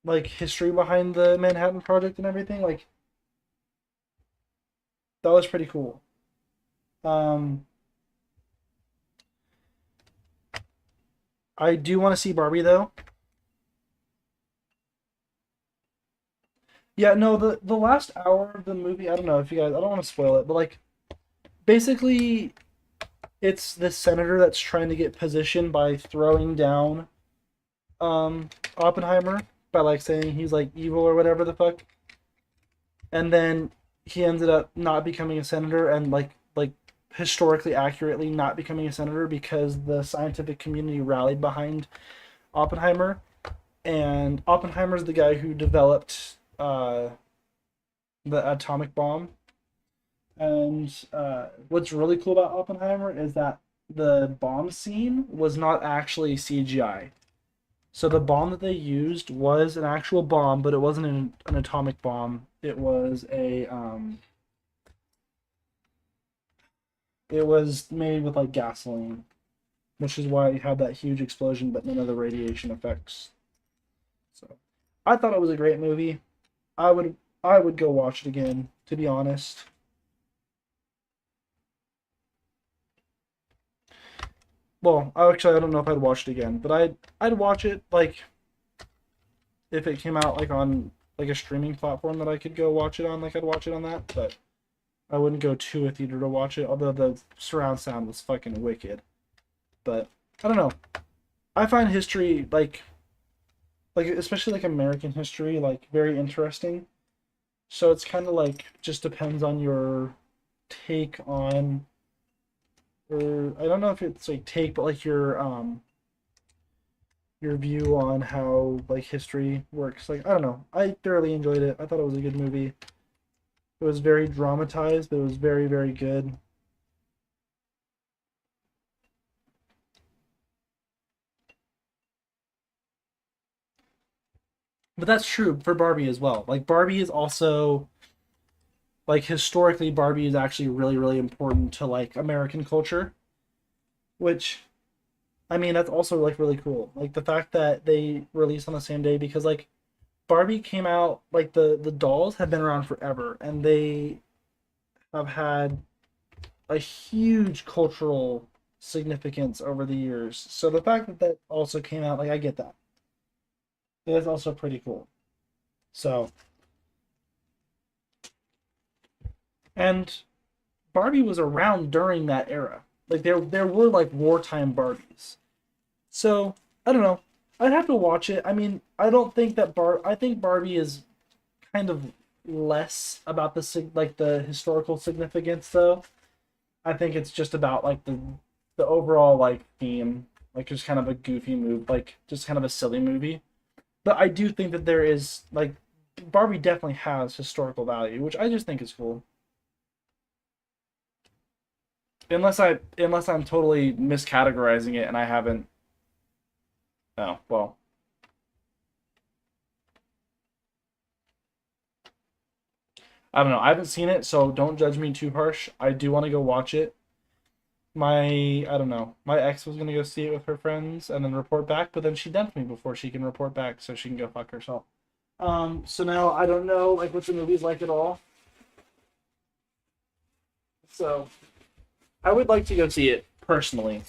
like history behind the Manhattan Project and everything, like that was pretty cool. Um I do want to see Barbie though. Yeah, no, the last hour of the movie, I don't know if you guys, I don't want to spoil it, but like basically it's the senator that's trying to get position by throwing down Oppenheimer by like saying he's like evil or whatever the fuck. And then he ended up not becoming a senator and like historically accurately not becoming a senator because the scientific community rallied behind Oppenheimer, and Oppenheimer's the guy who developed the atomic bomb. And what's really cool about Oppenheimer is that the bomb scene was not actually CGI. So the bomb that they used was an actual bomb, but it wasn't an atomic bomb. It was made with like gasoline, which is why it had that huge explosion, but none of the radiation effects. So I thought it was a great movie. I would I would go watch it again, to be honest. Well, I don't know if I'd watch it again, but I'd watch it like if it came out like on like a streaming platform that I could go watch it on, like I'd watch it on that, but I wouldn't go to a theater to watch it, although the surround sound was fucking wicked. But I don't know. I find history like especially like American history like very interesting. So it's kind of like just depends on your take on, or I don't know if it's like take, but like your view on how like history works. Like I don't know. I thoroughly enjoyed it. I thought it was a good movie. It was very dramatized, but it was very very good. But that's true for Barbie as well. Like Barbie is also like historically Barbie is actually really really important to like American culture, which I mean that's also like really cool. Like the fact that they released on the same day because like Barbie came out like the dolls have been around forever and they have had a huge cultural significance over the years. So the fact that that also came out, like I get that. That's also pretty cool. So and Barbie was around during that era. Like there were like wartime Barbies. So I don't know. I'd have to watch it. I mean, I don't think that I think Barbie is kind of less about the like the historical significance though. I think it's just about like the overall like theme, like just kind of a goofy move, like just kind of a silly movie. But I do think that there is like Barbie definitely has historical value, which I just think is cool. Unless I'm totally miscategorizing it and I haven't. Oh well, I don't know. I haven't seen it, so don't judge me too harsh. I do want to go watch it. I don't know. My ex was gonna go see it with her friends and then report back, but then she dumped me before she can report back, so she can go fuck herself. So now I don't know like what the movie's like at all. So I would like to go see it personally.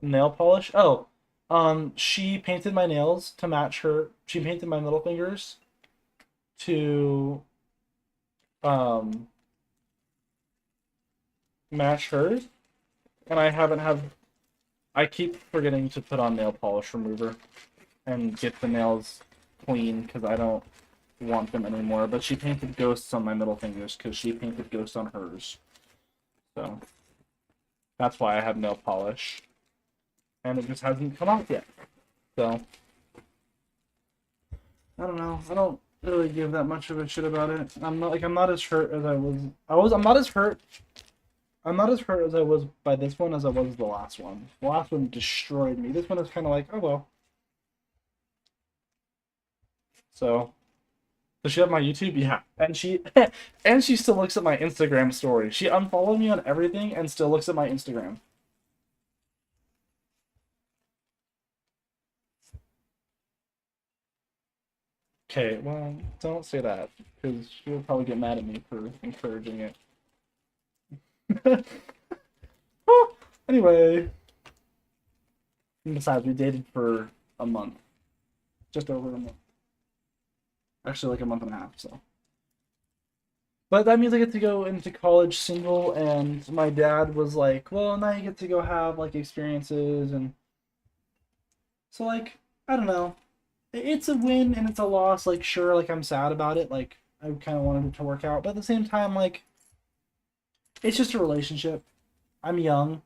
Nail polish? Oh, she painted my nails to match her. She painted my middle fingers to um match hers, and I haven't have. I keep forgetting to put on nail polish remover and get the nails clean because I don't want them anymore. But she painted ghosts on my middle fingers because she painted ghosts on hers. So that's why I have nail polish, and it just hasn't come out yet. So I don't know. I don't really give that much of a shit about it. I'm not as hurt as I was. I'm not as hurt. I'm not as hurt as I was by this one as I was the last one. The last one destroyed me. This one is kind of like, oh well. So, does she have my YouTube? Yeah, and she and she still looks at my Instagram story. She unfollowed me on everything and still looks at my Instagram. Okay, well, don't say that because she'll probably get mad at me for encouraging it. Anyway, and besides, we dated for a month, just over a month. Actually, like a month and a half. So, but that means I get to go into college single, and my dad was like, "Well, now you get to go have like experiences," and so like I don't know. It's a win and it's a loss. Like sure, like I'm sad about it. Like I kind of wanted it to work out, but at the same time, like it's just a relationship. I'm young,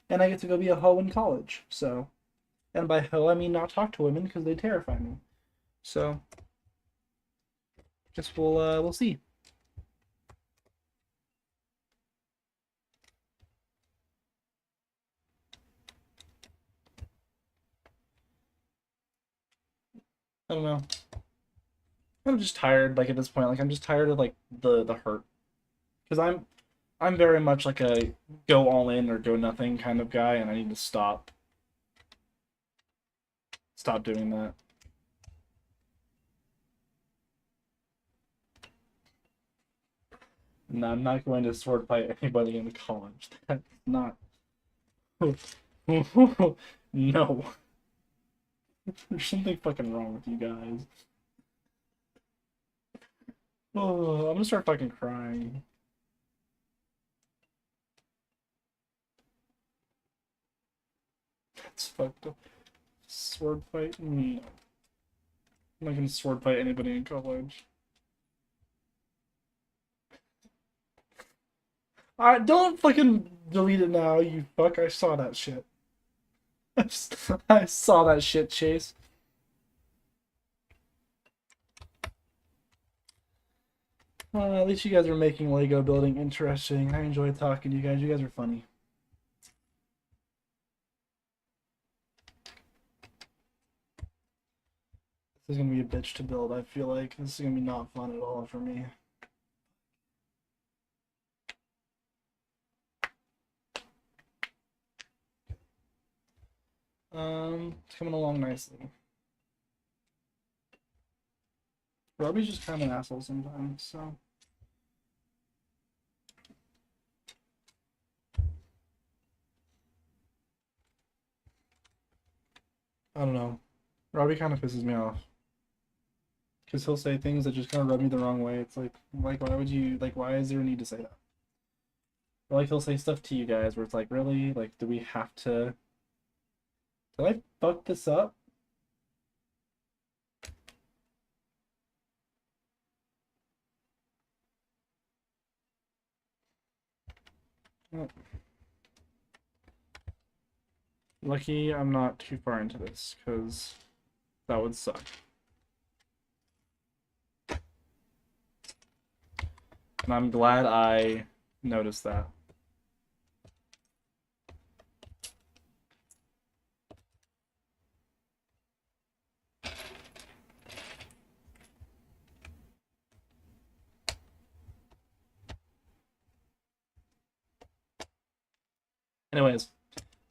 and I get to go be a hoe in college. So, and by hoe I mean not talk to women because they terrify me. So, guess we'll see. I don't know. I'm just tired. Like at this point, like I'm just tired of like the hurt because I'm very much like a go all in or go nothing kind of guy, and I need to stop doing that. No, I'm not going to sword fight anybody in college. That's not. No, there's something fucking wrong with you guys. Oh, I'm gonna start fucking crying. That's fucked up. Sword fight? No. I'm not gonna sword fight anybody in college. I don't fucking delete it now, you fuck. I saw that shit. I saw that shit, Chase. At least you guys are making Lego building interesting. I enjoy talking to you guys. You guys are funny. This is gonna be a bitch to build. I feel like this is gonna be not fun at all for me. It's coming along nicely. Robbie's just kind of an asshole sometimes, so. I don't know. Robbie kind of pisses me off. Because he'll say things that just kind of rub me the wrong way. It's like, why would you, like, why is there a need to say that? Or, like, he'll say stuff to you guys where it's like, really? Like, do we have to. Did I fuck this up? Oh, lucky I'm not too far into this, because that would suck. And I'm glad I noticed that. Anyways,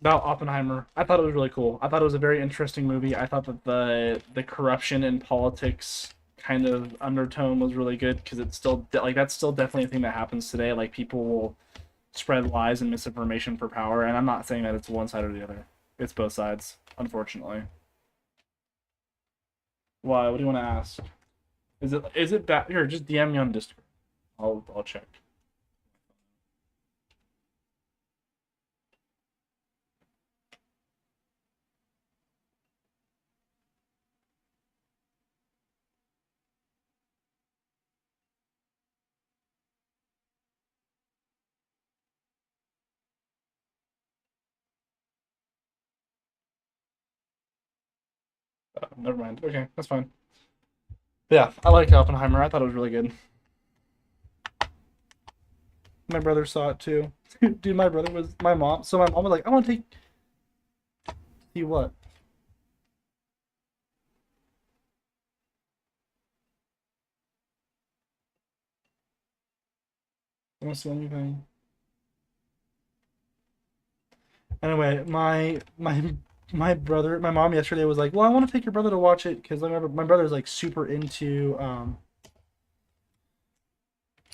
about Oppenheimer, I thought it was really cool. I thought it was a very interesting movie. I thought that the corruption in politics kind of undertone was really good because it's still like that's still definitely a thing that happens today. Like people will spread lies and misinformation for power, and I'm not saying that it's one side or the other. It's both sides, unfortunately. Why? What do you want to ask? Is it bad? Here, just DM me on Discord. I'll check. never mind. Okay, that's fine. But yeah, I liked Oppenheimer. I thought it was really good. My brother saw it too. Dude, my brother was my mom. So my mom was like, "I want to take see what." I want to see anything. Anyway, my brother, my mom yesterday was like, "Well, I want to take your brother to watch it because my brother's like super into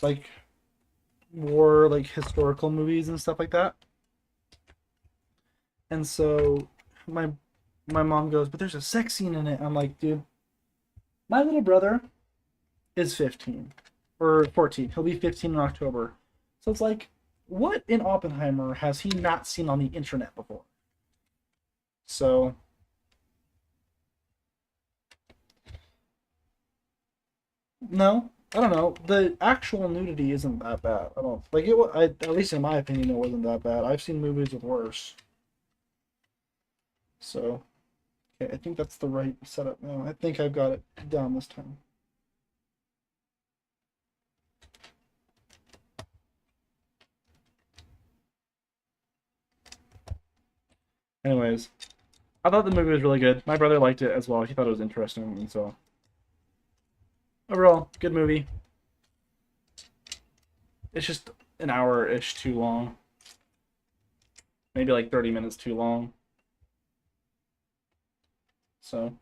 like war like historical movies and stuff like that." And so my my mom goes, "But there's a sex scene in it." I'm like, "Dude, my little brother is 15 or 14. He'll be 15 in October." So it's like, what in Oppenheimer has he not seen on the internet before? So no, I don't know. The actual nudity isn't that bad. I don't like it. At least in my opinion, it wasn't that bad. I've seen movies with worse. So okay, I think that's the right setup now. I think I've got it down this time. Anyways, I thought the movie was really good. My brother liked it as well. He thought it was interesting, and so overall, good movie. It's just an hour ish too long. Maybe like 30 minutes too long. So,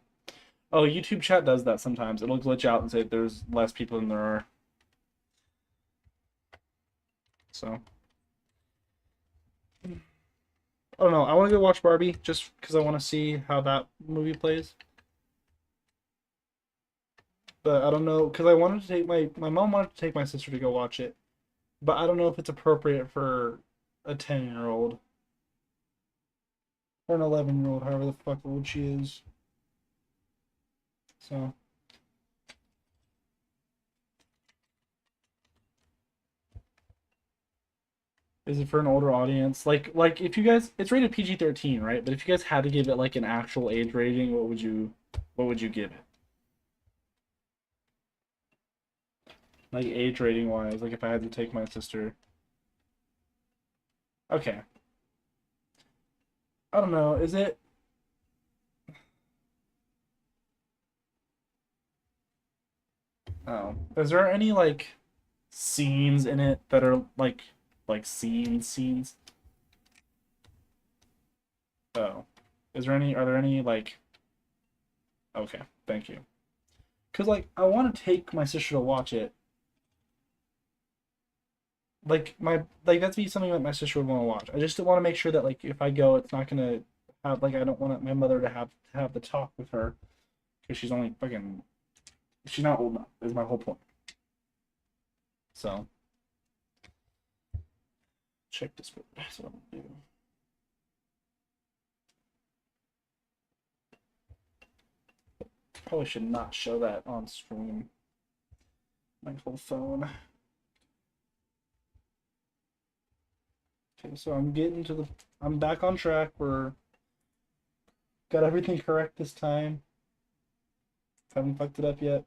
oh, YouTube chat does that sometimes. It'll glitch out and say there's less people than there are. So, I don't know. I want to go watch Barbie just because I want to see how that movie plays. But I don't know because I wanted to take my mom wanted to take my sister to go watch it, but I don't know if it's appropriate for a 10-year-old or an 11-year-old, however the fuck old she is. So, is it for an older audience? Like if you guys, it's rated PG-13, right? But if you guys had to give it like an actual age rating, what would you give it? Like age rating wise, like if I had to take my sister. Okay. I don't know. Is it oh. Is there any like scenes in it that are like scenes? Oh. Are there any like okay, thank you. Cause like I want to take my sister to watch it. Like that's be something that my sister would want to watch. I just want to make sure that like if I go, it's not gonna have like I don't want my mother to have the talk with her because she's only fucking she's not old enough. Is my whole point. So check this. That's what I'm gonna do. Probably should not show that on stream. My whole phone. Okay, so I'm getting to the. I'm back on track. We're got everything correct this time. Haven't fucked it up yet.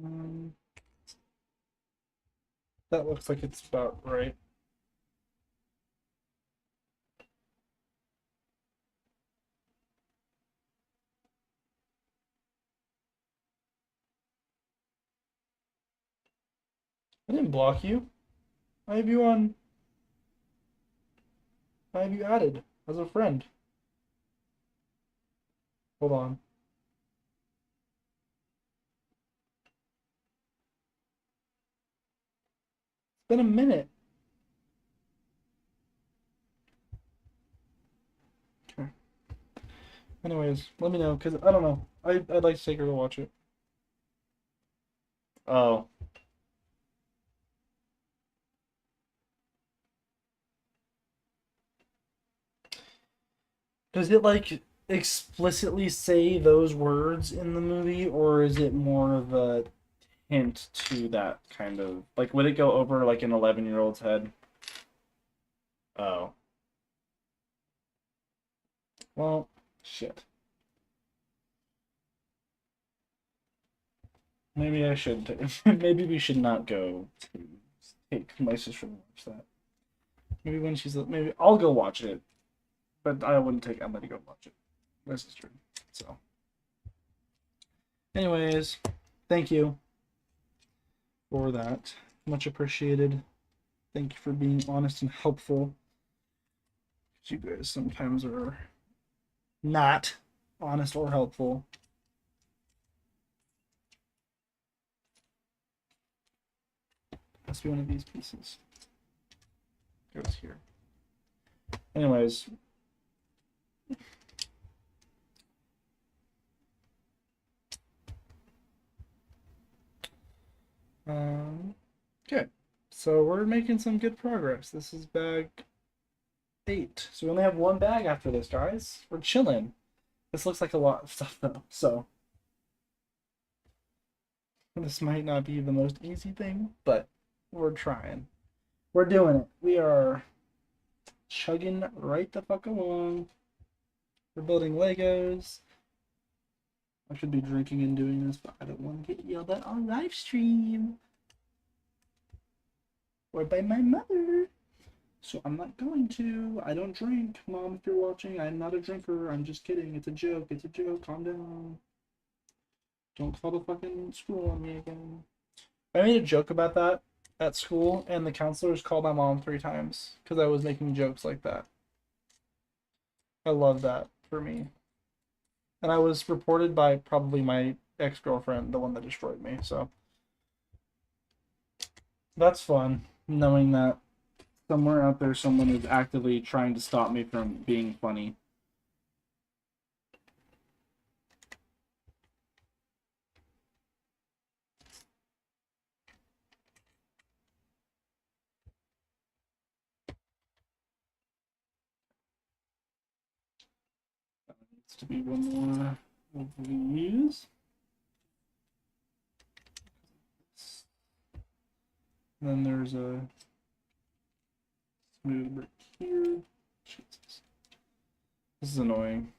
Um, that looks like it's about right. I didn't block you. I have you on. I have you added as a friend. Hold on. It's been a minute. Okay. Anyways, let me know because I don't know. I'd like to take her to watch it. Oh. Does it like explicitly say those words in the movie, or is it more of a hint to that kind of like would it go over like an 11-year-old's head? Oh. Well, shit. Maybe I should. Maybe we should not go to take my sister to watch that. Maybe when she's maybe I'll go watch it, but I wouldn't take Emma to go watch it. My sister. So, anyways, thank you for that. Much appreciated. Thank you for being honest and helpful. You guys sometimes are not honest or helpful. Must be one of these pieces. Goes here. Anyways. Okay. So we're making some good progress. This is bag 8. So we only have one bag after this, guys. We're chilling. This looks like a lot of stuff though. So this might not be the most easy thing, but we're trying. We're doing it. We are chugging right the fuck along. We're building Legos. I should be drinking and doing this, but I don't want to get yelled at on live stream or by my mother. So I'm not going to. I don't drink. Mom, if you're watching, I'm not a drinker. I'm just kidding. It's a joke. It's a joke. Calm down. Don't call the fucking school on me again. I made a joke about that at school, and the counselors called my mom 3 times because I was making jokes like that. I love that for me. And I was reported by probably my ex-girlfriend, the one that destroyed me. So that's fun, knowing that somewhere out there someone is actively trying to stop me from being funny. That needs to be one more of these. And then there's a smooth brick here. Jesus. This is annoying.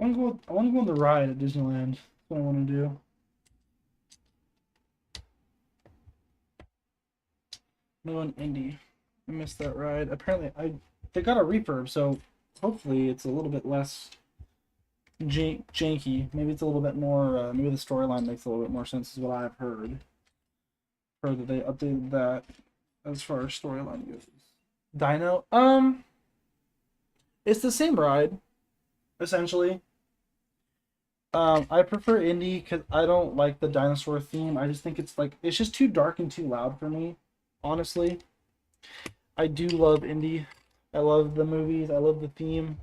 I want to go on the ride at Disneyland. That's what I want to do. I'm going Indy. I missed that ride. Apparently, they got a refurb, so hopefully it's a little bit less janky. Maybe it's a little bit more. Maybe the storyline makes a little bit more sense, is what I've heard. Heard that they updated that as far as storyline goes. Dino. It's the same ride, essentially. I prefer Indy because I don't like the dinosaur theme. I just think it's just too dark and too loud for me, honestly. I do love Indy. I love the movies. I love the theme.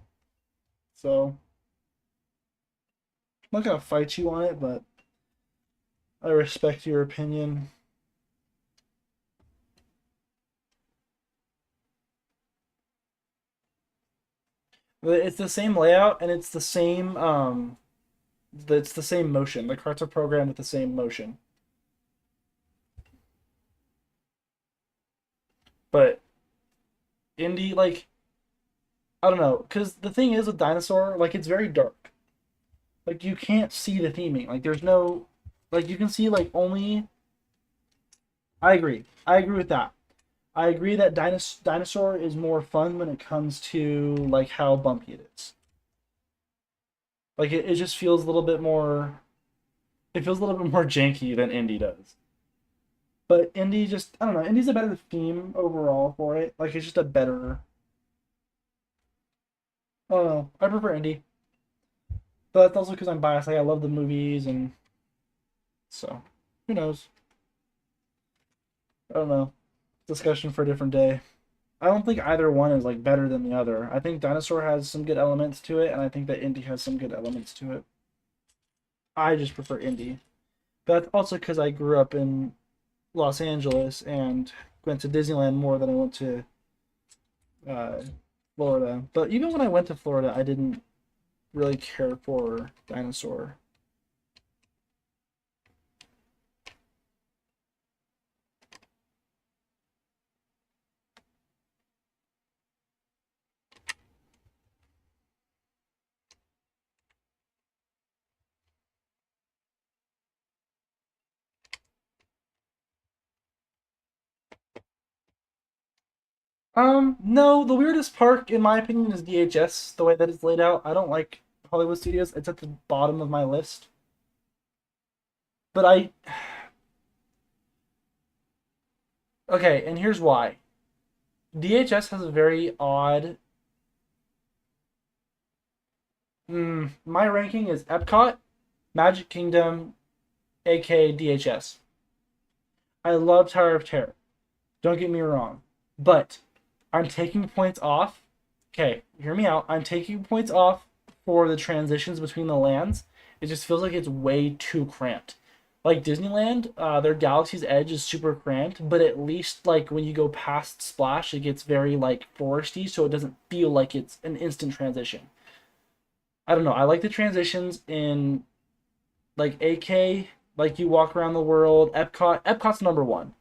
So I'm not gonna fight you on it, but I respect your opinion. But it's the same layout and it's the same motion. The carts are programmed with the same motion. But Indy, like, I don't know, because the thing is with dinosaur, like it's very dark. Like you can't see the theming. Like there's no, like you can see like only. I agree. I agree with that. I agree that dinosaur is more fun when it comes to like how bumpy it is. Like it just feels a little bit more. It feels a little bit more janky than Indy does. But Indy just, I don't know. Indy's a better theme overall for it. Like it's just a better. I don't know. I prefer Indy. But that's also because I'm biased. Like I love the movies, and so who knows? I don't know. Discussion for a different day. I don't think either one is like better than the other. I think Dinosaur has some good elements to it, and I think that Indie has some good elements to it. I just prefer Indie. But that's also because I grew up in Los Angeles and went to Disneyland more than I went to uh, Florida. But even when I went to Florida, I didn't really care for Dinosaur. No, the weirdest park, in my opinion, is DHS, the way that it's laid out. I don't like Hollywood Studios. It's at the bottom of my list. But okay, and here's why. DHS has a very odd. My ranking is Epcot, Magic Kingdom, aka DHS. I love Tower of Terror. Don't get me wrong. But I'm taking points off. Okay, hear me out. I'm taking points off for the transitions between the lands. It just feels like it's way too cramped. Like Disneyland, their Galaxy's Edge is super cramped, but at least like when you go past Splash, it gets very like foresty, so it doesn't feel like it's an instant transition. I don't know. I like the transitions in like AK, like you walk around the world. Epcot's number one.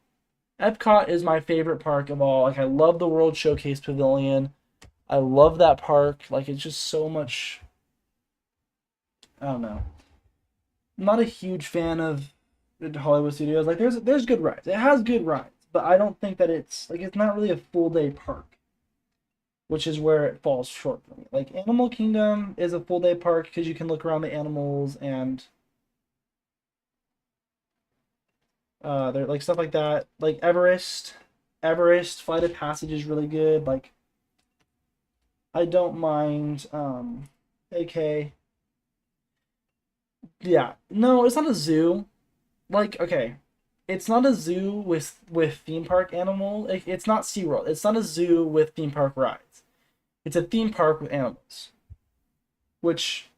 Epcot is my favorite park of all. Like I love the World Showcase Pavilion. I love that park. Like it's just so much. I don't know. I'm not a huge fan of the Hollywood Studios. Like there's good rides. It has good rides, but I don't think that it's not really a full day park, which is where it falls short for me. Like Animal Kingdom is a full day park because you can look around the animals and they're like stuff like that. Like Everest Flight of Passage is really good. Like I don't mind AK. Yeah. No, it's not a zoo. Like okay, it's not a zoo with theme park animals. Like, it's not SeaWorld. It's not a zoo with theme park rides. It's a theme park with animals, which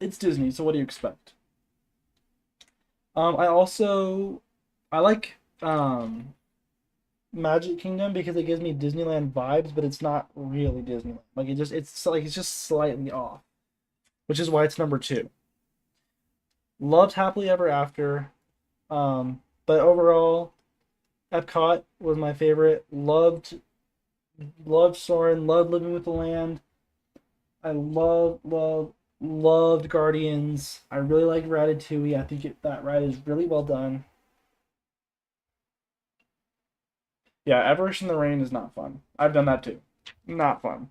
it's Disney, so what do you expect? I also I like Magic Kingdom because it gives me Disneyland vibes, but it's not really Disneyland. Like it's just slightly off, which is why it's number two. Loved Happily Ever After, but overall, Epcot was my favorite. Loved Soarin', loved Living with the Land. I loved Guardians. I really like Ratatouille. I think that ride is really well done. Yeah, Everest in the Rain is not fun. I've done that too. Not fun.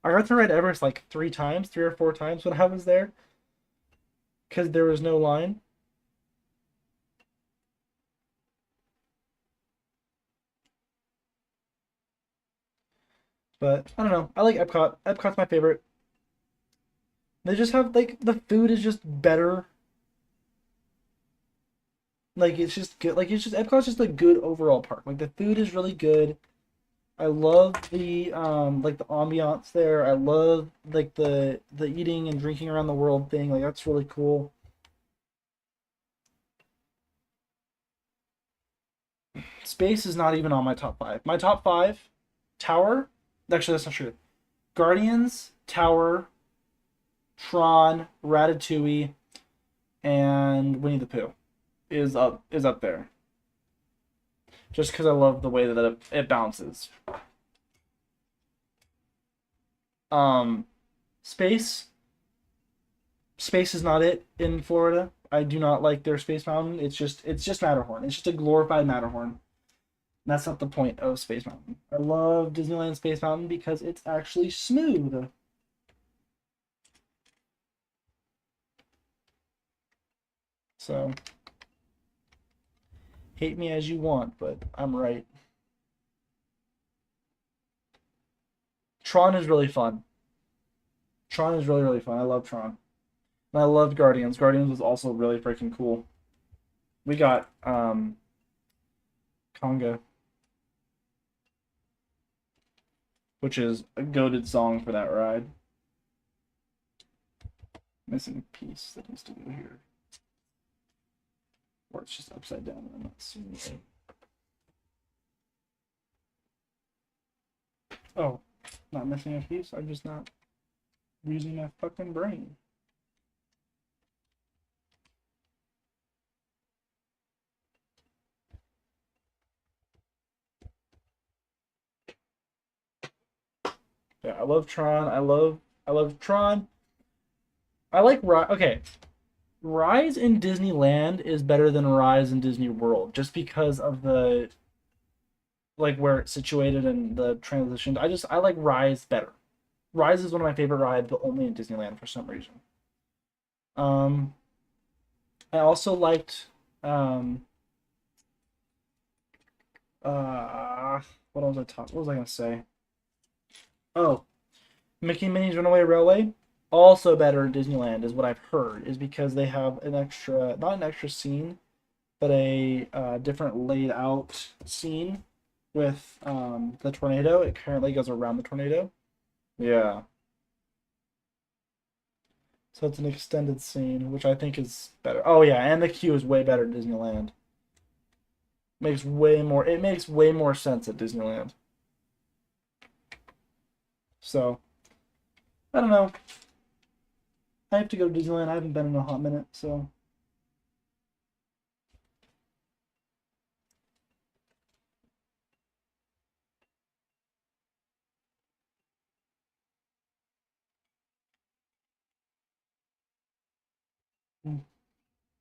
I got to ride Everest like three or four times when I was there, because there was no line. But I don't know. I like Epcot. Epcot's my favorite. They just have like the food is just better. Like it's just good. Like it's just Epcot's just a good overall park. Like the food is really good. I love the like the ambiance there. I love like the eating and drinking around the world thing. Like that's really cool. Space is not even on my top five. My top five, Tower. Actually, that's not true. Guardians, Tower, Tron, Ratatouille, and Winnie the Pooh is up there. Just because I love the way that it bounces. Um, Space. Space is not it in Florida. I do not like their Space Mountain. It's just Matterhorn. It's just a glorified Matterhorn. That's not the point of Space Mountain. I love Disneyland Space Mountain because it's actually smooth. So hate me as you want, but I'm right. Tron is really fun. Tron is really, really fun. I love Tron. And I loved Guardians. Guardians was also really freaking cool. We got Conga, which is a goated song for that ride. Missing a piece that needs to go here. Or it's just upside down and I'm not seeing it. Oh, not missing a piece. I'm just not using my fucking brain. Yeah, I love Tron. I love Tron. I like okay. Rise in Disneyland is better than Rise in Disney World just because of the like where it's situated and the transition. I like Rise better. Rise is one of my favorite rides, but only in Disneyland for some reason. Um, I also liked um what was I talking? What was I gonna say? Oh, Mickey and Minnie's Runaway Railway, also better in Disneyland is what I've heard. Is because they have an extra, not an extra scene, but a different laid out scene with the tornado. It currently goes around the tornado. Yeah. So it's an extended scene, which I think is better. Oh yeah, and the queue is way better at Disneyland. Makes way more. It makes way more sense at Disneyland. So I don't know. I have to go to Disneyland. I haven't been in a hot minute, so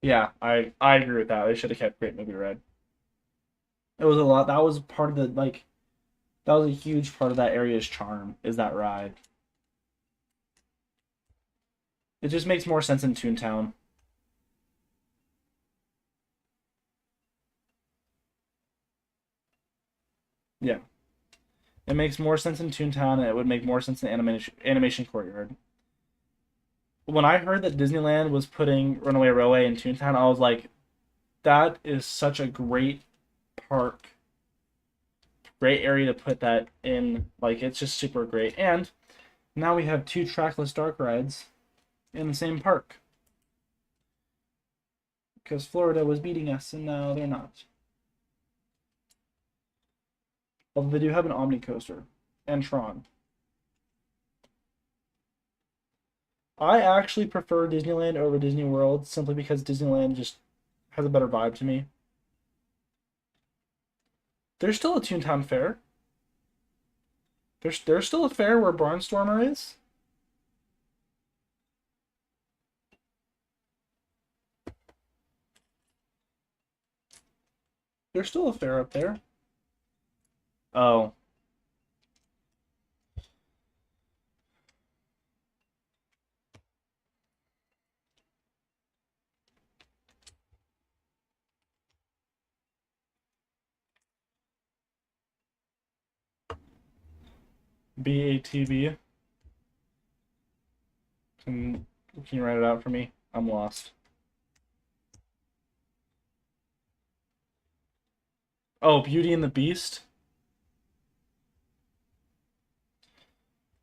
yeah, I agree with that. They should have kept Great Movie Red. It was a lot. That was part of the like. That was a huge part of that area's charm. Is that ride? It just makes more sense in Toontown. Yeah, it makes more sense in Toontown, and it would make more sense in Animation Courtyard. When I heard that Disneyland was putting Runaway Railway in Toontown, I was like, that is such a great park, great area to put that in. Like, it's just super great. And now we have two trackless dark rides in the same park because Florida was beating us, and now they're not. Although they do have an Omni coaster and Tron. I actually prefer Disneyland over Disney World simply because Disneyland just has a better vibe to me. There's still a Toontown Fair. There's still a fair where Barnstormer is. There's still a fair up there. Oh, BATB. Can you write it out for me? I'm lost. Oh, Beauty and the Beast.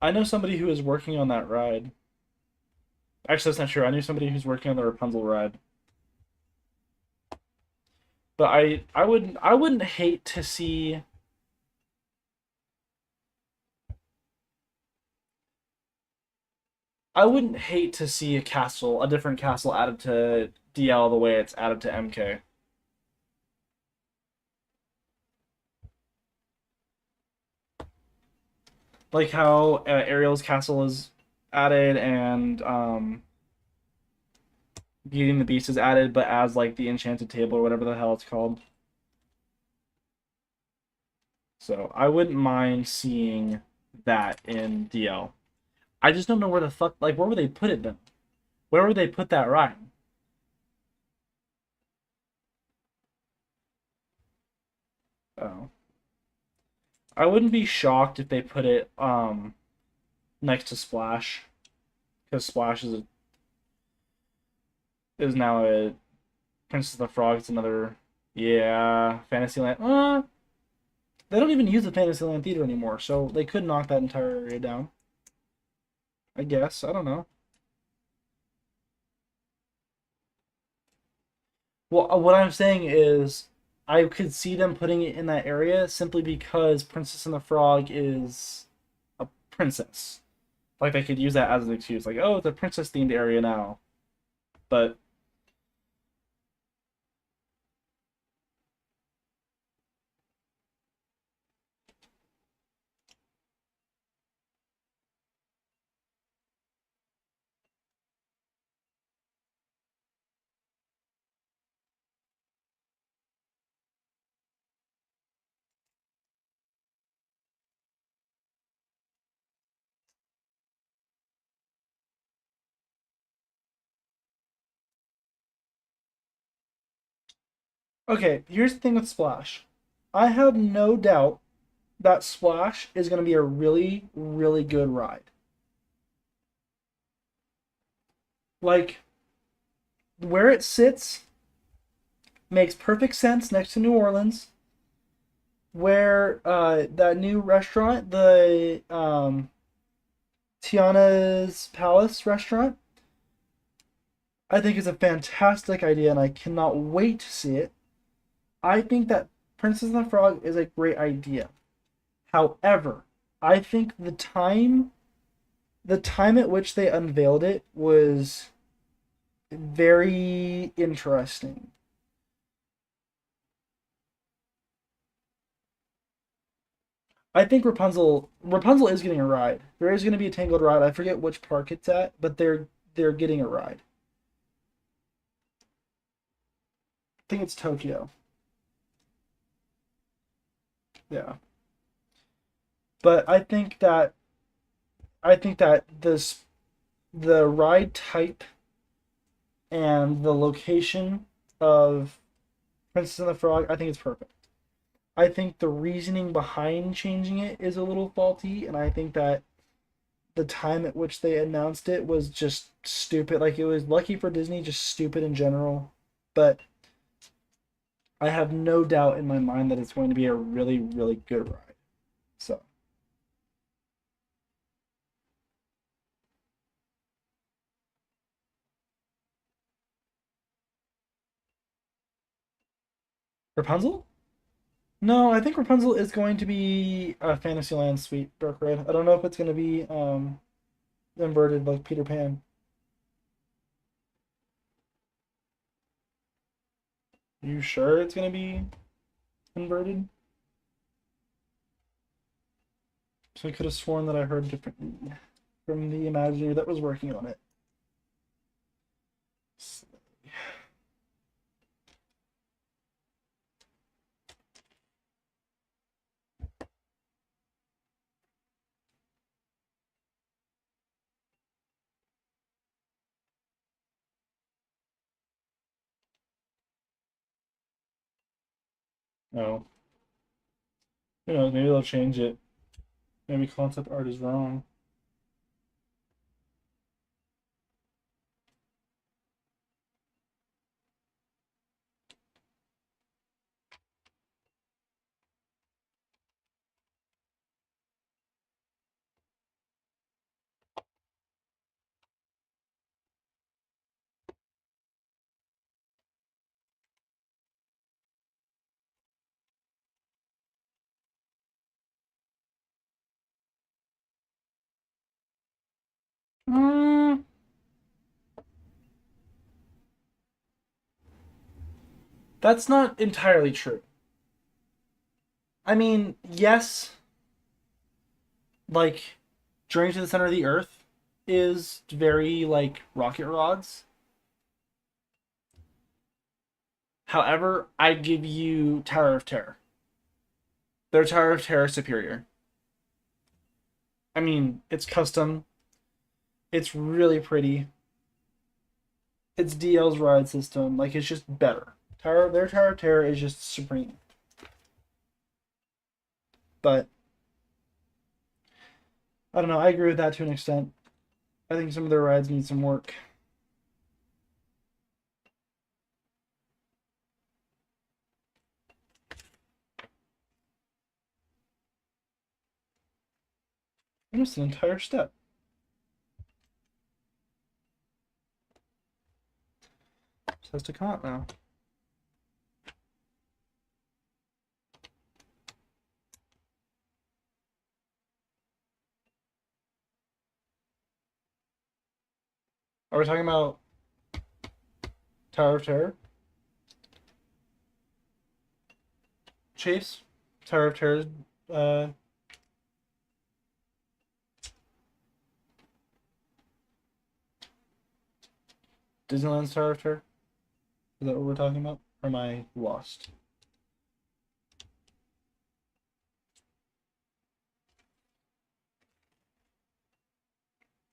I know somebody who is working on that ride. Actually, that's not true. I knew somebody who's working on the Rapunzel ride. But I wouldn't hate to see I wouldn't hate to see a different castle added to DL the way it's added to MK. Like how Ariel's castle is added and Beauty and the Beast is added, but as like the Enchanted Table or whatever the hell it's called. So I wouldn't mind seeing that in DL. I just don't know where the fuck, like, where would they put it then? Where would they put that ride? Oh, I wouldn't be shocked if they put it next to Splash. because is now a Princess of the Frog. It's another, yeah, Fantasyland. They don't even use the Fantasyland Theater anymore, so they could knock that entire area down. I guess. I don't know. Well, what I'm saying is, I could see them putting it in that area simply because Princess and the Frog is a princess. Like they could use that as an excuse, like, oh, it's a princess themed area now. But okay, here's the thing with Splash. I have no doubt that Splash is going to be a really, really good ride. Like where it sits makes perfect sense next to New Orleans. Where that new restaurant, the Tiana's Palace restaurant, I think is a fantastic idea, and I cannot wait to see it. I think that Princess and the Frog is a great idea. However, I think the time at which they unveiled it was very interesting. I think Rapunzel is getting a ride. There is going to be a Tangled ride. I forget which park it's at, but they're getting a ride. I think it's Tokyo. Yeah. But I think that this the ride type and the location of Princess and the Frog, I think it's perfect. I think the reasoning behind changing it is a little faulty, and I think that the time at which they announced it was just stupid. Like it was lucky for Disney, just stupid in general. But I have no doubt in my mind that it's going to be a really, really good ride. So Rapunzel? No, I think Rapunzel is going to be a Fantasyland Suite Brook Red. I don't know if it's going to be inverted like Peter Pan. Are you sure it's going to be inverted? So I could have sworn that I heard different from the Imagineer that was working on it. No. Who knows? Maybe they'll change it. Maybe concept art is wrong. Mm, that's not entirely true. I mean, yes, like Journey to the Center of the Earth is very like rocket rods. However, I give you Tower of Terror. Their Tower of Terror is superior. I mean, it's custom. It's really pretty. It's DL's ride system. Like it's just better. Their Tower of Terror is just supreme. But I don't know. I agree with that to an extent. I think some of their rides need some work. I missed an entire step. Just has to come out now. Are we talking about Tower of Terror? Chase? Tower of Terror, uh, Disneyland's Tower of Terror? Is that what we're talking about? Or am I lost?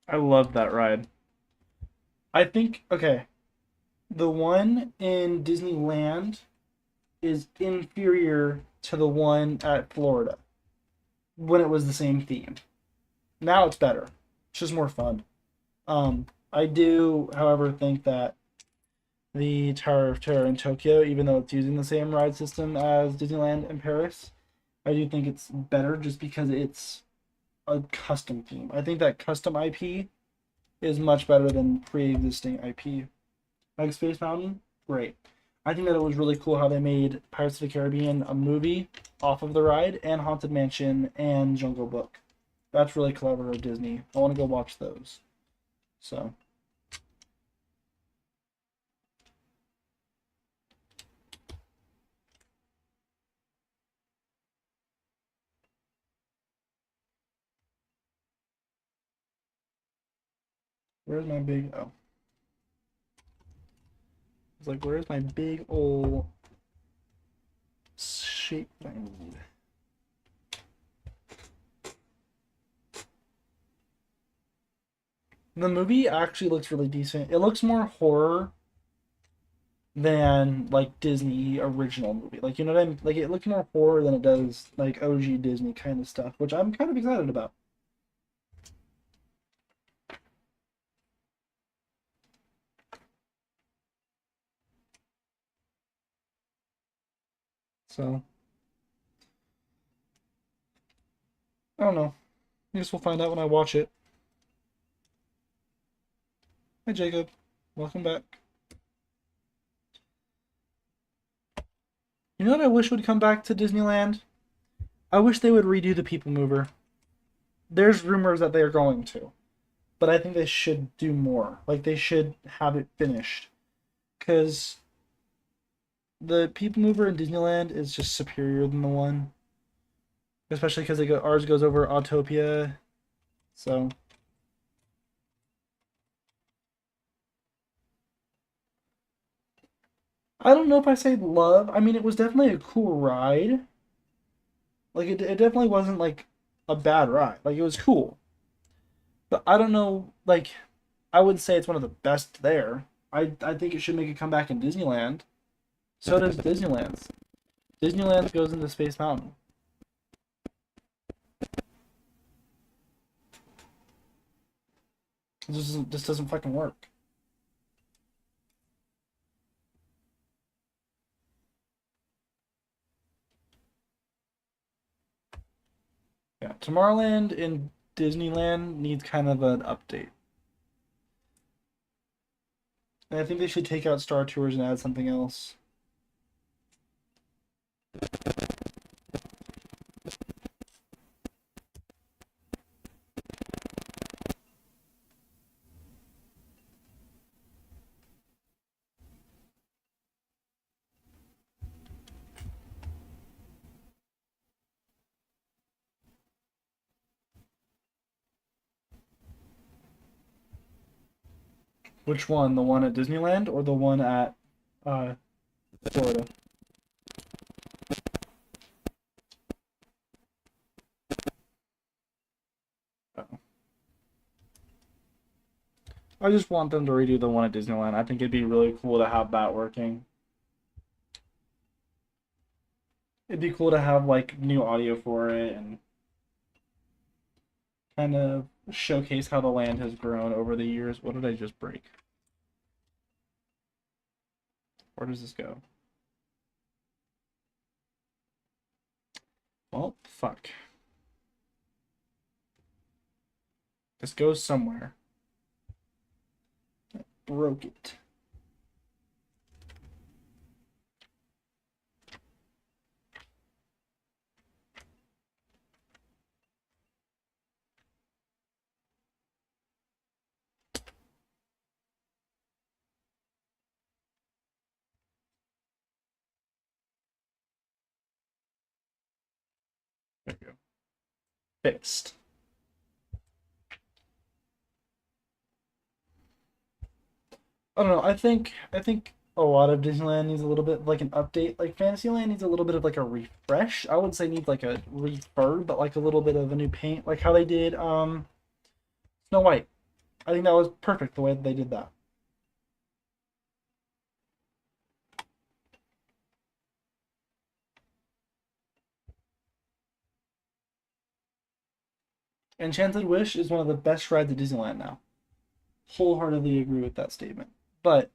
I love that ride. I think, okay, the one in Disneyland is inferior to the one at Florida when it was the same theme. Now it's better. It's just more fun. I do, however, think that the Tower of Terror in Tokyo, even though it's using the same ride system as Disneyland in Paris, I do think it's better just because it's a custom theme. I think that custom IP is much better than pre-existing IP. Like Space Mountain, great. I think that it was really cool how they made Pirates of the Caribbean a movie off of the ride, and Haunted Mansion and Jungle Book. That's really clever of Disney. I want to go watch those. So, where's my big? Oh, it's like where's my big old shape that I need? The movie actually looks really decent. It looks more horror than like Disney original movie. Like you know what I mean? Like it looks more horror than it does like OG Disney kind of stuff, which I'm kind of excited about. So I don't know. I guess we'll find out when I watch it. Hi Jacob, welcome back. You know what I wish would come back to Disneyland? I wish they would redo the People Mover. There's rumors that they are going to, but I think they should do more. Like they should have it finished, because the People Mover in Disneyland is just superior than the one, especially because ours goes over Autopia. So I don't know if I say love. I mean, it was definitely a cool ride. Like it definitely wasn't like a bad ride. Like it was cool, but I don't know. Like I wouldn't say it's one of the best there. I think it should make a comeback in Disneyland. So does Disneyland's. Disneyland goes into Space Mountain. This doesn't fucking work. Yeah, Tomorrowland and Disneyland needs kind of an update. And I think they should take out Star Tours and add something else. Which one? The one at Disneyland or the one at uh, Florida? Oh. I just want them to redo the one at Disneyland. I think it'd be really cool to have that working. It'd be cool to have like new audio for it and kind of showcase how the land has grown over the years. What did I just break? Where does this go? Well, fuck. This goes somewhere. Broke it. There we go. Fixed. I don't know. I think a lot of Disneyland needs a little bit like an update. Like Fantasyland needs a little bit of like a refresh. I wouldn't say needs like a refurb, but like a little bit of a new paint, like how they did Snow White. I think that was perfect the way that they did that. Enchanted Wish is one of the best rides at Disneyland now. Wholeheartedly agree with that statement. But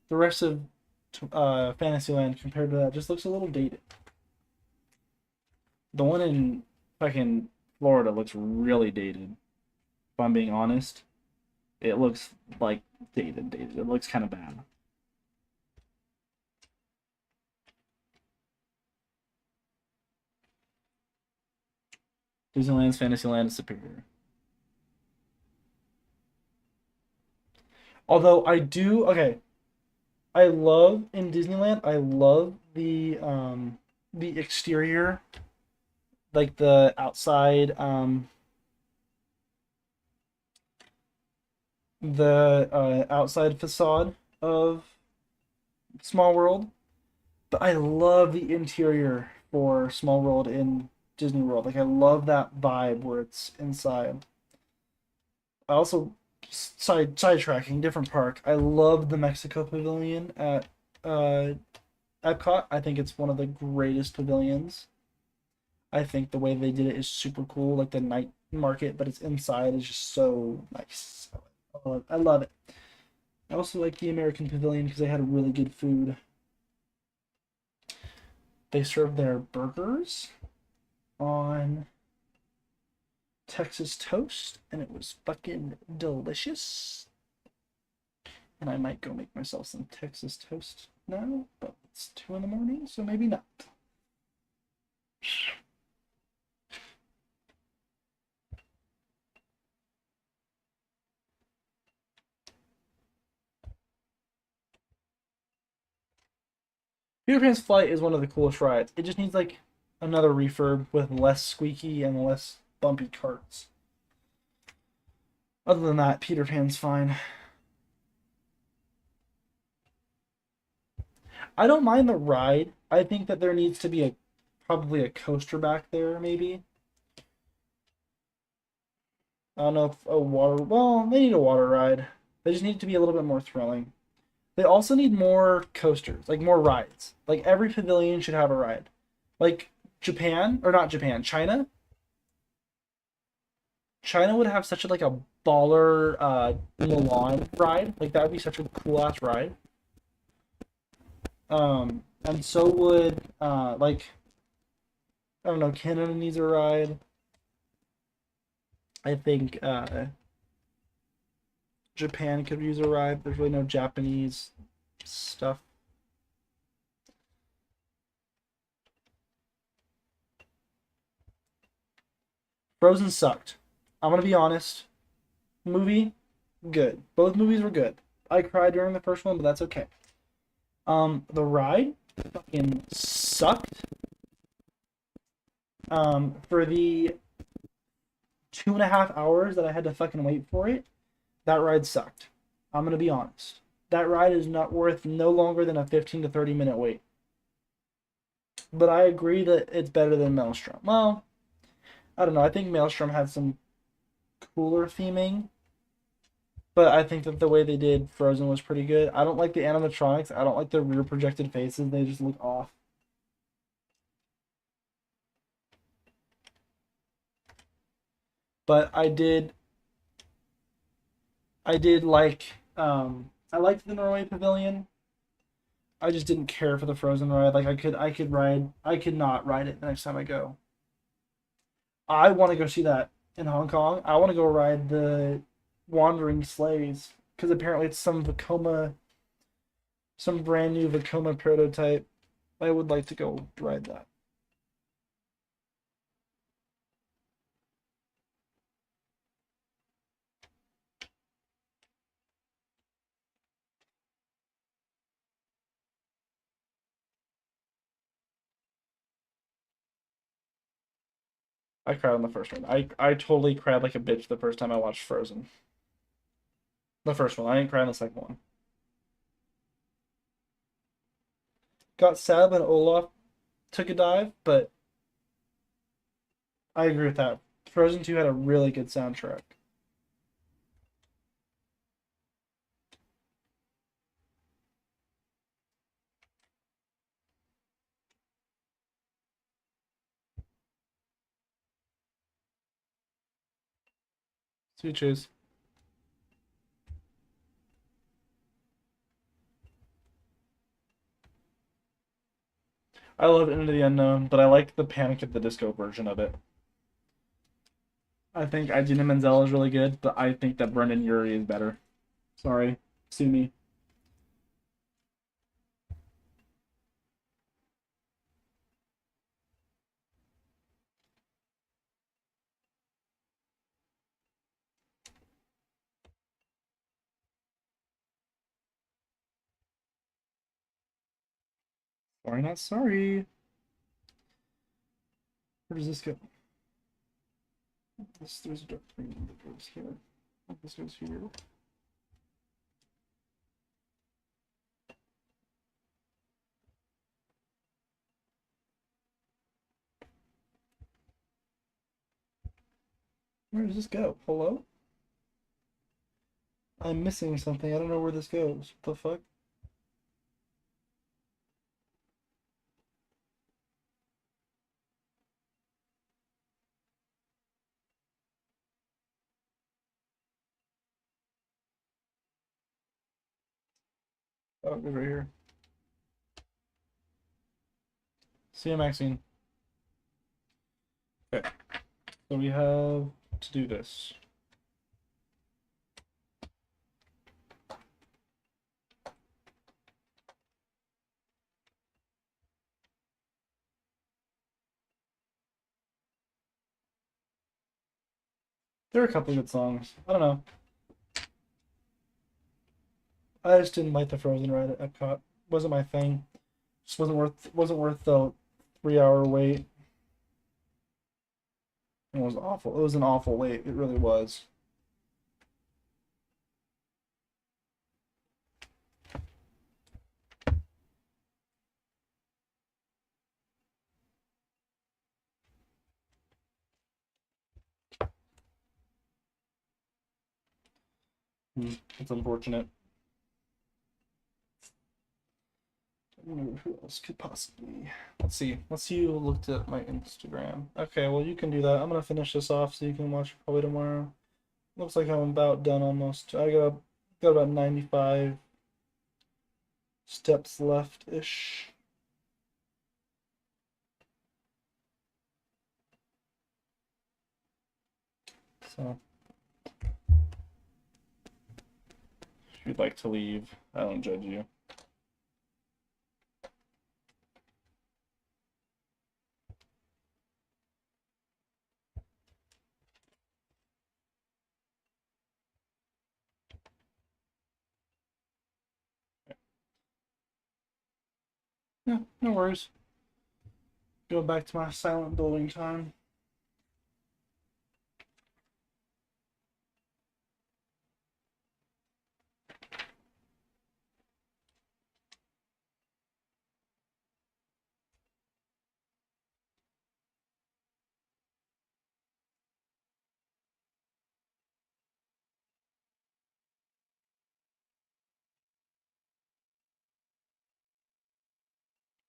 the rest of Fantasyland compared to that just looks a little dated. The one in fucking Florida looks really dated. If I'm being honest, it looks like dated. It looks kind of bad. Disneyland's Fantasyland is superior. Although I do, okay, I love in Disneyland. I love the exterior, like the outside the outside facade of Small World. But I love the interior for Small World in Disney World. Like I love that vibe where it's inside. I also sidetracking different park. I love the Mexico Pavilion at uh, Epcot. I think it's one of the greatest pavilions. I think the way they did it is super cool. Like the night market, but it's inside is just so nice. I love it. I also like the American Pavilion because they had really good food. They served their burgers on Texas toast, and it was fucking delicious. And I might go make myself some Texas toast now, but it's 2 in the morning, so maybe not. Peter Pan's Flight is one of the coolest rides. It just needs like another refurb with less squeaky and less bumpy carts. Other than that, Peter Pan's fine. I don't mind the ride. I think that there needs to be a probably a coaster back there, maybe. I don't know if a water. Well, they need a water ride. They just need it to be a little bit more thrilling. They also need more coasters, like more rides. Like every pavilion should have a ride. Like Japan, or not Japan, China. China would have such a like a baller Milan ride. Like that would be such a cool ass ride. And so would like I don't know, Canada needs a ride. I think Japan could use a ride. There's really no Japanese stuff. Frozen sucked. I'm gonna be honest. Movie, good. Both movies were good. I cried during the first one, but that's okay. The ride fucking sucked. For the 2.5 hours that I had to fucking wait for it, that ride sucked. I'm gonna be honest. That ride is not worth no longer than a 15 to 30 minute wait. But I agree that it's better than Maelstrom. Well, I don't know. I think Maelstrom had some cooler theming, but I think that the way they did Frozen was pretty good. I don't like the animatronics. I don't like the rear projected faces. They just look off. But I did I did like I liked the Norway Pavilion. I just didn't care for the Frozen ride. Like I could not ride it the next time I go. I want to go see that in Hong Kong. I want to go ride the Wandering Sleighs because apparently it's some brand new Vekoma prototype. I would like to go ride that. I cried on the first one. I totally cried like a bitch the first time I watched Frozen. The first one. I didn't cry on the second one. Got sad when Olaf took a dive, but I agree with that. Frozen 2 had a really good soundtrack. So you choose. I love Into the Unknown, but I like the Panic at the Disco version of it. I think Idina Menzel is really good, but I think that Brendan Urie is better. Sorry, sue me. Sorry, not sorry. Where does this go? There's a dark green that goes here. This goes here. Where does this go? Hello? I'm missing something. I don't know where this goes. What the fuck? Oh, it goes right here. See you, Maxine. Okay, so we have to do this. There are a couple good songs. I don't know. I just didn't like the Frozen ride at Epcot. Wasn't my thing. Just wasn't worth the 3 hour wait. It was awful. It was an awful wait. It really was. It's unfortunate. Who else could possibly? Let's see. Let's see who looked at my Instagram. Okay, well you can do that. I'm gonna finish this off so you can watch it probably tomorrow. Looks like I'm about done almost. I got about 95 steps left ish. So if you'd like to leave, I don't judge you. Yeah, no worries. Go back to my silent building time.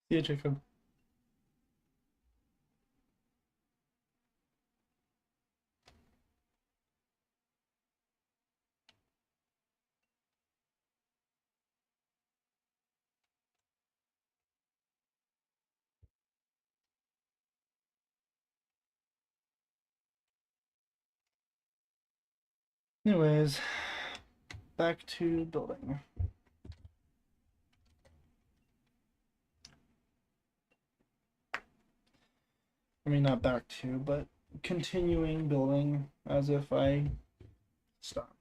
See you, Jacob. Anyways, back to building. I mean, not back to, but continuing building as if I stopped.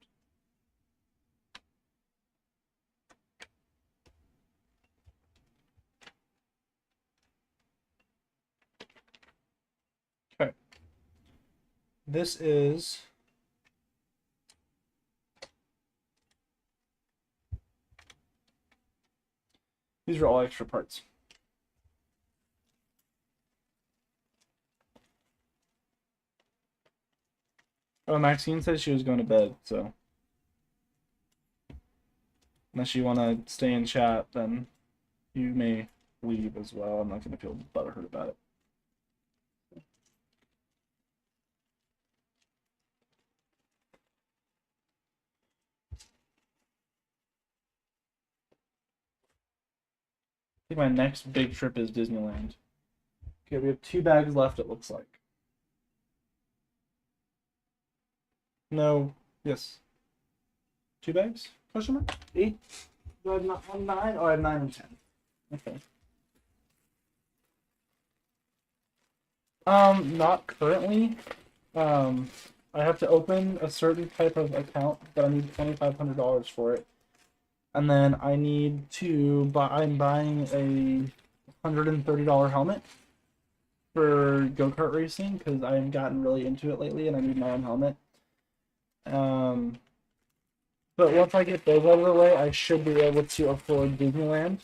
Okay. This is these are all extra parts. Oh, Maxine said she was going to bed, so unless you want to stay in chat, then you may leave as well. I'm not going to feel butthurt about it. I think my next big trip is Disneyland. Okay, we have 2 bags left, it looks like. No, yes. 2 bags? Question mark? 8? Do I have not 9? Oh, I have 9 and 10. Okay. Not currently. I have to open a certain type of account, but I need $2,500 for it. And then I need to buy. I'm buying a $130 helmet for go-kart racing because I've gotten really into it lately, and I need my own helmet. But once I get those out of the way, I should be able to afford Disneyland.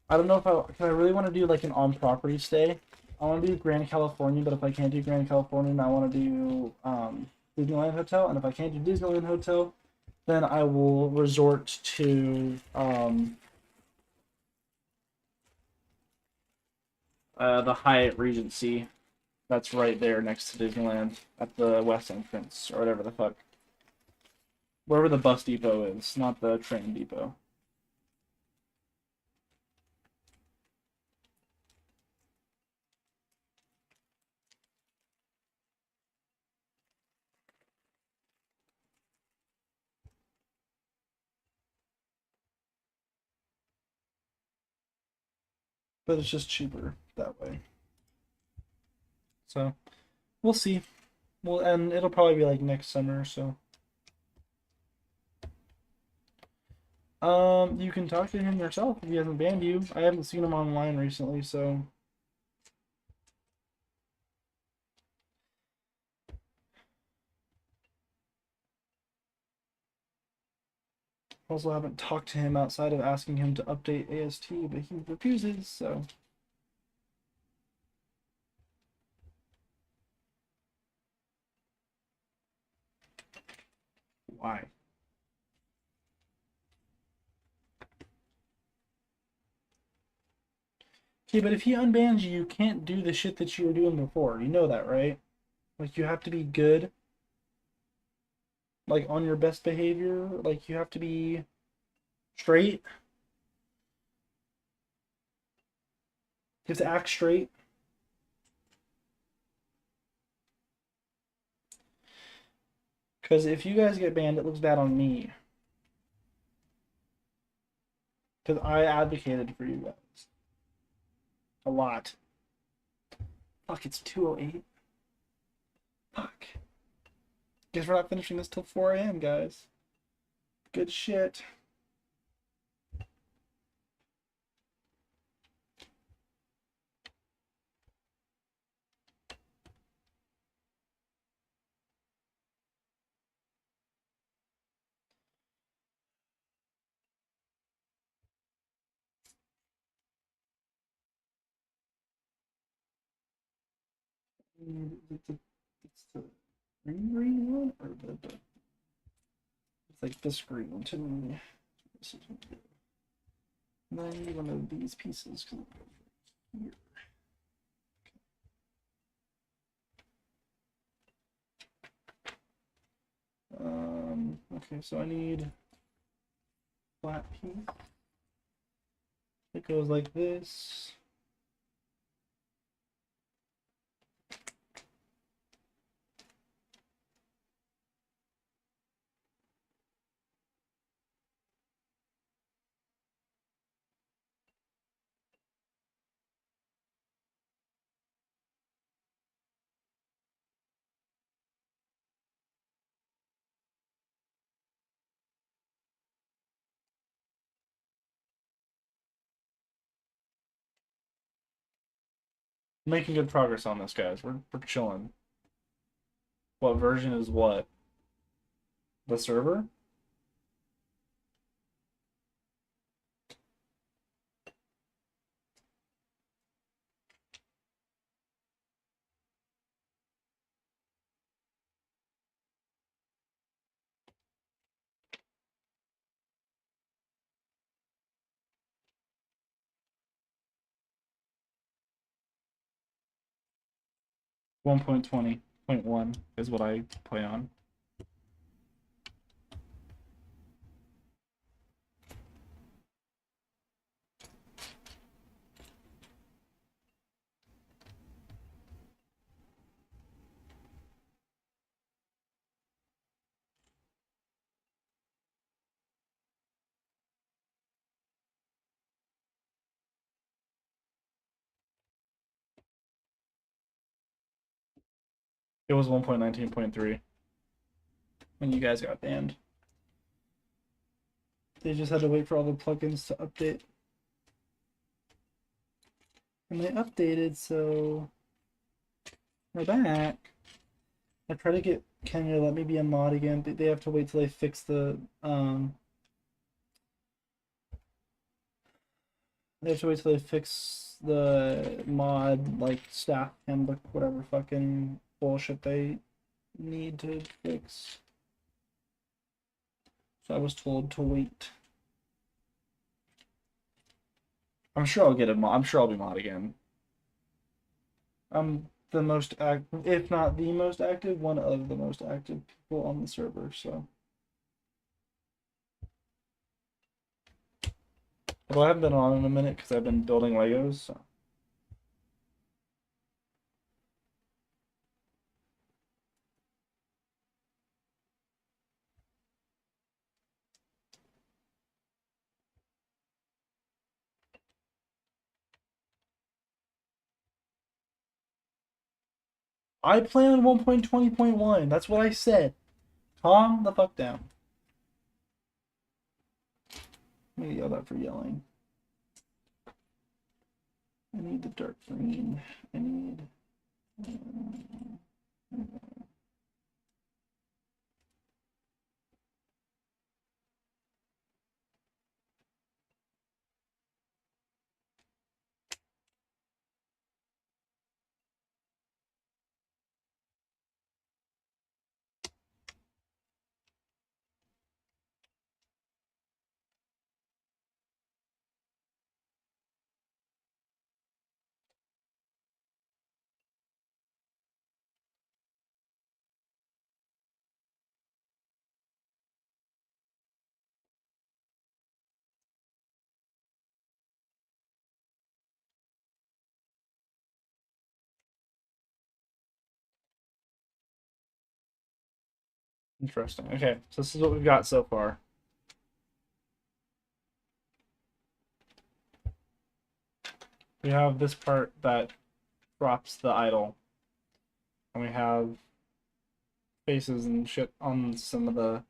I don't know if I really want to do like an on-property stay. I want to do Grand California, but if I can't do Grand California, then I want to do Disneyland Hotel. And if I can't do Disneyland Hotel, then I will resort to the Hyatt Regency. That's right there next to Disneyland at the west entrance or whatever the fuck. Wherever the bus depot is, not the train depot. But it's just cheaper that way. So we'll see. Well, and it'll probably be like next summer, so. You can talk to him yourself if he hasn't banned you. I haven't seen him online recently, so. Also haven't talked to him outside of asking him to update AST, but he refuses, so. Why? Okay, but if he unbans you, you can't do the shit that you were doing before. You know that, right? Like, you have to be good. Like, on your best behavior. Like, you have to be straight. You have to act straight. Because if you guys get banned, it looks bad on me. Because I advocated for you guys. A lot. Fuck, it's 2:08. Fuck. Guess we're not finishing this till 4 a.m., guys. Good shit. It's the green one or the it's like this green one to me. This is good. And I need one of these pieces because here. Okay, so I need flat piece. It goes like this. Making good progress on this, guys. We're chilling. What version is what? The server? 1.20.1 is what I play on. It was 1.19.3 when you guys got banned. They just had to wait for all the plugins to update. And they updated, so we're back. I try to get Kenya to let me be a mod again, but they have to wait till they fix the they have to wait till they fix the mod, like staff handbook, whatever fucking bullshit they need to fix. So I was told to wait. I'm sure I'll get a mod. I'm sure I'll be mod again. I'm the most active, if not the most active, one of the most active people on the server. So, although I haven't been on in a minute because I've been building Legos. So. I plan on 1.20.1. That's what I said. Calm the fuck down. I'm gonna yell that for yelling. I need the dark green. I need. Interesting. Okay, so this is what we've got so far. We have this part that drops the idol, and we have faces and shit on some of the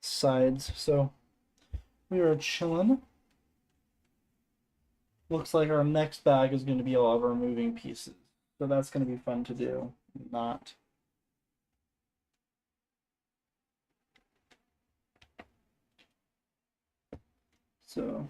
sides. So we are chilling. Looks like our next bag is going to be all of our moving pieces. So that's going to be fun to do. Not. So.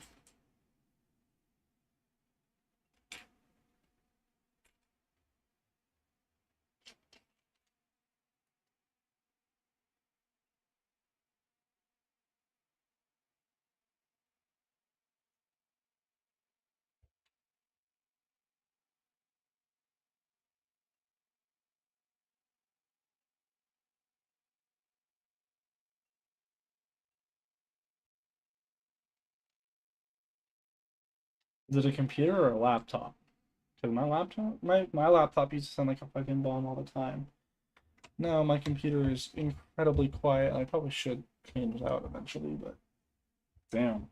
Is it a computer or a laptop? Because my laptop used to sound like a fucking bomb all the time. No, my computer is incredibly quiet. I probably should clean it out eventually, but damn.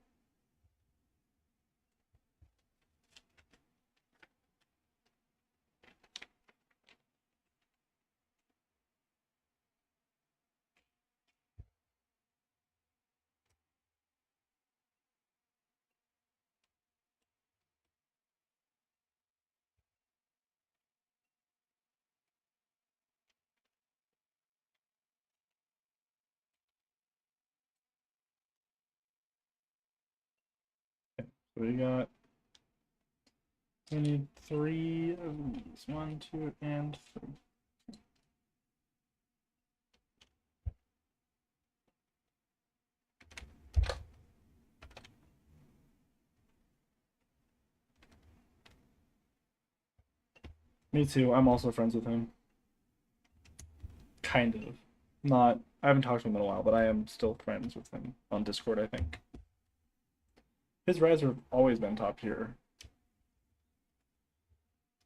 we got. We need 3 of these. 1, 2, and 3. Me too. I'm also friends with him. Kind of. Not. I haven't talked to him in a while, but I am still friends with him on Discord, I think. His rides have always been top tier.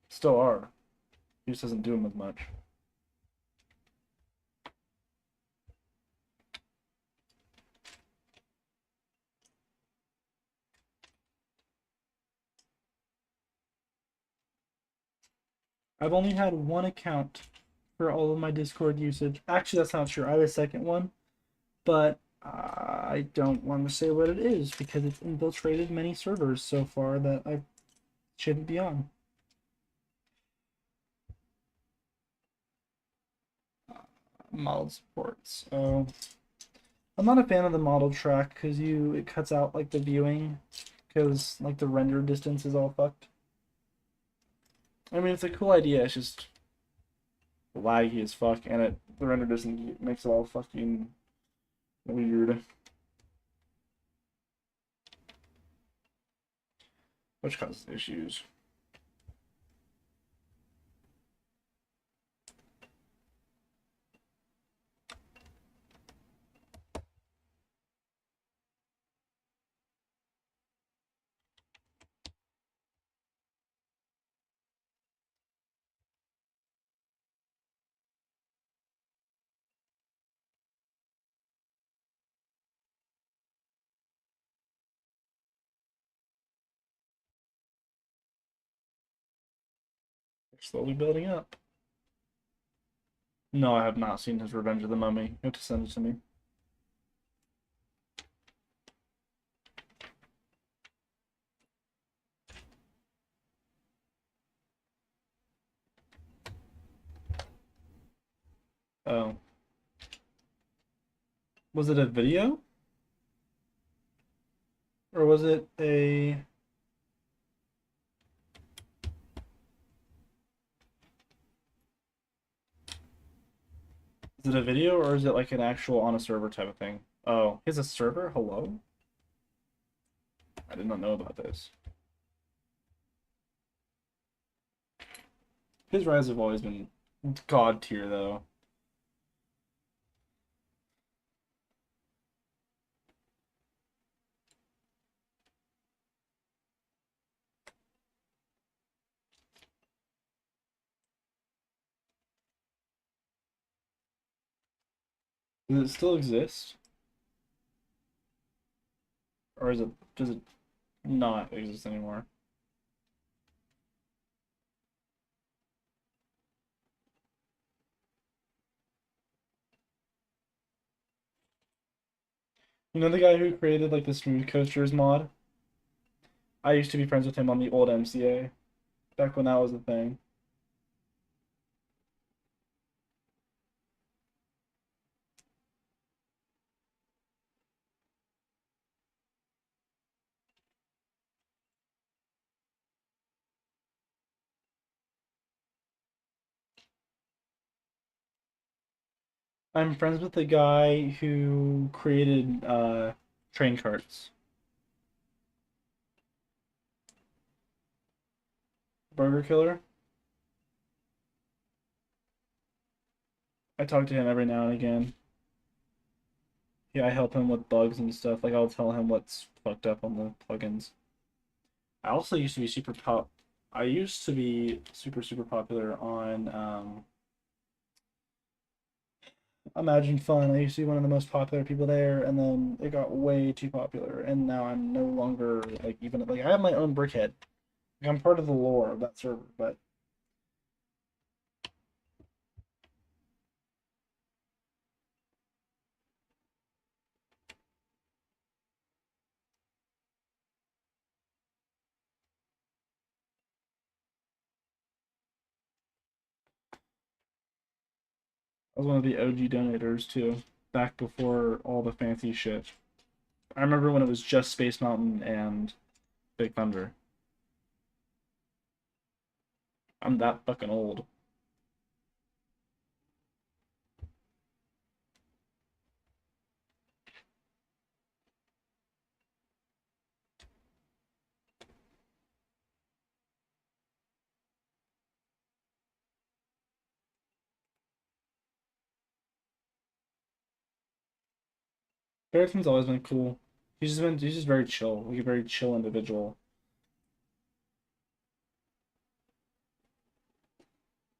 Still are. He just doesn't do them as much. I've only had one account for all of my Discord usage. Actually, that's not true. I have a second one, but I don't want to say what it is because it's infiltrated many servers so far that I shouldn't be on. Modeled supports. Oh, I'm not a fan of the model track because it cuts out like the viewing because like the render distance is all fucked. I mean, it's a cool idea. It's just laggy as fuck, and the render distance makes it all fucking weird. Which causes issues. They're slowly building up. No, I have not seen his Revenge of the Mummy. You have to send it to me. Oh. Was it a video? Or was it a... Is it a video or is it like an actual on a server type of thing? Oh, he has a server? Hello? I did not know about this. His rides have always been god tier though. Does it still exist? Or does it not exist anymore? You know the guy who created like the smooth coasters mod? I used to be friends with him on the old MCA, back when that was a thing. I'm friends with the guy who created train carts. Burger Killer. I talk to him every now and again. Yeah, I help him with bugs and stuff. Like I'll tell him what's fucked up on the plugins. I also used to be super pop. I used to be super popular on Imagine Fun. I used to be one of the most popular people there, and then it got way too popular, and now I'm no longer like even like I have my own brickhead. Like, I'm part of the lore of that server, but I was one of the OG donators too, back before all the fancy shit. I remember when it was just Space Mountain and Big Thunder. I'm that fucking old. Barrisman's always been cool. He's just very chill, like a very chill individual.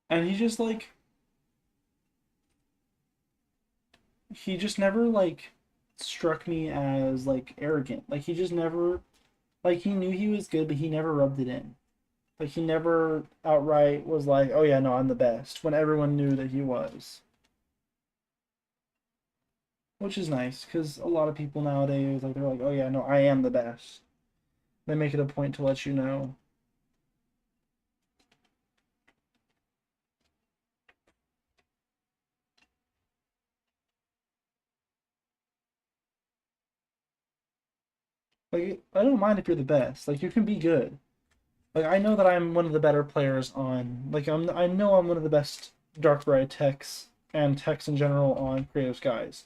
And he just never like struck me as like arrogant. Like he just never like he knew he was good, but he never rubbed it in. Like he never outright was like, "Oh yeah, no, I'm the best," when everyone knew that he was. Which is nice because a lot of people nowadays like they're like, "Oh yeah, no, I am the best." They make it a point to let you know. Like I don't mind if you're the best. Like you can be good. Like I know that I'm one of the better players on. I know I'm one of the best Dark Bride techs and techs in general on Creative Skies,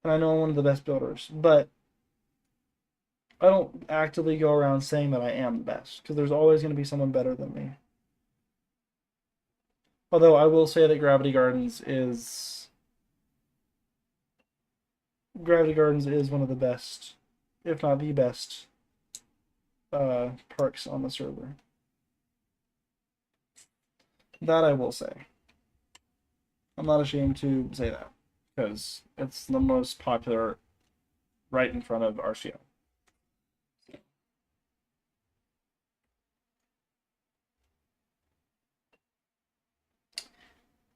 and I know I'm one of the best builders. But I don't actively go around saying that I am the best because there's always going to be someone better than me. Although I will say that Gravity Gardens is one of the best, if not the best, parks on the server. That I will say. I'm not ashamed to say that because it's the most popular right in front of RCO.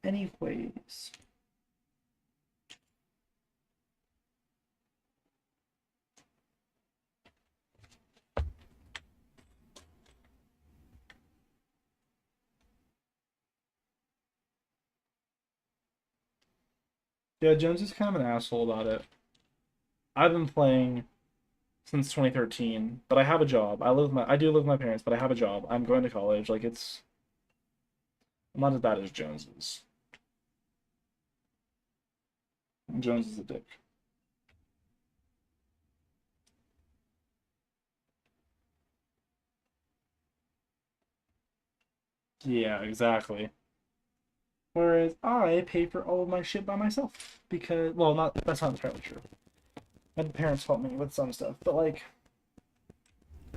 Anyways, yeah, Jones is kind of an asshole about it. I've been playing since 2013, but I have a job. I do live with my parents, but I have a job. I'm going to college. I'm not as bad as Jones is. Jones is a dick. Yeah, exactly. Whereas I pay for all of my shit by myself because, well, not that's not entirely true. My parents help me with some stuff, but like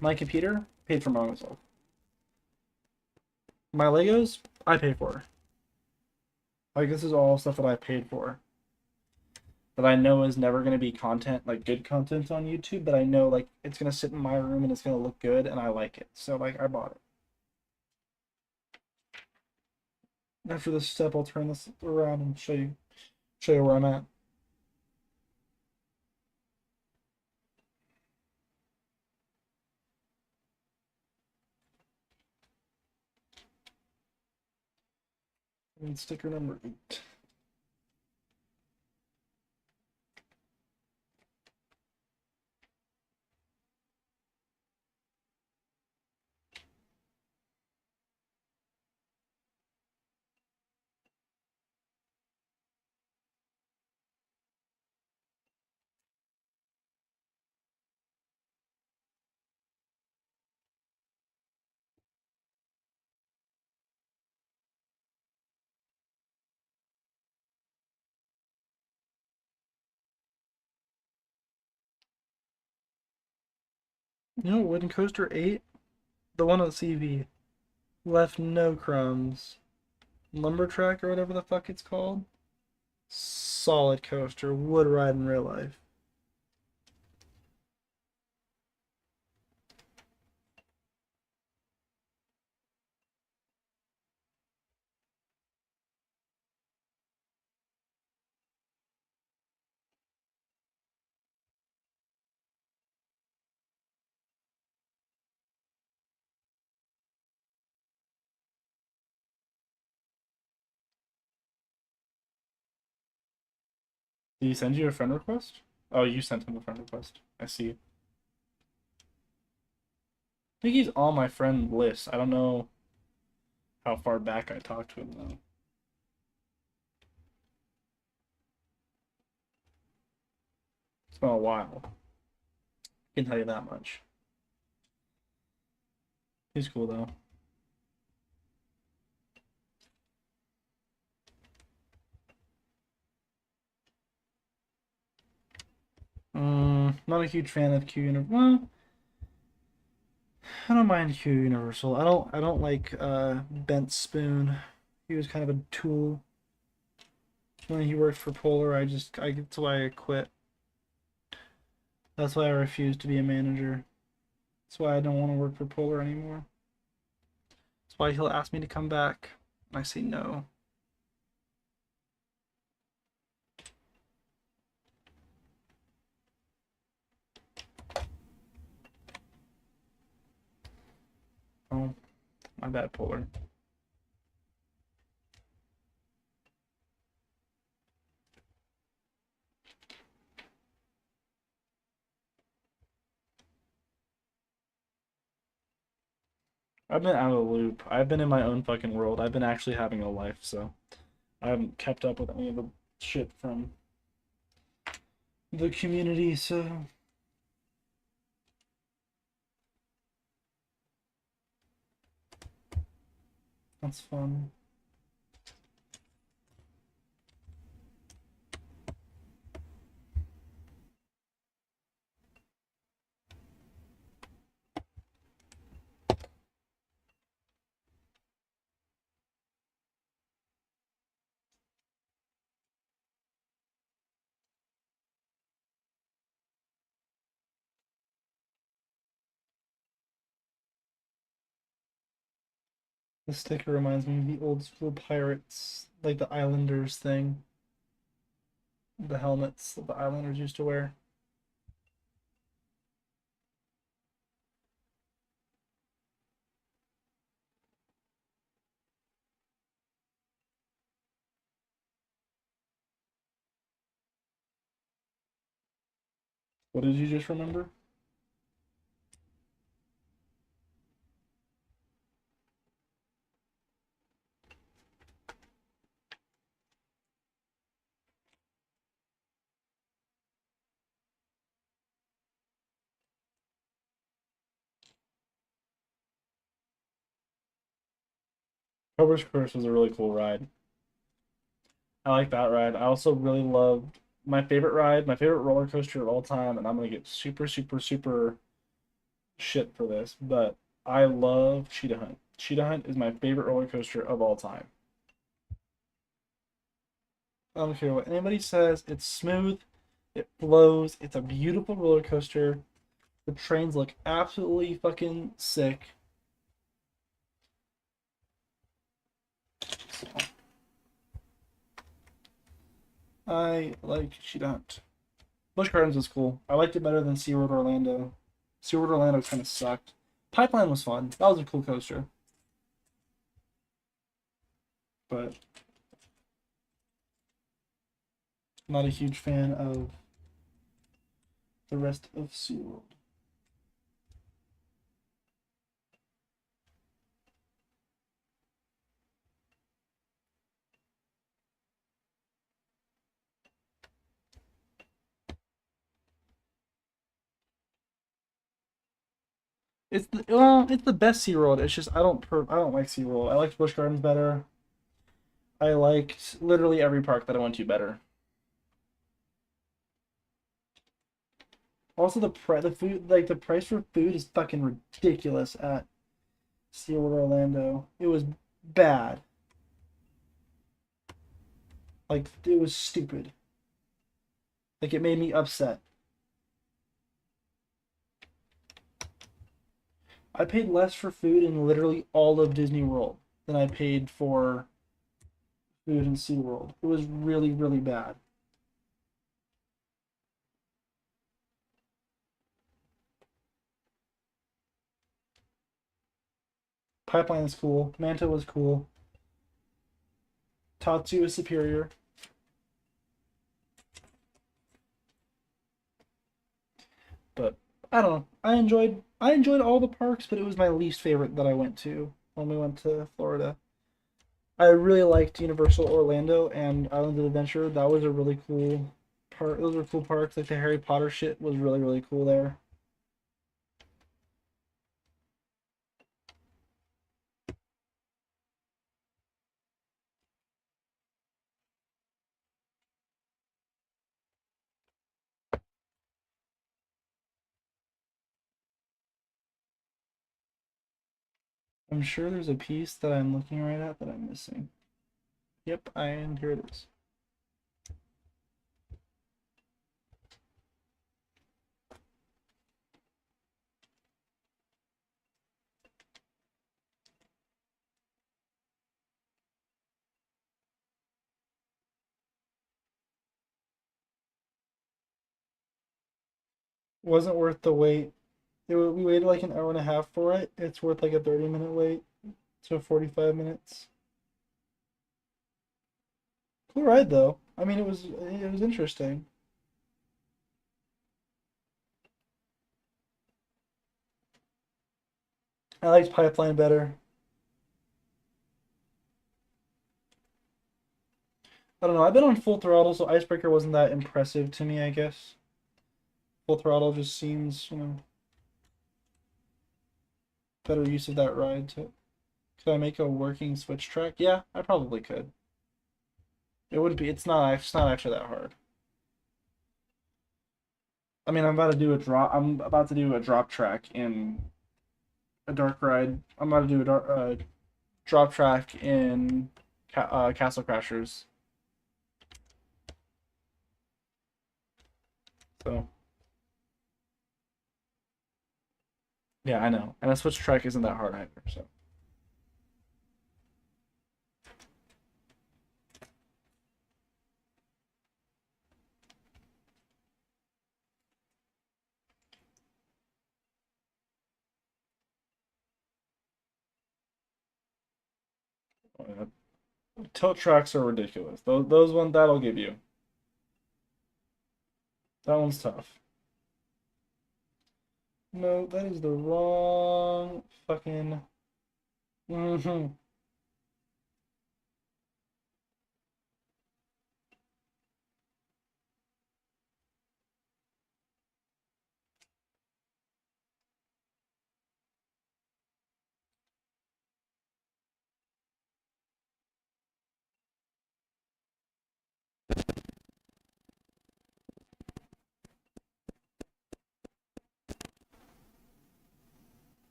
my computer paid for by myself. My Legos I pay for. Like this is all stuff that I paid for that I know is never going to be content like good content on YouTube, but I know like it's going to sit in my room and it's going to look good and I like it. So like I bought it. After this step, I'll turn this around and show you where I'm at. And sticker number 8. You know, Wooden Coaster 8, the one on CV, left no crumbs. Lumber Track or whatever the fuck it's called. Solid coaster. Would ride in real life. Did he send you a friend request? Oh, you sent him a friend request. I see. think he's on my friend list. I don't know how far back I talked to him though. It's been a while. I can tell you that much. He's cool though. Not a huge fan of Q Universal. Well, I don't mind Q Universal. I don't like Bent Spoon. He was kind of a tool. When he worked for Polar, that's why I quit. That's why I refused to be a manager. That's why I don't want to work for Polar anymore. That's why he'll ask me to come back. And I say no. Oh, my bad, Polar. I've been out of the loop. I've been in my own fucking world. I've been actually having a life, so I haven't kept up with any of the shit from the community, so that's fun. The sticker reminds me of the old school pirates, like the Islanders thing, the helmets that the Islanders used to wear. What did you just remember? Cobra's Curse was a really cool ride. I like that ride. I also really loved my favorite ride, my favorite roller coaster of all time, and I'm gonna get super, super, super shit for this, but I love Cheetah Hunt. Cheetah Hunt is my favorite roller coaster of all time. I don't care what anybody says. It's smooth, it flows, it's a beautiful roller coaster. The trains look absolutely fucking sick. So, I like Cheetah Hunt. Busch Gardens was cool. I liked it better than SeaWorld Orlando. SeaWorld Orlando kind of sucked. Pipeline was fun. That was a cool coaster. But not a huge fan of the rest of SeaWorld. It's the best SeaWorld. It's just I don't like SeaWorld. I liked Busch Gardens better. I liked literally every park that I went to better. Also the food the price for food is fucking ridiculous at SeaWorld Orlando. It was bad. Like it was stupid. Like it made me upset. I paid less for food in literally all of Disney World than I paid for food in SeaWorld. It was really, really bad. Pipeline is cool. Manta was cool. Tatsu is superior. But I don't know. I enjoyed I enjoyed all the parks, but it was my least favorite that I went to when we went to Florida. I really liked Universal Orlando and Islands of Adventure. That was a really cool part. Those were cool parks. Like the Harry Potter shit was really, really cool there. I'm sure there's a piece that I'm looking right at that I'm missing. Yep, and here it is. Wasn't worth the wait. We waited like an hour and a half for it. It's worth like a 30-minute wait to 45 minutes. Cool ride though. I mean, it was interesting. I liked Pipeline better. I don't know. I've been on Full Throttle, so Icebreaker wasn't that impressive to me, I guess. Full Throttle just seems, better use of that ride. Could I make a working switch track? Yeah, I probably could. It would be. It's not actually that hard. I mean, I'm about to do a drop track in a dark ride. I'm about to do a drop track in Castle Crashers. So yeah, I know. And a switch track isn't that hard either. So uh, tilt tracks are ridiculous. Those one that'll give you. That one's tough. No, that is the wrong fucking. Hmm.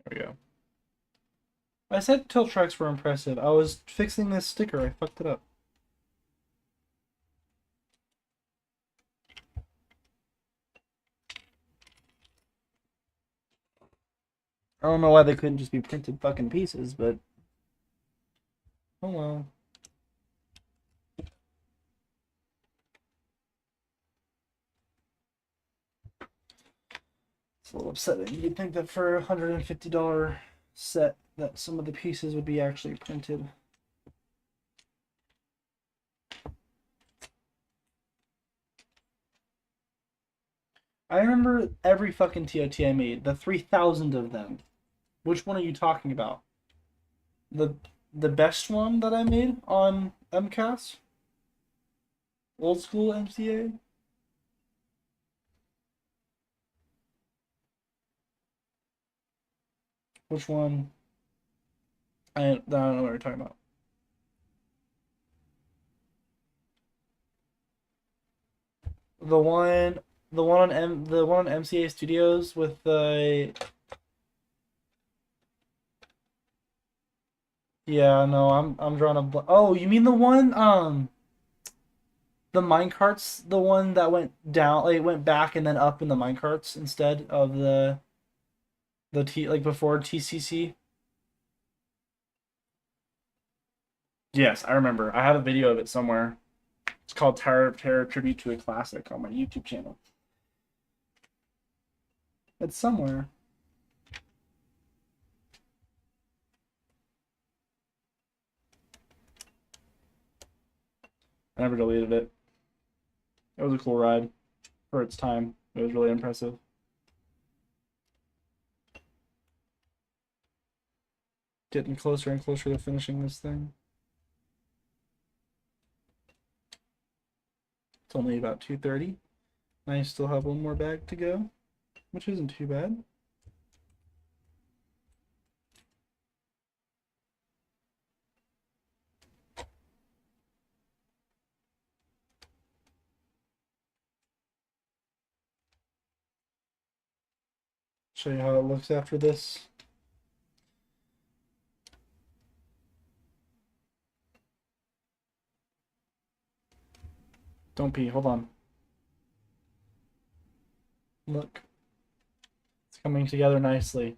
There we go. I said tilt tracks were impressive. I was fixing this sticker. I fucked it up. I don't know why they couldn't just be printed fucking pieces, but oh well. It's a little upsetting. You'd think that for $150 set that some of the pieces would be actually printed. I remember every fucking TOT I made, the 3,000 of them. Which one are you talking about? The the best one that I made on MCAS? Old school MCA? Which one? I don't know what you're talking about. The one the one on MCA Studios with the yeah, no, I'm drawing a oh, you mean the one the minecarts, the one that went down, like went back and then up in the minecarts instead of the T like before TCC? Yes, I remember. I have a video of it somewhere. It's called Tower of Terror Tribute to a Classic on my YouTube channel. It's somewhere. I never deleted it. It was a cool ride for its time. It was really impressive. Getting closer and closer to finishing this thing. It's only about 2:30. I still have one more bag to go, which isn't too bad. Show you how it looks after this. Don't pee, hold on. Look. It's coming together nicely.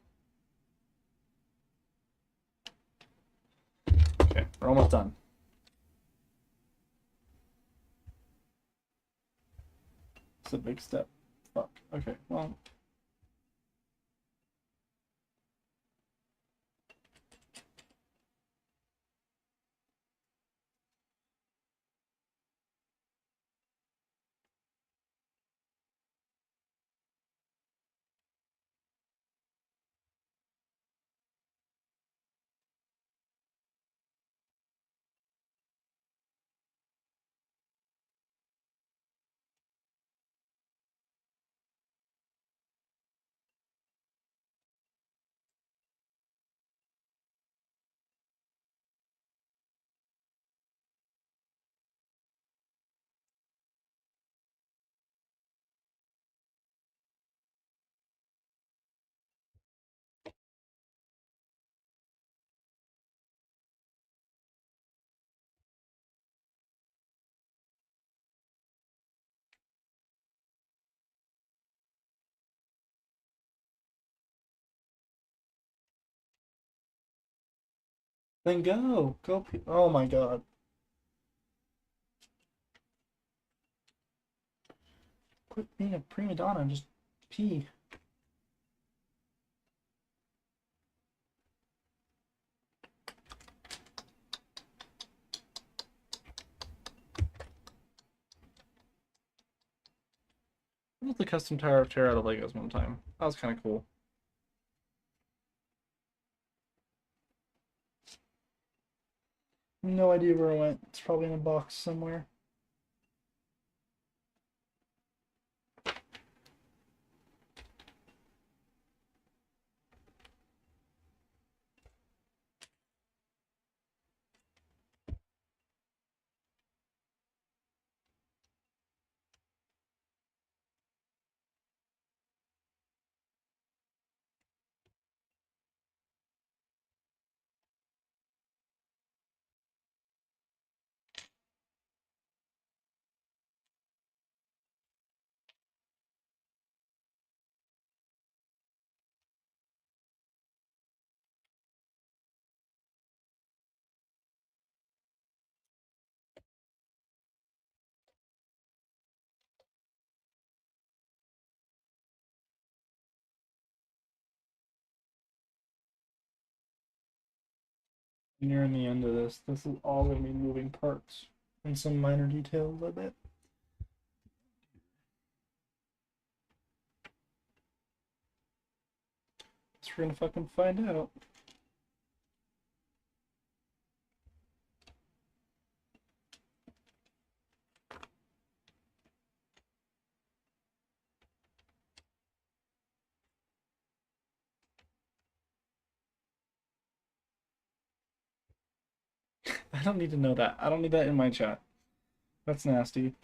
Okay, we're almost done. It's a big step. Fuck. Okay, well. Then go. Go pee. Oh my god. Quit being a prima donna and just pee. I built the custom Tower of Terror out of Legos one time. That was kind of cool. No idea where it went. It's probably in a box somewhere. Nearing the end of this. This is all going to be moving parts and some minor details, I bet. So we're going to fucking find out. I don't need to know that. I don't need that in my chat. That's nasty.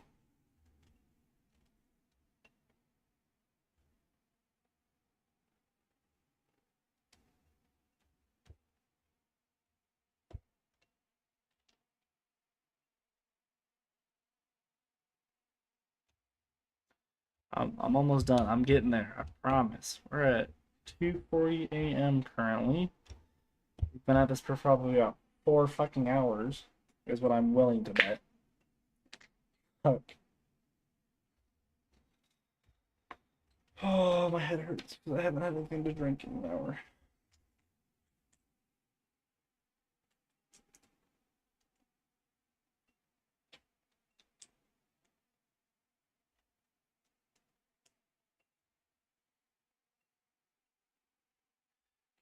I'm almost done. I'm getting there. I promise. We're at 2:40 a.m. currently. We've been at this for probably about 4 fucking hours. is what I'm willing to bet. Okay. Oh, my head hurts because I haven't had anything to drink in an hour.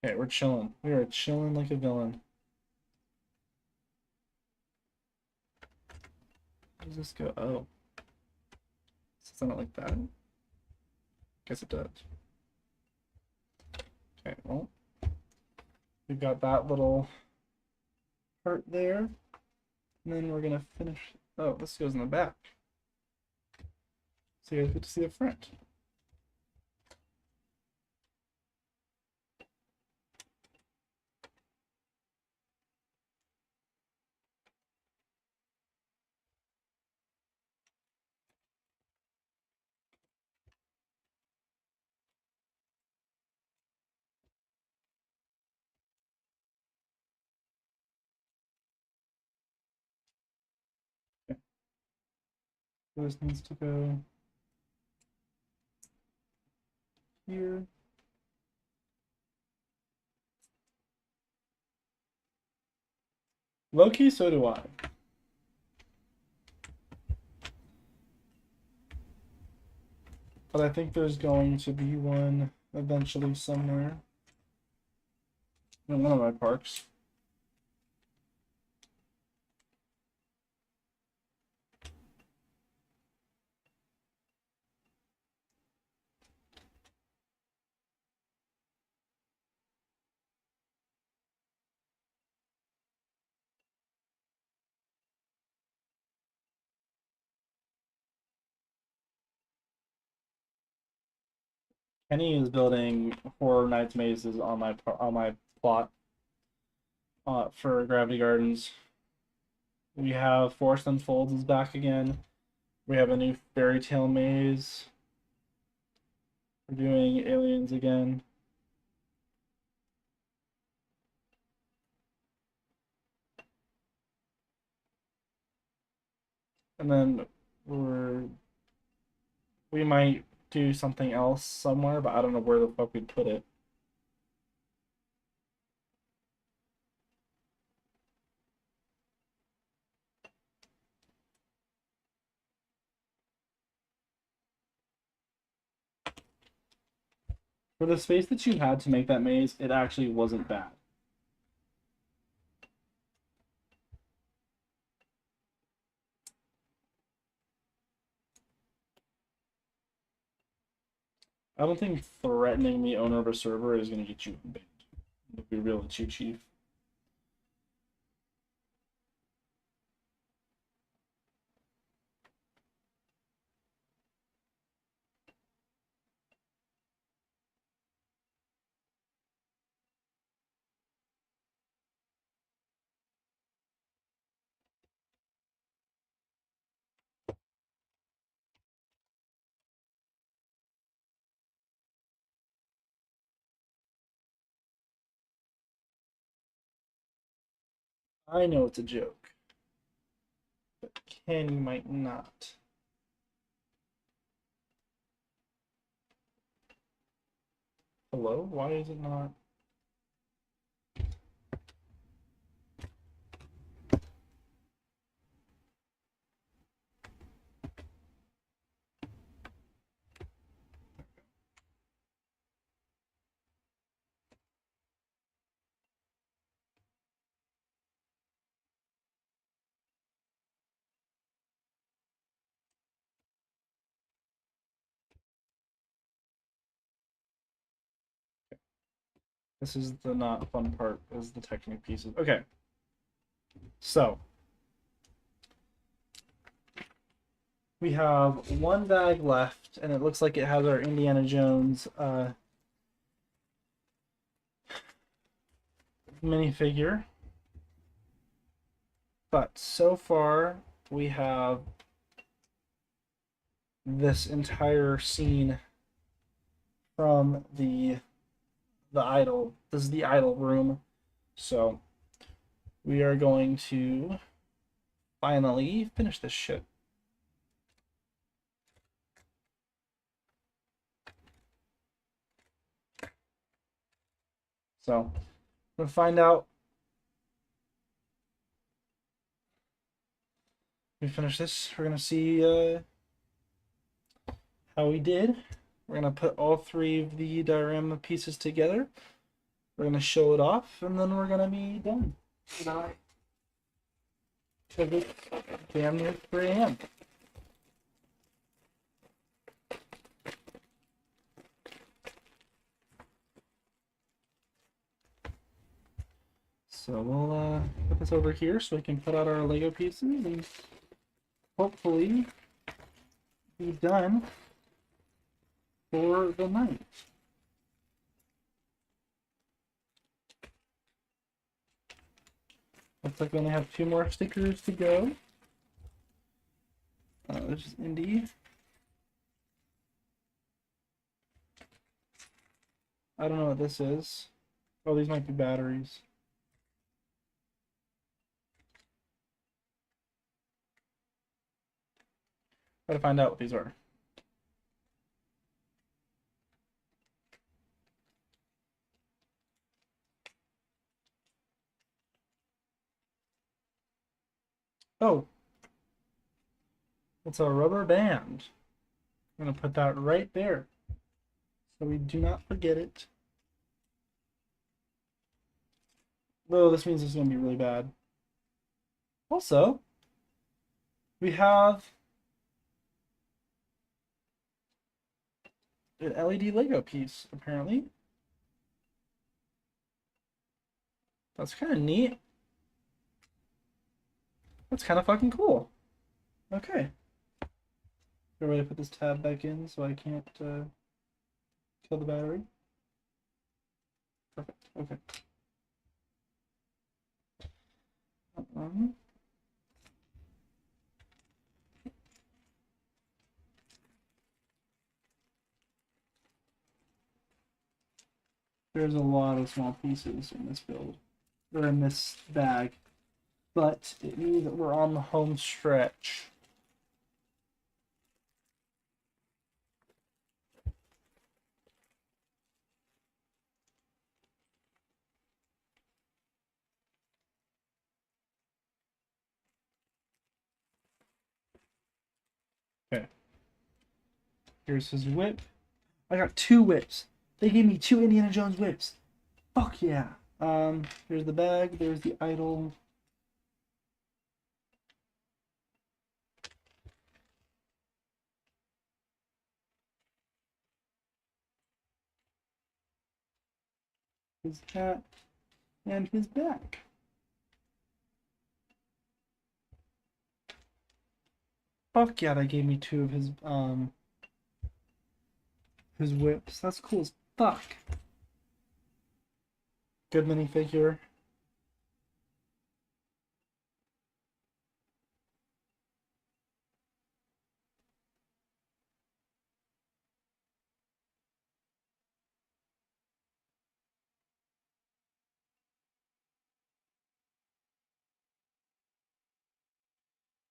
Okay, we're chilling. We are chilling like a villain. How does this go? Oh, it's not like that. Guess it does. Okay, well, we've got that little part there. And then we're gonna finish. Oh, this goes in the back. So you guys get to see the front. Okay. This needs to go here. Low-key, so do I. But I think there's going to be one eventually somewhere in one of my parks. Kenny is building Horror Nights mazes on my plot for Gravity Gardens. We have Forest Unfolds is back again. We have a new fairy tale maze. We're doing aliens again. And then we might do something else somewhere, but I don't know where the fuck we'd put it. For the space that you had to make that maze, it actually wasn't bad. I don't think threatening the owner of a server is going to get you banned. It'll be really cheap. I know it's a joke, but Kenny might not. Hello? Why is it not? This is the not fun part, is the technique pieces. Okay. So we have one bag left, and it looks like it has our Indiana Jones minifigure. But so far, we have this entire scene from the idol. This is the idol room. So we are going to finally finish this shit. So, we're gonna find out. We finish this. We're gonna see how we did. We're gonna put all three of the diorama pieces together. We're gonna show it off, and then we're gonna be done tonight. Because it's damn near 3 a.m. So we'll put this over here so we can put out our Lego pieces and hopefully be done for the night. Looks like we only have 2 more stickers to go. This is Indy. I don't know what this is. Oh, these might be batteries. Gotta find out what these are. Oh, it's a rubber band. I'm gonna put that right there so we do not forget it. Though this means it's gonna be really bad. Also, we have an LED Lego piece, apparently. That's kind of neat. That's kind of fucking cool. Okay. Good way to put this tab back in so I can't kill the battery. Perfect. Okay. There's a lot of small pieces in this build, or in this bag, but it means that we're on the home stretch. Okay. Here's his whip. I got 2 whips. They gave me 2 Indiana Jones whips. Fuck yeah. Here's the bag. There's the idol. His hat. And his bag. Fuck yeah, they gave me 2 of his whips. That's cool as fuck. Good minifigure.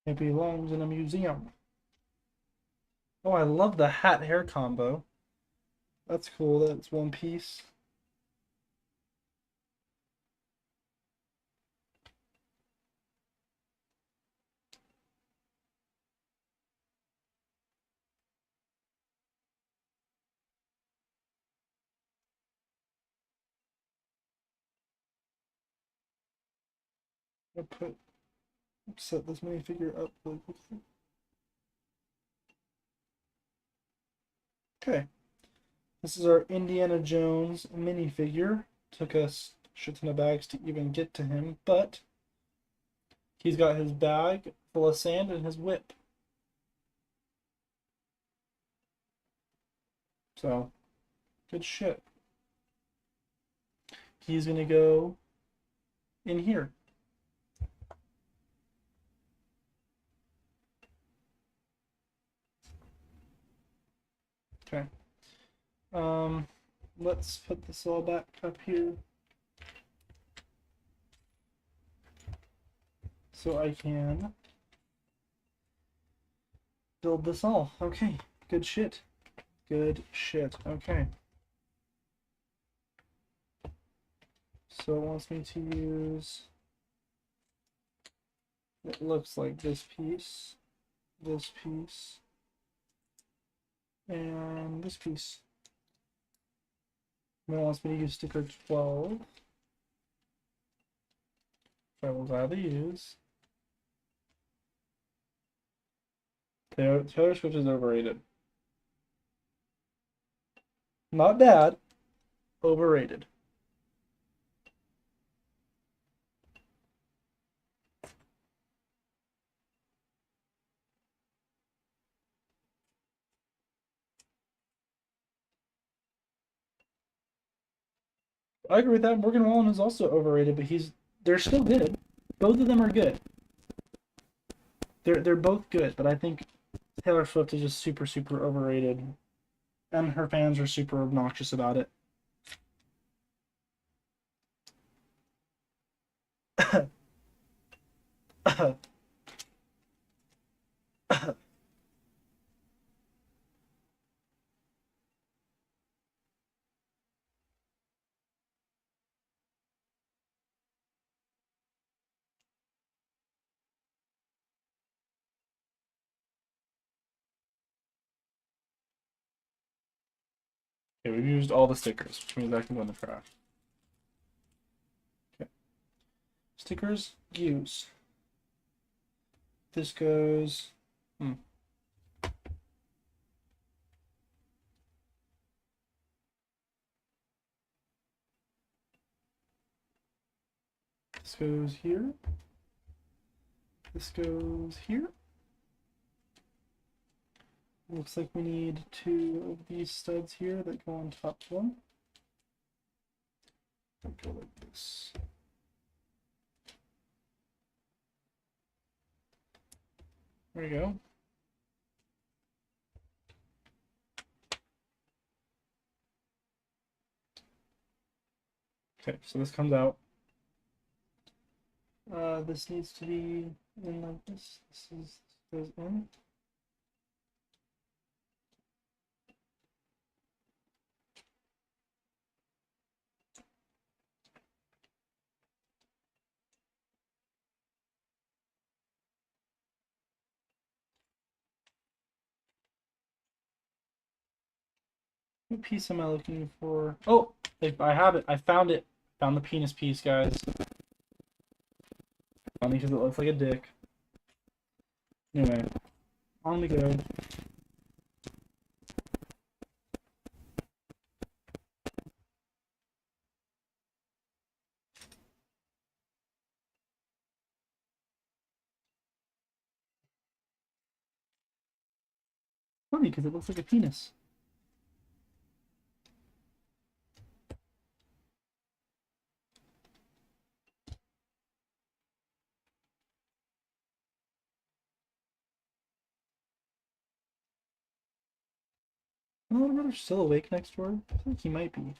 It belongs in a museum. Oh, I love the hat hair combo. That's cool. That's one piece. I'll set this minifigure up really quickly. Okay. This is our Indiana Jones minifigure. Took us a shit ton of bags to even get to him, but he's got his bag full of sand and his whip. So, good shit. He's gonna go in here. Okay. Let's put this all back up here so I can build this all. Okay, good shit. Good shit. Okay. So it wants me to use, it looks like this piece, and this piece. And it wants me to use sticker 12, which I will gladly use. Taylor Swift is overrated. Not bad, overrated. I agree with that. Morgan Wallen is also overrated, but they're still good. Both of them are good. They're both good, but I think Taylor Swift is just super super overrated, and her fans are super obnoxious about it. Okay, we've used all the stickers, which means that can go in the trash. Okay. Stickers, use. This goes. This goes here. This goes here. Looks like we need two of these studs here that go on top one. Go like this. There you go. Okay, so this comes out. This needs to be in like this. This goes in. What piece am I looking for? Oh, I have it. I found it. Found the penis piece, guys. Funny because it looks like a dick. Anyway, on we go. Funny because it looks like a penis. Oh, my brother's still awake next door. I think he might be. I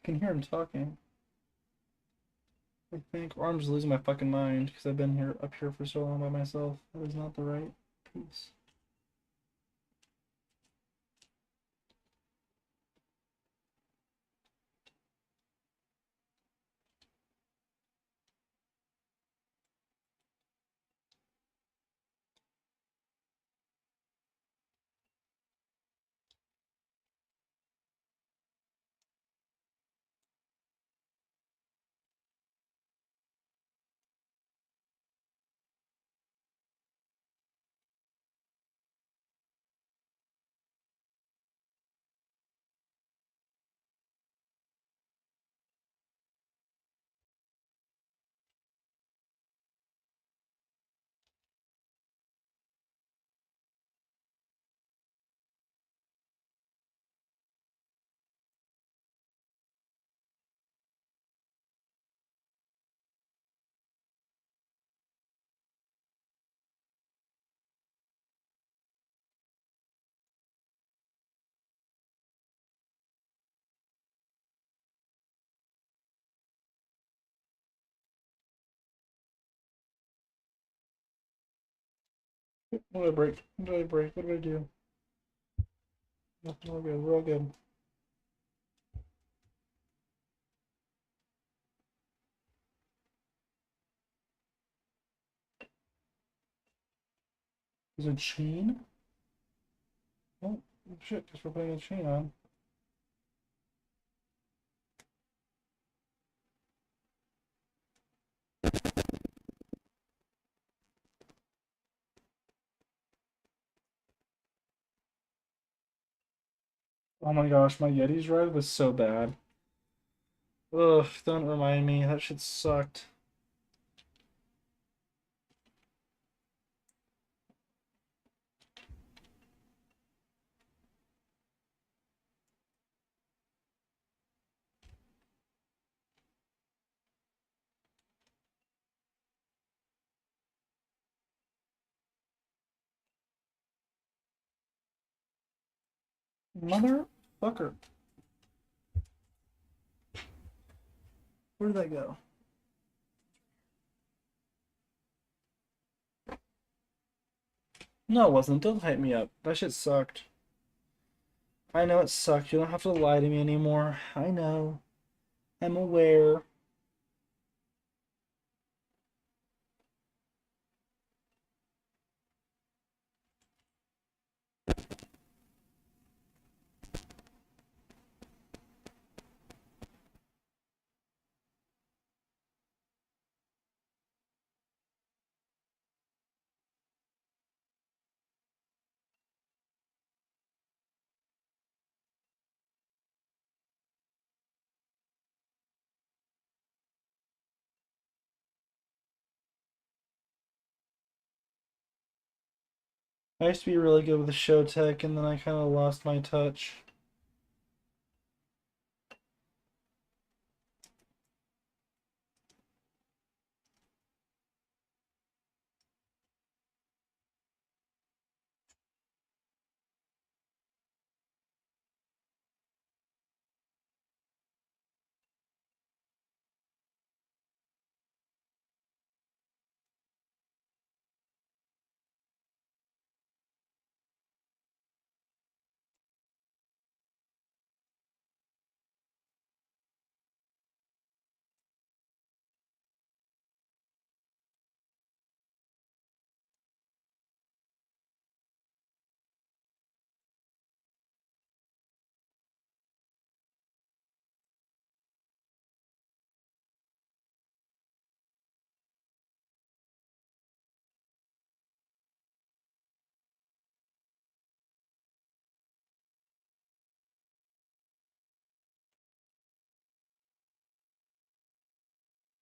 can hear him talking. I think, or I'm just losing my fucking mind because I've been here up here for so long by myself. That is not the right piece. What did I break? What did I break? What did I do? Nothing. We're good. We're all good. Is it chain? Oh, shit. Guess we're putting a chain on. Oh my gosh, my Yeti's ride was so bad. Ugh, don't remind me. That shit sucked. Motherfucker. Where did that go? No, it wasn't. Don't hype me up. That shit sucked. I know it sucked. You don't have to lie to me anymore. I know. I'm aware. I used to be really good with the show tech, and then I kind of lost my touch.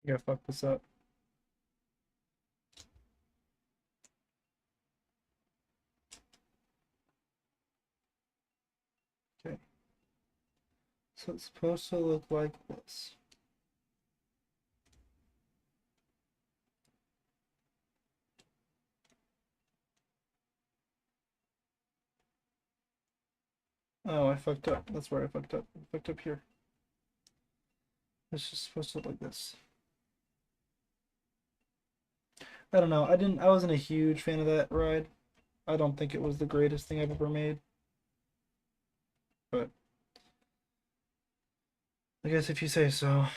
I gotta fuck this up. Okay. So it's supposed to look like this. Oh, I fucked up. That's where I fucked up. I fucked up here. It's just supposed to look like this. I don't know. I wasn't a huge fan of that ride. I don't think it was the greatest thing I've ever made. But I guess if you say so.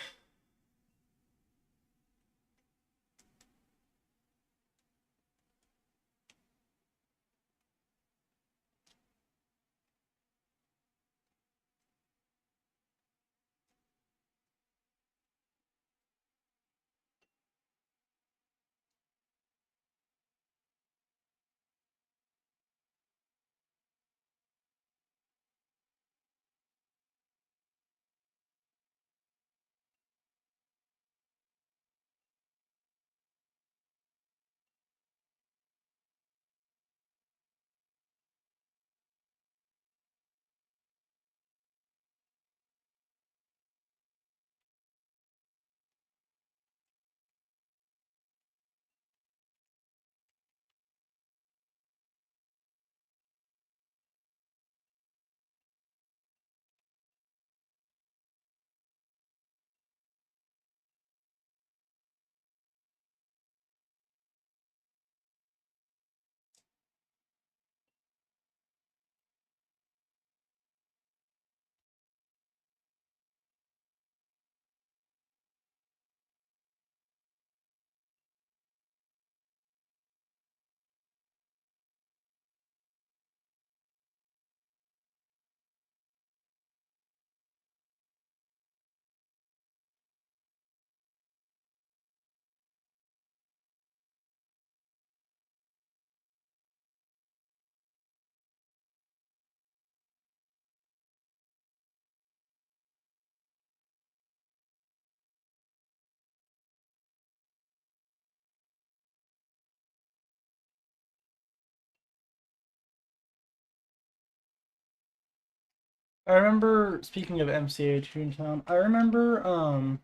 I remember, speaking of MCA Toontown, I remember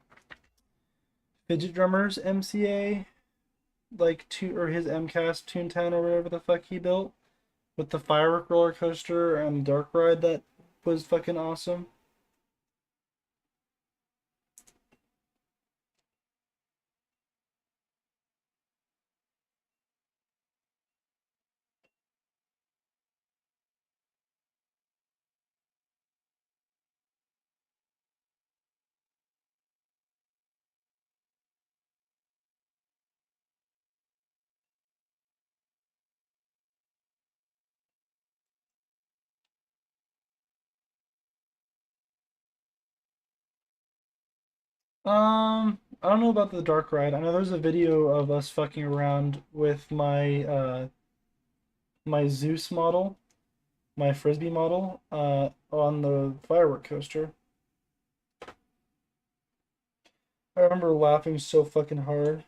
Fidget Drummer's MCA, like two or his MCAS Toontown or whatever the fuck he built with the firework roller coaster and dark ride that was fucking awesome. I don't know about the dark ride. I know there's a video of us fucking around with my Zeus model, my frisbee model, on the firework coaster. I remember laughing so fucking hard.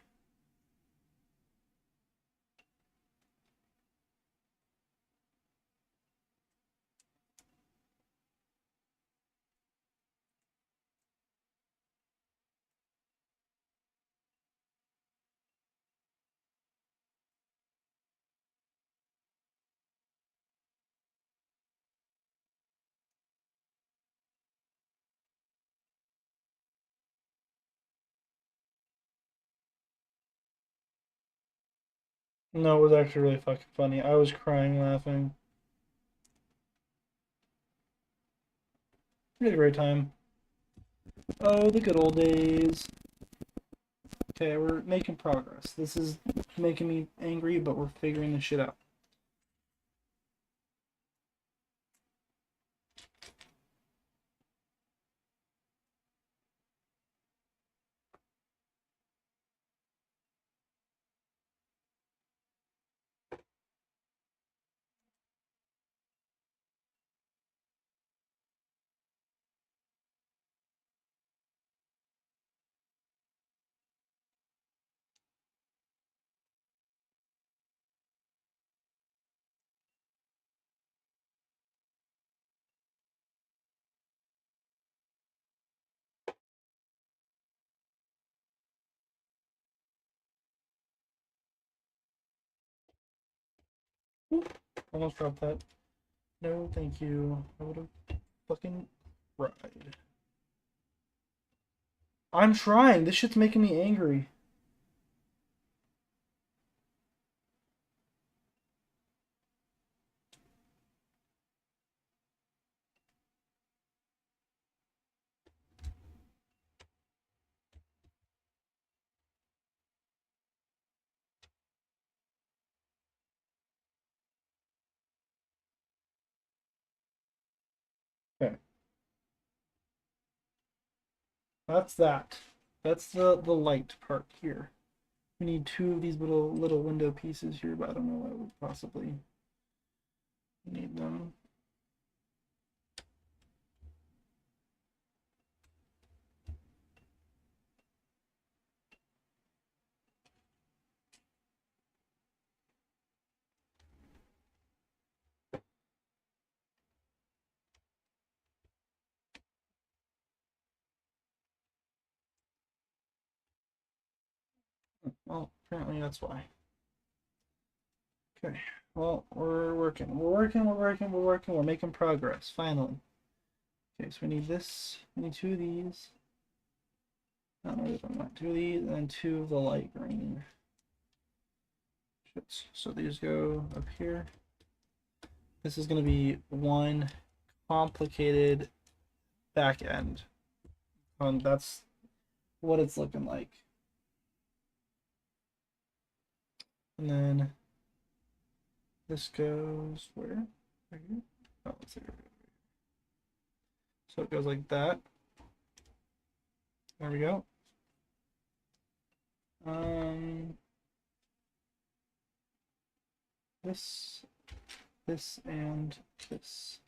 No, it was actually really fucking funny. I was crying laughing. We had a great time. Oh, the good old days. Okay, we're making progress. This is making me angry, but we're figuring this shit out. Oop, almost dropped that. No, thank you. I would have fucking cried. I'm trying. This shit's making me angry. Okay, that's that. That's the light part here. We need two of these little window pieces here, but I don't know why we possibly need them. Well, apparently that's why. Okay. Well, we're working. We're working. We're working. We're working. We're making progress. Finally. Okay, so we need this. We need two of these. No, no, I want two of these and then two of the light green. Shit. So these go up here. This is going to be one complicated back end. That's what it's looking like. And then this goes where? Right here? Oh, let's see. So it goes like that. There we go. Um, this, this, and this.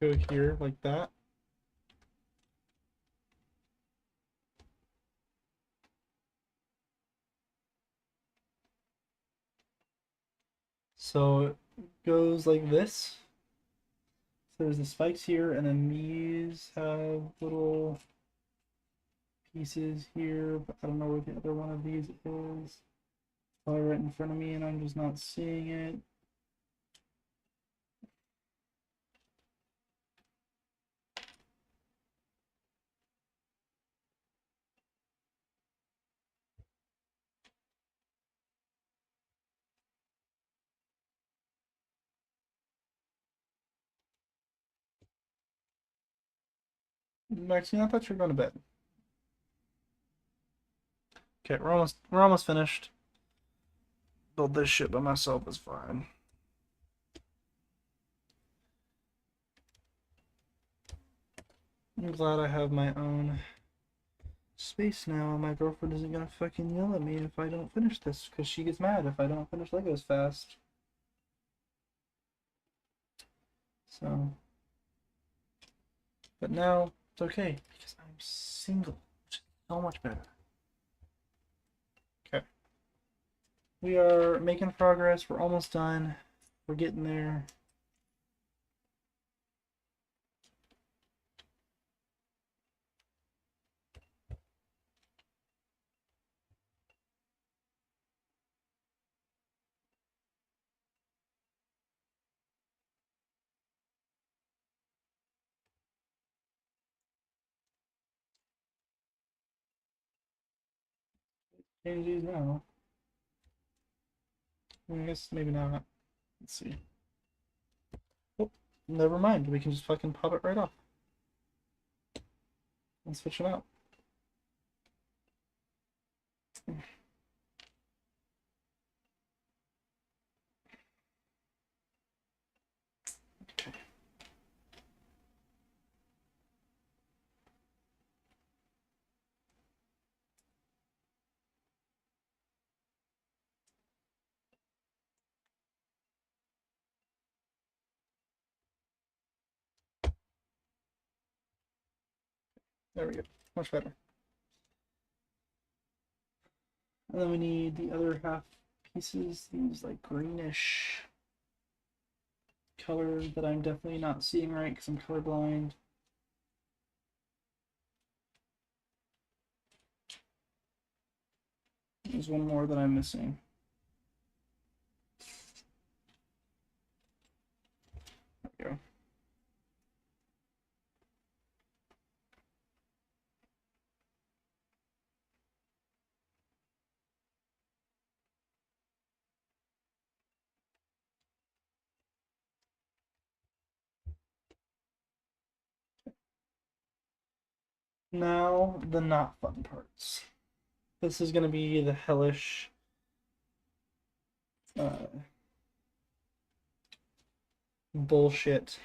go here like that. So it goes like this. So there's the spikes here, and then these have little pieces here, but I don't know where the other one of these is. Probably right in front of me, and I'm just not seeing it. Maxine, I thought you were going to bed. Okay, we're almost finished. Build this shit by myself is fine. I'm glad I have my own space now. My girlfriend isn't gonna fucking yell at me if I don't finish this, because she gets mad if I don't finish Legos fast. So, but now it's okay because I'm single, which is so much better. Okay, we are making progress. We're almost done. We're getting there. Change these now. I guess maybe not. Let's see. Oh, never mind. We can just fucking pop it right off and switch them out. Okay. There we go. Much better. And then we need the other half pieces, these like greenish colors that I'm definitely not seeing right because I'm colorblind. There's one more that I'm missing. There we go. Now the not fun parts. This is going to be the hellish bullshit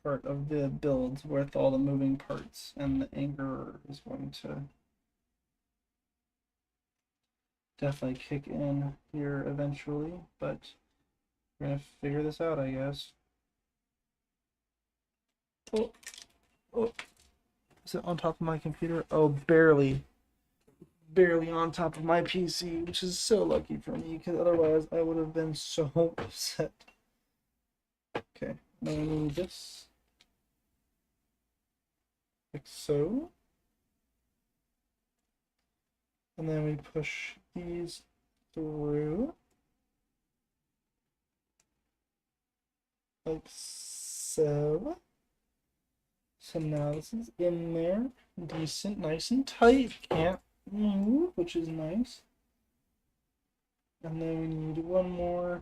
part of the build with all the moving parts, and the anger is going to definitely kick in here eventually, but we're going to figure this out, I guess. Oh, oh. Is it on top of my computer? Oh, barely. Barely on top of my PC, which is so lucky for me, because otherwise I would have been so upset. Okay, now we need this. Like so. And then we push these through. Like so. So now this is in there. Decent, nice and tight. Can't move, which is nice. And then we need one more.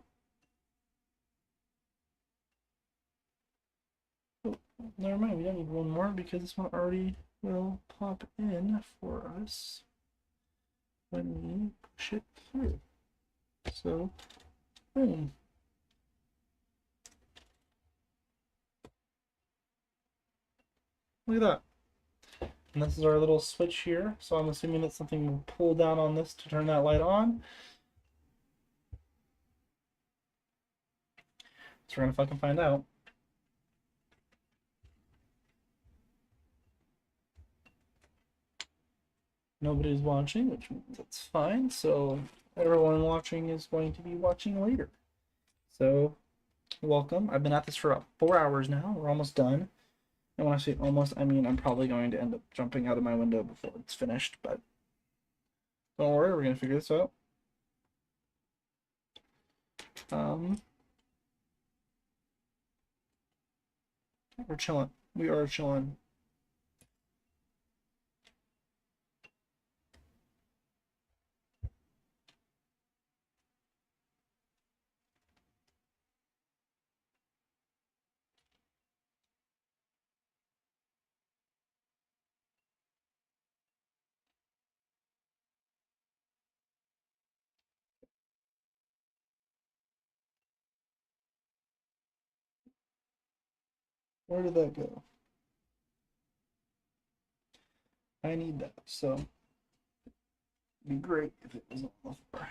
Oh, never mind, we don't need one more because this one already will pop in for us when we push it through. So, boom. Look at that. And this is our little switch here. So I'm assuming that something will pull down on this to turn that light on. So we're gonna fucking find out. Nobody's watching, which means that's fine. So everyone watching is going to be watching later. So welcome. I've been at this for about 4 hours now. We're almost done. And when I say almost, I mean I'm probably going to end up jumping out of my window before it's finished, but don't worry, we're gonna figure this out. Um, we're chilling. We are chilling. Where did that go? I need that, so it'd be great if it was on the floor.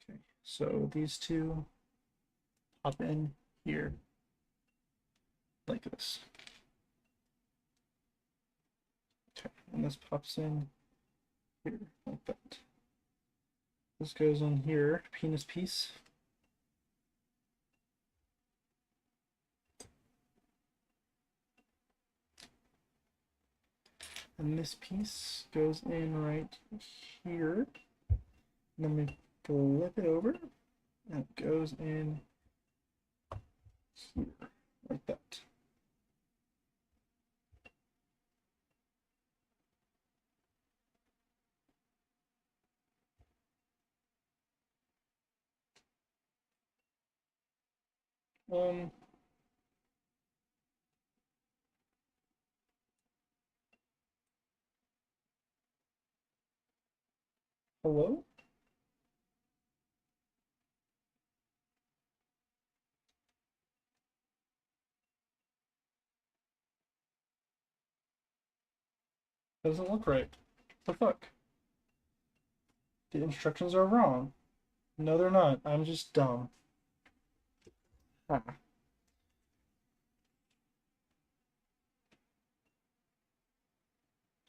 Okay, so these two pop in here like this. Okay, and this pops in here like that. This goes in here, penis piece. And this piece goes in right here. And then we flip it over, and it goes in here, like that. Um, hello? Doesn't look right. What the fuck? The instructions are wrong. No, they're not. I'm just dumb. Ah.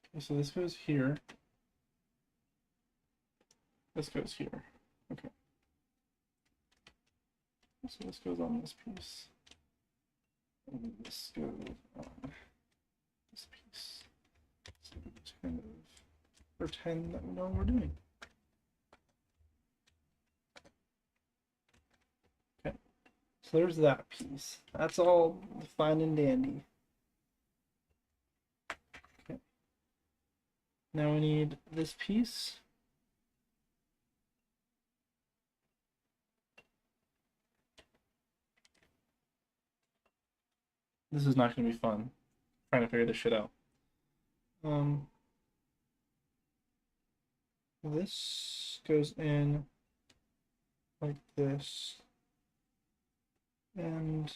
Okay, so this goes here. This goes here. Okay. So this goes on this piece. And this goes on this piece. So just kind of pretend that we know what we're doing. Okay. So there's that piece. That's all fine and dandy. Okay. Now we need this piece. This is not going to be fun. Trying to figure this shit out. This goes in like this, and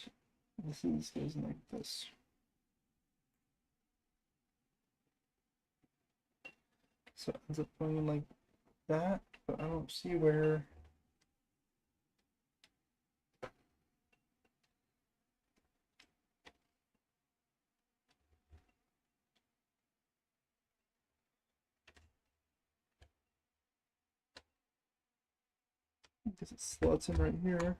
this goes in like this. So it ends up going in like that, but I don't see where. I guess it slots in right here.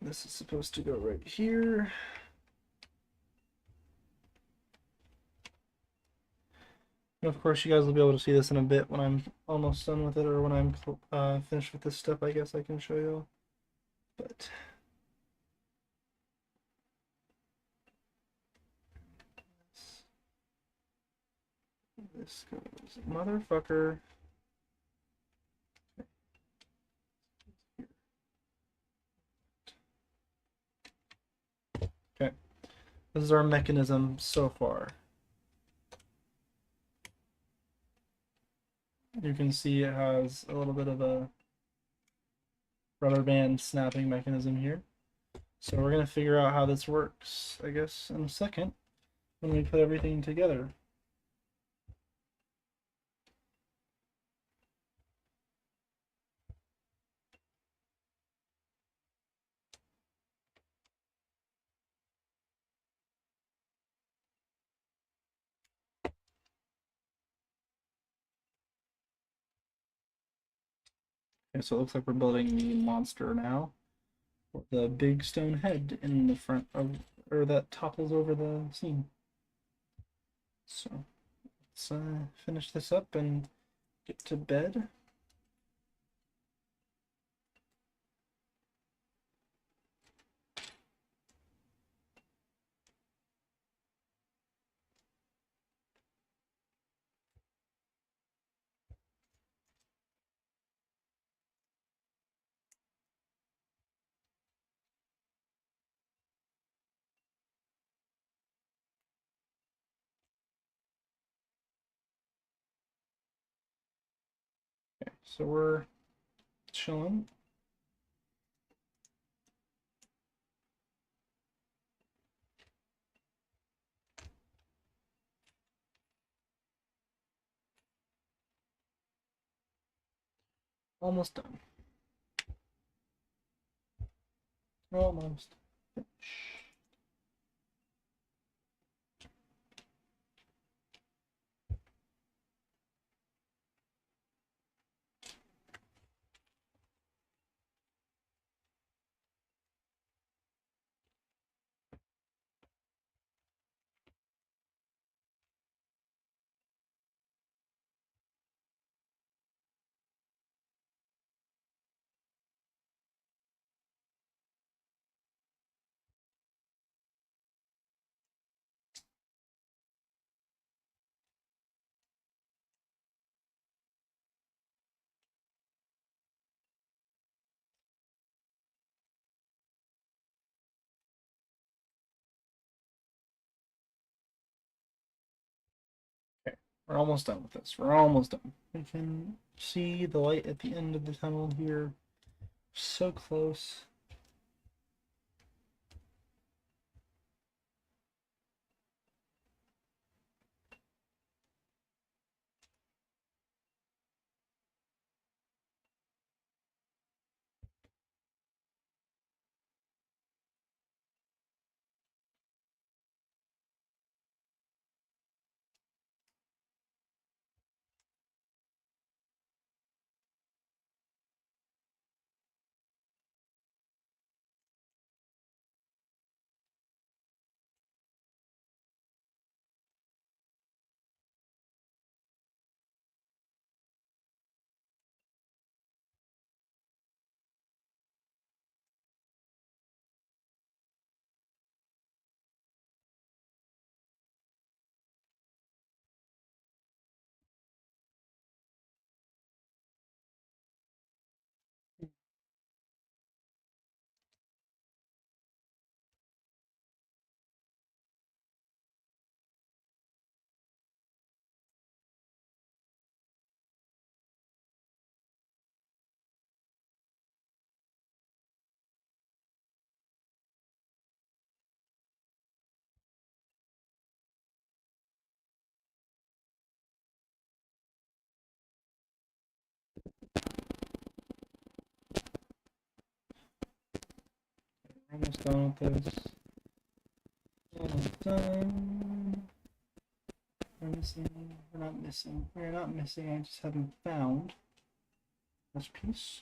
This is supposed to go right here. And of course, you guys will be able to see this in a bit when I'm almost done with it, or when I'm finished with this step. I guess I can show you. But this goes, motherfucker. Okay, this is our mechanism so far. You can see it has a little bit of a rubber band snapping mechanism here. So we're going to figure out how this works, I guess, in a second when we put everything together. Okay, so it looks like we're building the monster now. The big stone head in the front of, or that topples over the scene. So let's finish this up and get to bed. Okay, so we're chilling. Almost done. Almost. Okay, we're almost done with this. We're almost done. We can see the light at the end of the tunnel here. So close. We're almost done with this. Almost done. We're missing. We're not missing. We're not missing. I just haven't found this piece.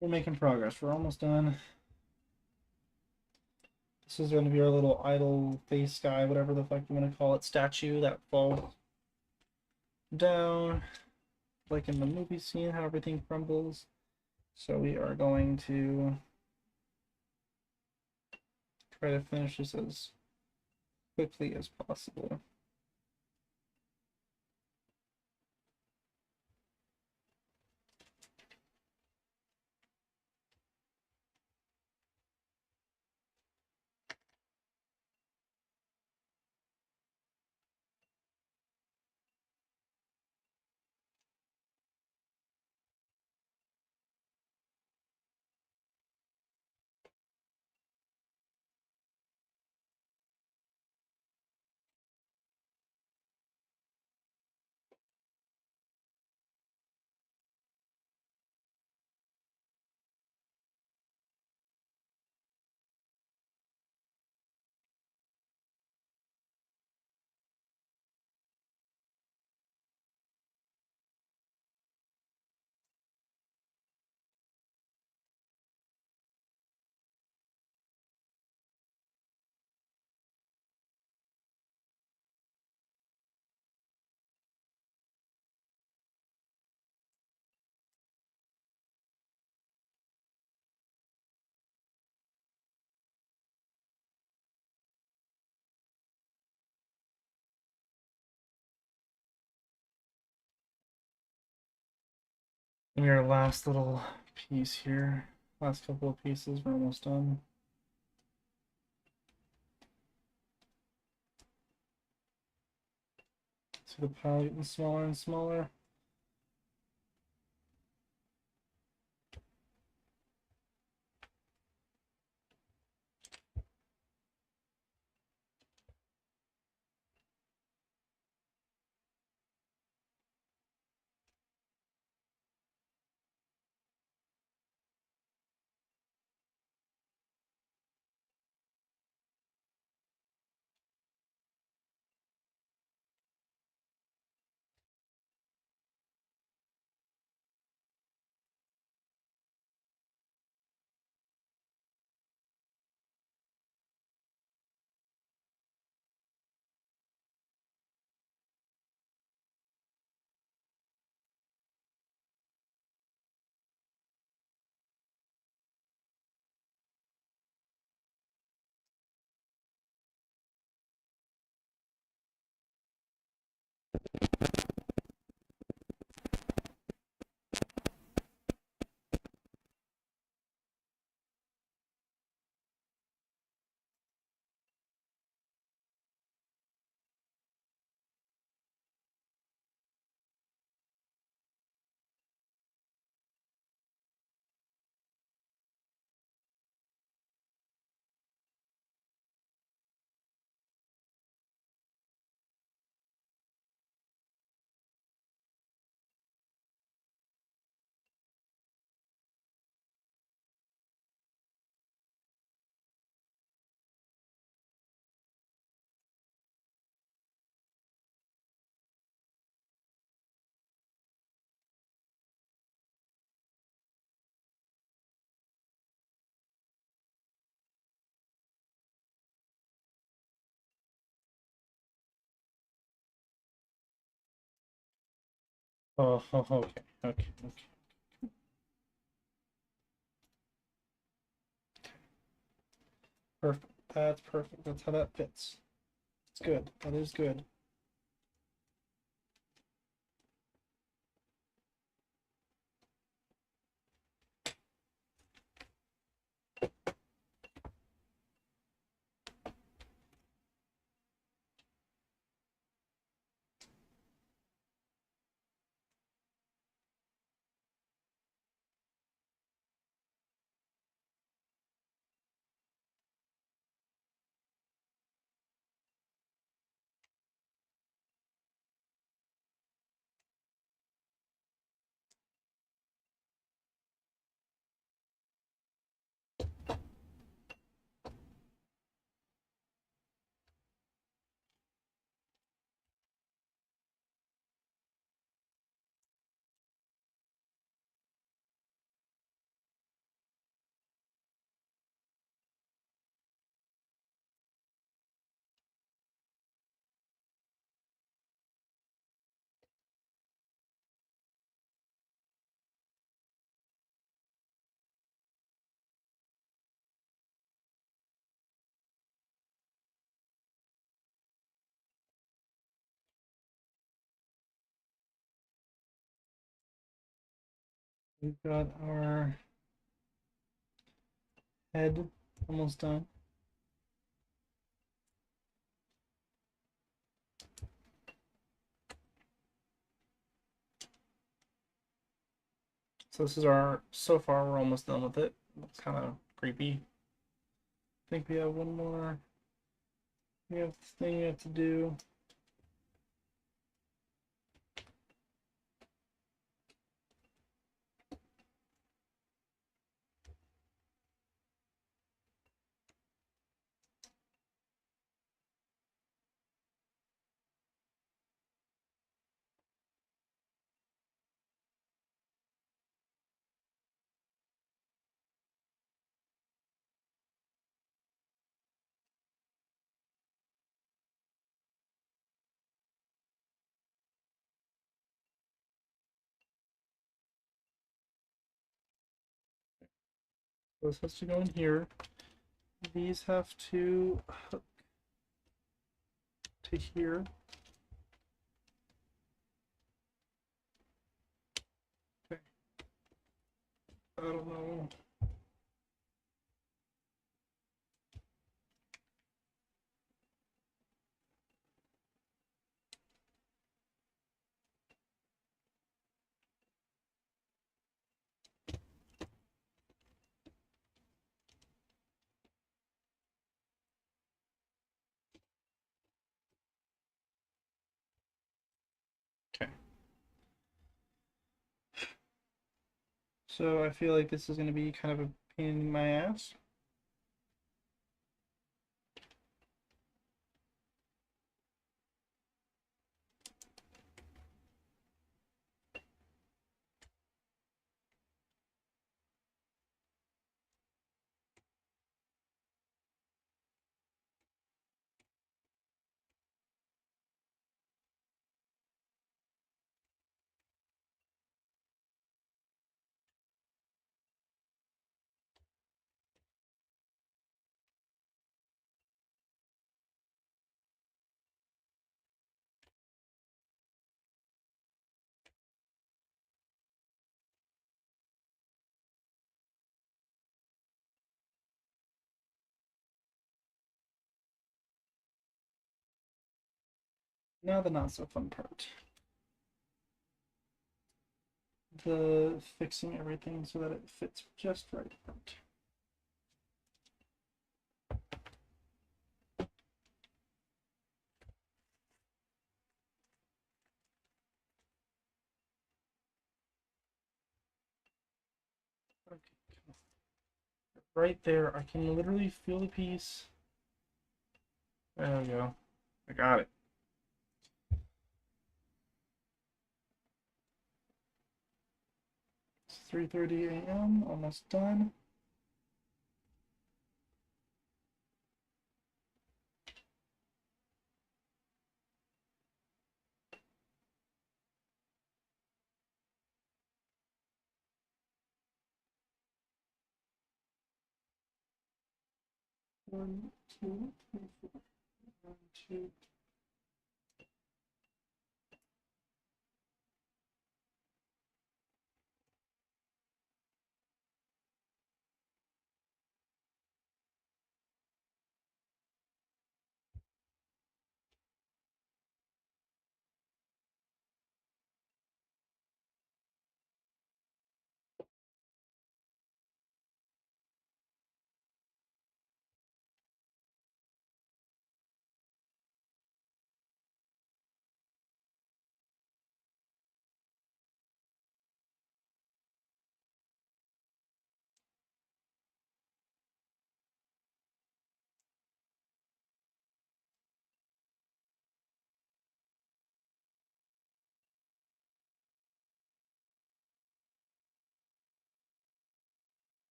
We're making progress. We're almost done. This is going to be our little idol face guy, whatever the fuck you want to call it, statue that falls down, like in the movie scene, how everything crumbles. So we are going to try to finish this as quickly as possible. And our last little piece here. Last couple of pieces, we're almost done. See the pile getting smaller and smaller. Oh, okay, okay, okay. Perfect. That's perfect. That's how that fits. It's good. That is good. We've got our head almost done. So this is our, so far we're almost done with it. Looks kind of creepy. I think we have one more. We have this thing we have to do. So this has to go in here. These have to hook to here. Okay. don't know. Okay. So I feel like this is going to be kind of a pain in my ass. Now the not so fun part. The fixing everything so that it fits just right part. Okay, right there, I can literally feel the piece. There we go. I got it. It's 3:30 a.m. Almost done. One, two, three, four. One, two.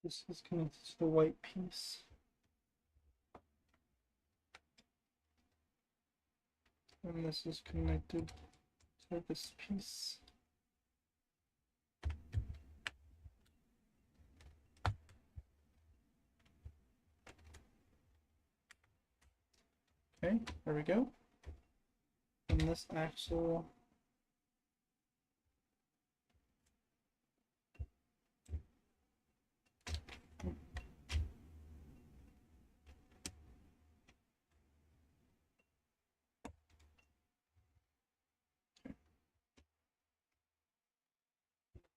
This is connected to the white piece. And this is connected to this piece. Okay, there we go. And this axle.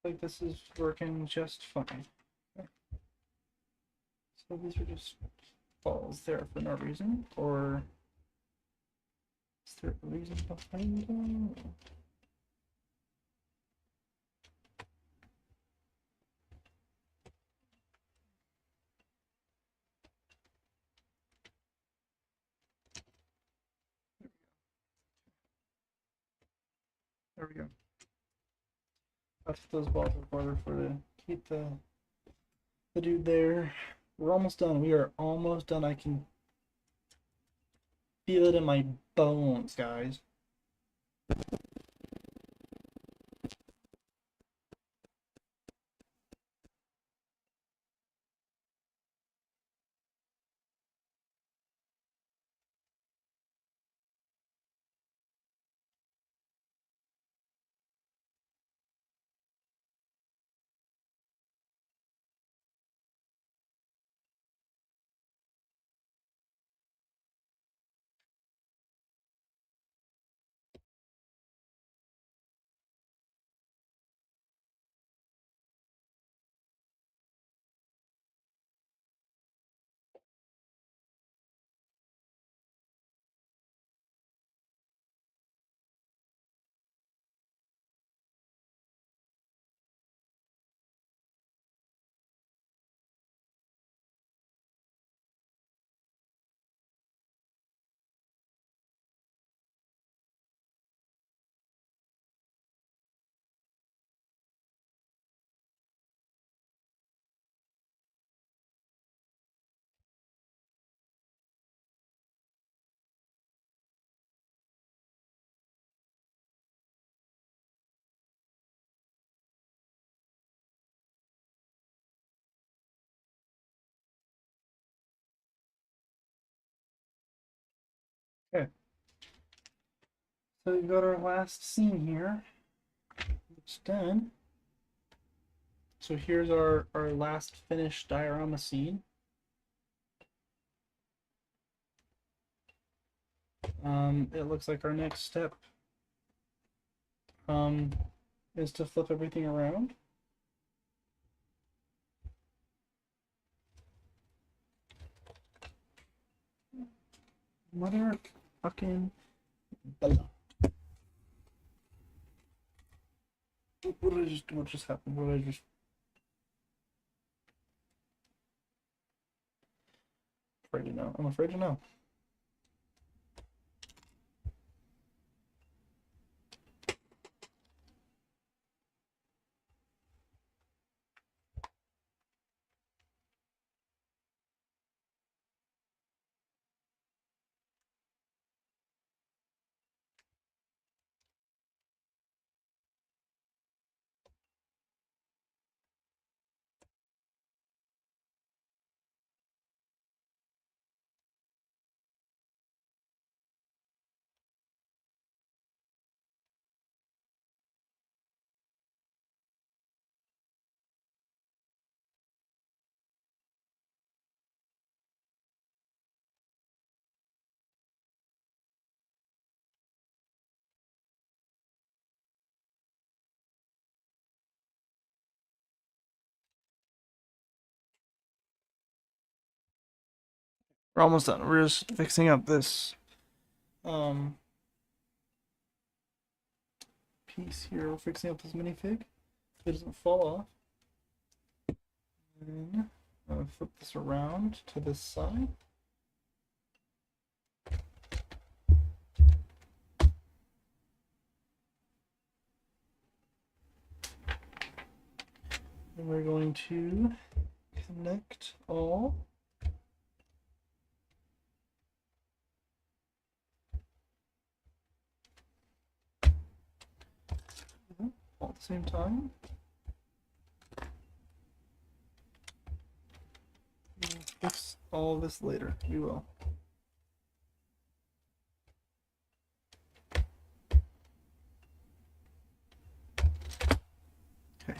Like this is working just fine. Okay. So these are just balls there for no reason, or is there a reason behind them? There we go. That's what those balls are for to keep the dude there. We're almost done. We are almost done. I can feel it in my bones, guys. So we've got our last scene here. It's done. So here's our last finished diorama scene. It looks like our next step is to flip everything around. Mother fucking Bella. What did I just do? What just happened? What did I just... Afraid to know. I'm afraid to know. We're almost done. We're just fixing up this piece here. We're fixing up this minifig. It doesn't fall off. And flip this around to this side. And we're going to connect all. All at the same time. We'll fix all of this later. We will. Okay.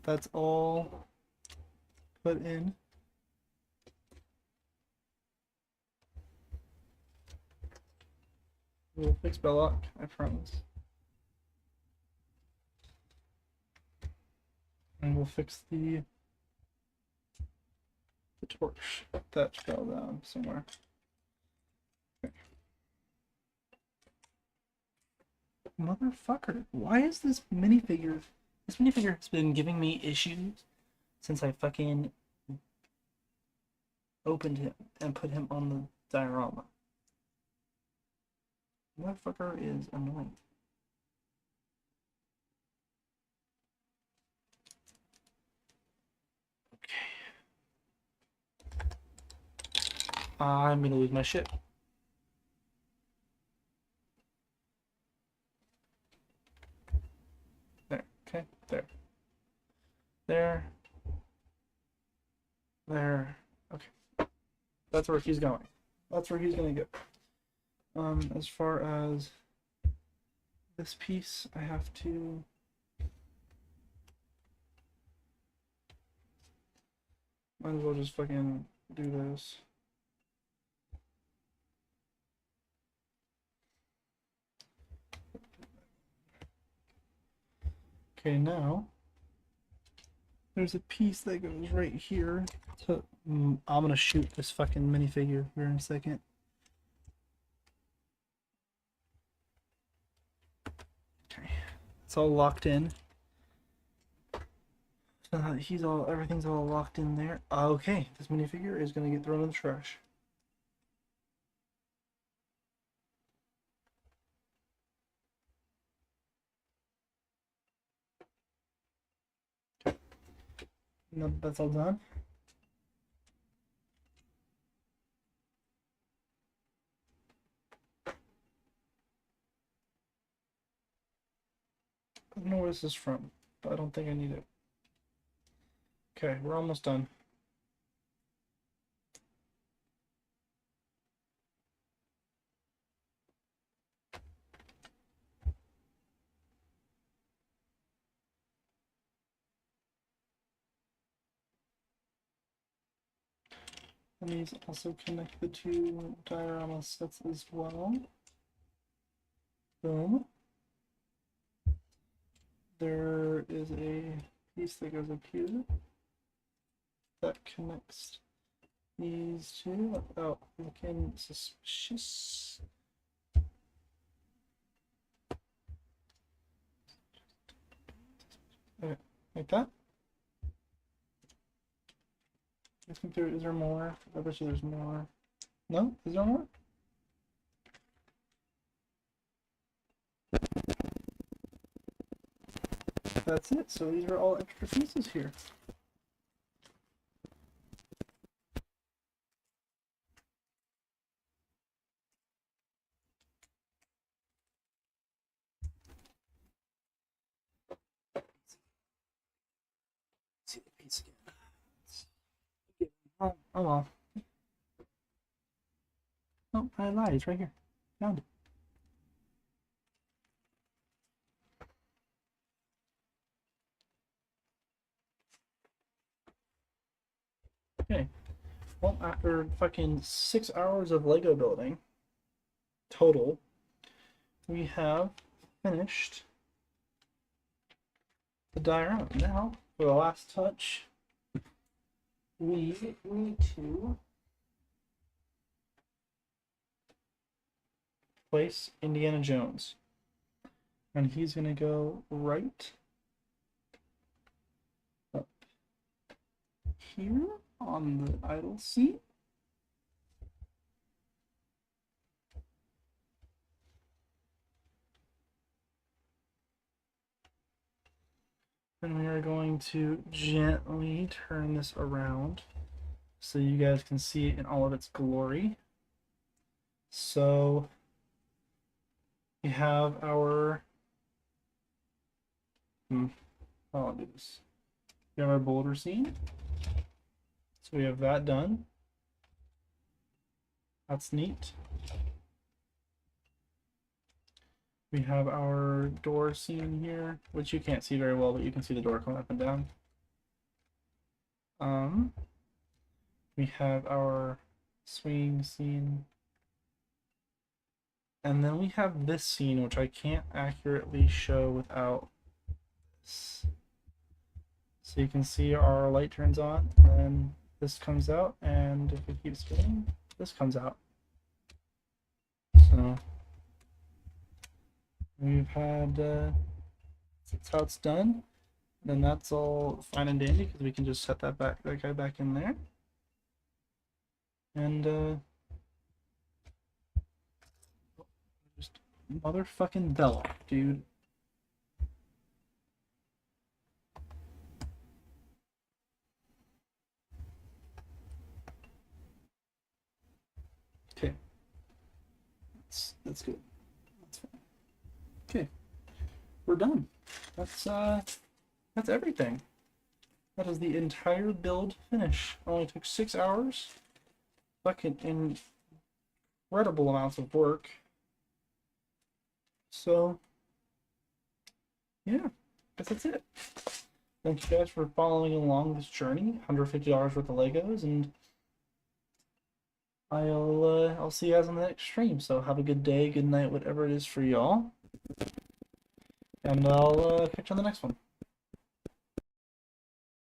That's all put in. We'll fix Belloc, I promise. And we'll fix the torch that fell down somewhere. Okay. Motherfucker, why is this minifigure? This minifigure has been giving me issues since I fucking opened him and put him on the diorama. Motherfucker is annoying. I'm gonna lose my shit. There, okay, there. There. There. Okay. That's where he's going. That's where he's gonna go. As far as this piece, I have to might as well just fucking do this. Okay, now there's a piece that goes right here to I'm gonna shoot this fucking minifigure here in a second. Okay, it's all locked in. Everything's all locked in there. Okay, this minifigure is gonna get thrown in the trash. Now that's all done. I don't know where this is from, but I don't think I need it. Okay, we're almost done. And these also connect the two diorama sets as well. Boom. There is a piece that goes up here that connects these two without looking suspicious. Okay, like that. Let's go through. Is there more? I bet you there's more. No? Is there more? That's it. So these are all extra pieces here. See the piece again. Oh well. Oh, I lied. It's right here. Found it. Okay. Well, after fucking 6 hours of Lego building total, we have finished the diorama. Now, for the last touch, we need to place Indiana Jones. And he's going to go right up here on the idle seat. And we are going to gently turn this around so you guys can see it in all of its glory. So we have our I'll do this. We have our boulder scene. So we have that done. That's neat. We have our door scene here, which you can't see very well, but you can see the door going up and down. We have our swing scene. And then we have this scene, which I can't accurately show without this. So you can see our light turns on, and then this comes out, and if it keeps going, this comes out. So we've had, that's how it's done. Then that's all fine and dandy because we can just set that guy back in there. And just motherfucking Bella, dude. Okay. That's good. That's fine. Okay. We're done. That's everything. That is the entire build finish. It only took 6 hours. Fucking incredible amounts of work. So, yeah, guess that's it. Thank you guys for following along this journey. $150 worth of Legos, and I'll see you guys on the next stream. So have a good day, good night, whatever it is for y'all. And I'll catch you on the next one.